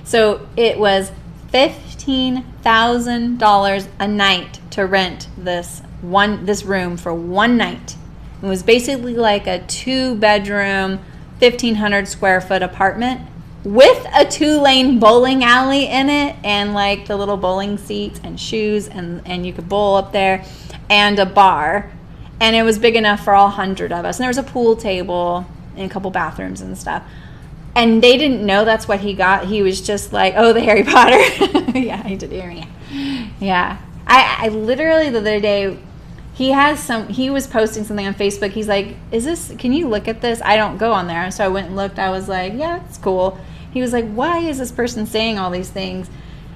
So it was $15,000 a night to rent this room for one night. It was basically like a 2-bedroom, 1,500 square foot apartment with a 2-lane bowling alley in it, and like the little bowling seats and shoes, and you could bowl up there, and a bar. And it was big enough for all 100 of us. And there was a pool table and a couple bathrooms and stuff. And they didn't know that's what he got. He was just like, oh, the Harry Potter. Yeah, he did hear me. Yeah. I literally the other day, he was posting something on Facebook. He's like, can you look at this? I don't go on there. So I went and looked. I was like, yeah, it's cool. He was like, why is this person saying all these things?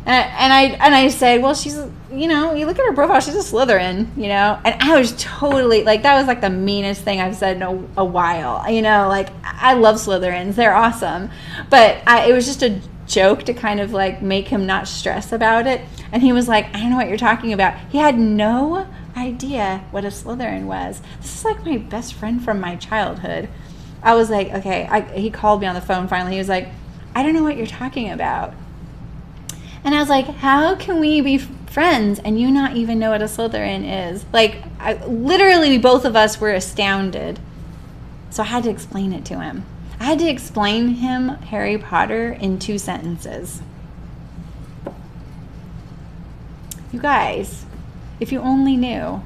And I said, well, she's, you know, you look at her profile, she's a Slytherin, you know. And I was totally, like, that was like the meanest thing I've said in a while, you know. Like, I love Slytherins, they're awesome. But it was just a joke to kind of like make him not stress about it. And he was like, I don't know what you're talking about. He had no idea what a Slytherin was. This is like my best friend from my childhood. I was like, okay. He called me on the phone finally. He was like, I don't know what you're talking about. And I was like, how can we be friends and you not even know what a Slytherin is? Like, literally both of us were astounded. So I had to explain it to him. I had to explain him Harry Potter in 2 sentences. You guys, if you only knew.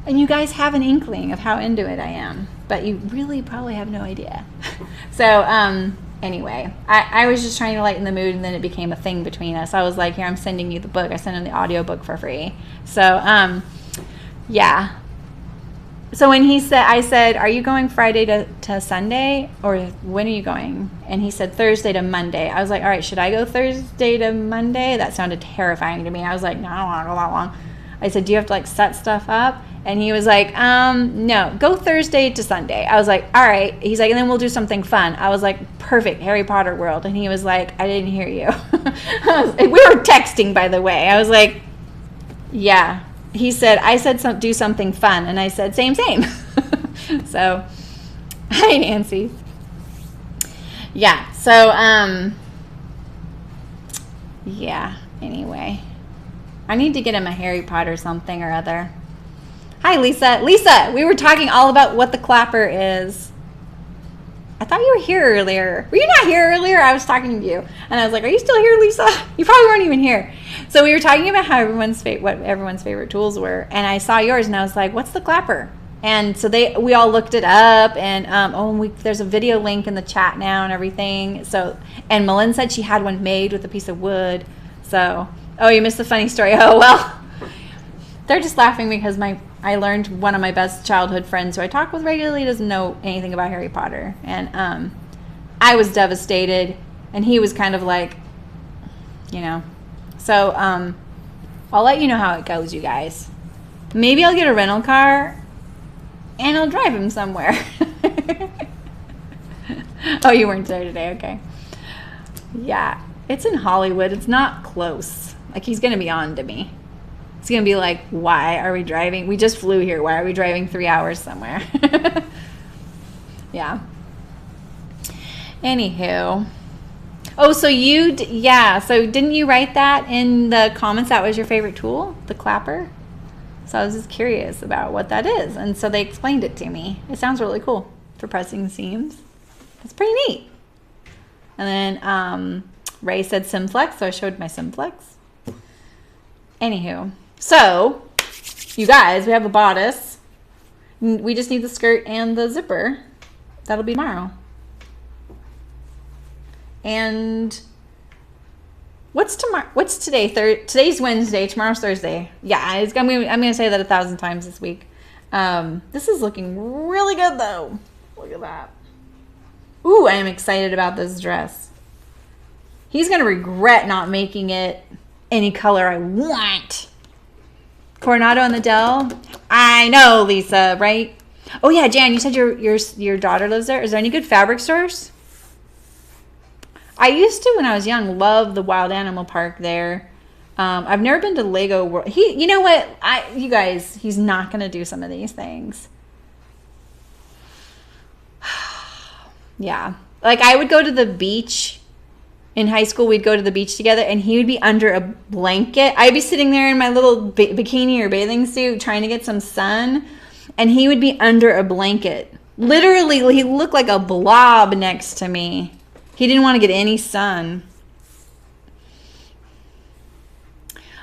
And you guys have an inkling of how into it I am, but you really probably have no idea. So, anyway, I was just trying to lighten the mood, and then it became a thing between us. I was like, here, I'm sending you the book. I sent him the audiobook for free. So, yeah. So when I said, are you going Friday to Sunday, or when are you going? And he said Thursday to Monday. I was like, all right, should I go Thursday to Monday? That sounded terrifying to me. I was like, no, I don't want to go that long. I said, do you have to like set stuff up? And he was like, no, go Thursday to Sunday. I was like, all right. He's like, and then we'll do something fun. I was like, perfect, Harry Potter world. And he was like, I didn't hear you. We were texting, by the way. I was like, yeah. He said, I said do something fun. And I said, same. So, hi, Nancy. Yeah, so, yeah, anyway. I need to get him a Harry Potter something or other. Hi, Lisa. Lisa, we were talking all about what the clapper is. I thought you were here earlier. Were you not here earlier? I was talking to you. And I was like, are you still here, Lisa? You probably weren't even here. So we were talking about how what everyone's favorite tools were. And I saw yours and I was like, what's the clapper? And so we all looked it up, and there's a video link in the chat now and everything. So, and Malin said she had one made with a piece of wood. So, oh, you missed the funny story. Oh, well, they're just laughing because I learned one of my best childhood friends who I talk with regularly doesn't know anything about Harry Potter. And I was devastated, and he was kind of like, you know. So I'll let you know how it goes, you guys. Maybe I'll get a rental car, and I'll drive him somewhere. Oh, you weren't there today. Okay. Yeah, it's in Hollywood. It's not close. Like, he's going to be on to me. It's going to be like, why are we driving? We just flew here. Why are we driving 3 hours somewhere? Yeah. Anywho. Oh, so so didn't you write that in the comments? That was your favorite tool, the clapper? So I was just curious about what that is. And so they explained it to me. It sounds really cool for pressing seams. It's pretty neat. And then Ray said Simflex, so I showed my Simflex. Anywho. So, you guys, we have a bodice. We just need the skirt and the zipper. That'll be tomorrow. And what's tomorrow? What's today? Today's Wednesday. Tomorrow's Thursday. Yeah, I'm gonna say that 1,000 times this week. This is looking really good though. Look at that. Ooh, I am excited about this dress. He's gonna regret not making it any color I want. Coronado and the Dell. I know, Lisa, right? Oh yeah, Jan, you said your daughter lives there. Is there any good fabric stores? I used to, when I was young, love the Wild Animal Park there. I've never been to Lego World. You know what? You guys, he's not gonna do some of these things. Yeah, like I would go to the beach. In high school, we'd go to the beach together, and he would be under a blanket. I'd be sitting there in my little bikini or bathing suit trying to get some sun, and he would be under a blanket. Literally, he looked like a blob next to me. He didn't want to get any sun.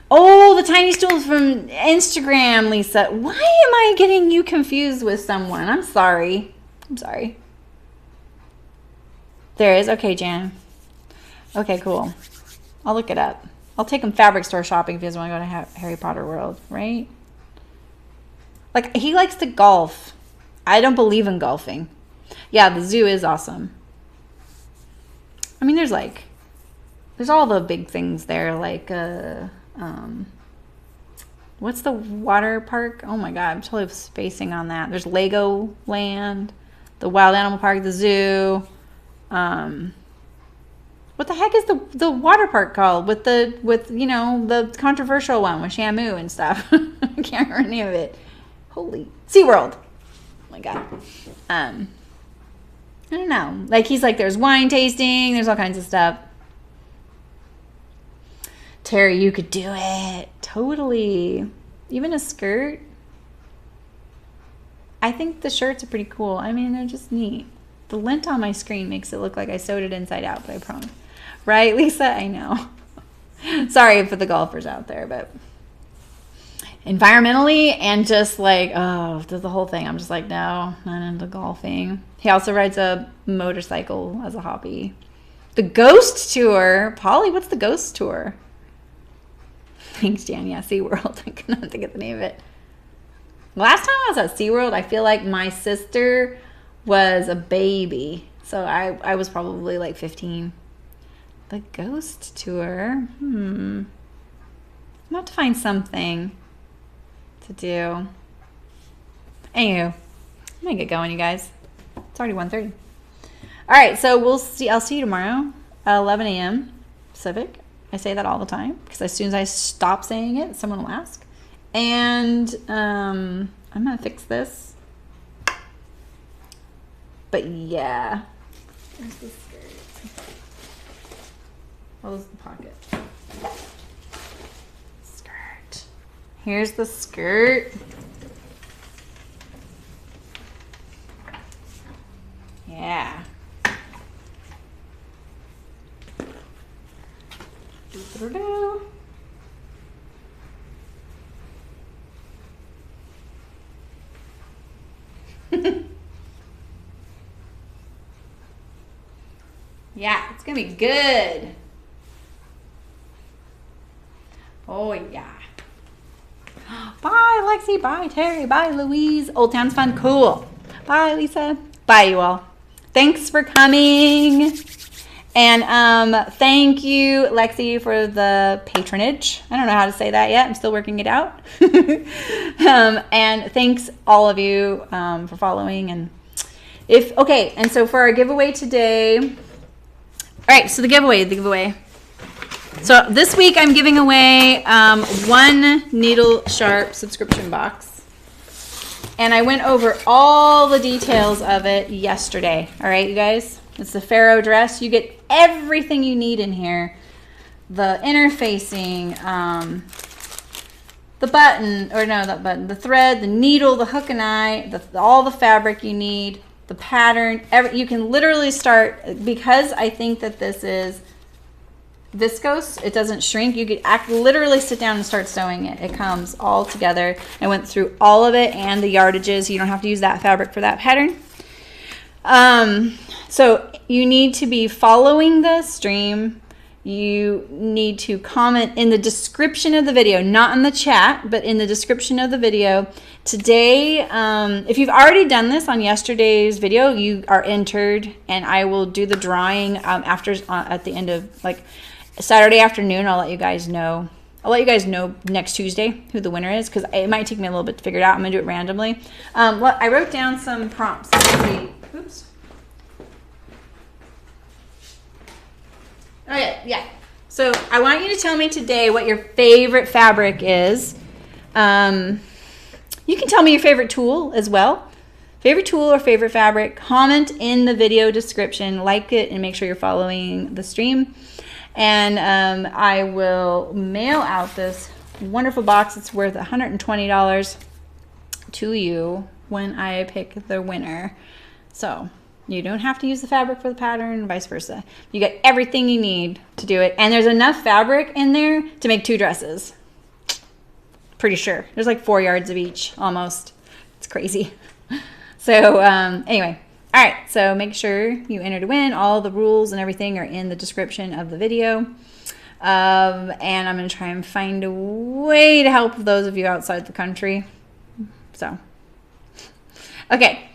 Oh, the tiny stools from Instagram, Lisa. Why am I getting you confused with someone? I'm sorry. I'm sorry. There is? Okay, Jan. Okay, cool. I'll look it up. I'll take him fabric store shopping if he doesn't want to go to Harry Potter World, right? Like, he likes to golf. I don't believe in golfing. Yeah, the zoo is awesome. I mean, there's all the big things there, like, what's the water park? Oh my God, I'm totally spacing on that. There's Legoland, the Wild Animal Park, the zoo, what the heck is the water park called with you know, the controversial one with Shamu and stuff? I can't remember the name of it. Holy SeaWorld. Oh my God. I don't know. Like, he's like, there's wine tasting, there's all kinds of stuff. Terry, you could do it. Totally. Even a skirt. I think the shirts are pretty cool. I mean, they're just neat. The lint on my screen makes it look like I sewed it inside out, but I promise. Right, Lisa? I know. Sorry for the golfers out there, but environmentally and just like, the whole thing, I'm just like, no, not into golfing. He also rides a motorcycle as a hobby. The Ghost Tour. Polly, what's the Ghost Tour? Thanks, Jan. Yeah, SeaWorld. I couldn't think of the name of it. Last time I was at SeaWorld, I feel like my sister was a baby. So I was probably like 15. The Ghost Tour. I'm about to find something to do. Anywho, I'm gonna get going, you guys. It's already 1:30. All right, so I'll see you tomorrow at 11 a.m. Pacific. I say that all the time because as soon as I stop saying it, someone will ask. And I'm gonna fix this. But yeah, there's the skirt. Oh, there's the pocket. Skirt. Here's the skirt. Yeah. Yeah, it's gonna be good. Oh yeah. Bye, Lexi. Bye, Terry. Bye, Louise. Old Town's fun. Cool. Bye, Lisa. Bye, you all. Thanks for coming. And thank you, Lexi, for the patronage. I don't know how to say that yet. I'm still working it out. And thanks all of you for following. And and so for our giveaway today. All right, so the giveaway. So this week I'm giving away one Needlesharp subscription box. And I went over all the details of it yesterday. All right, you guys? It's the Farrow dress. You get everything you need in here. The interfacing, the button, or no, not button, the thread, the needle, the hook and eye, all the fabric you need, the pattern. You can literally start, because I think that this is viscose, it doesn't shrink. You could literally sit down and start sewing it. It comes all together. I went through all of it and the yardages. You don't have to use that fabric for that pattern. So you need to be following the stream. You need to comment in the description of the video, not in the chat, but in the description of the video. Today, if you've already done this on yesterday's video, you are entered, and I will do the drawing at the end of like Saturday afternoon. I'll let you guys know. I'll let you guys know next Tuesday who the winner is, because it might take me a little bit to figure it out. I'm gonna do it randomly. I wrote down some prompts. Oops. Oh yeah. So I want you to tell me today what your favorite fabric is. You can tell me your favorite tool as well. Favorite tool or favorite fabric. Comment in the video description, like it, and make sure you're following the stream. And I will mail out this wonderful box. It's worth $120 to you when I pick the winner. So you don't have to use the fabric for the pattern and vice versa. You get everything you need to do it. And there's enough fabric in there to make 2 dresses. Pretty sure. There's like 4 yards of each, almost. It's crazy. So anyway. All right, so make sure you enter to win. All the rules and everything are in the description of the video. And I'm going to try and find a way to help those of you outside the country. So, okay.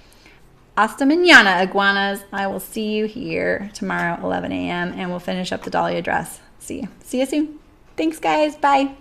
Hasta mañana, iguanas. I will see you here tomorrow, 11 a.m., and we'll finish up the Dahlia dress. See you. See you soon. Thanks, guys. Bye.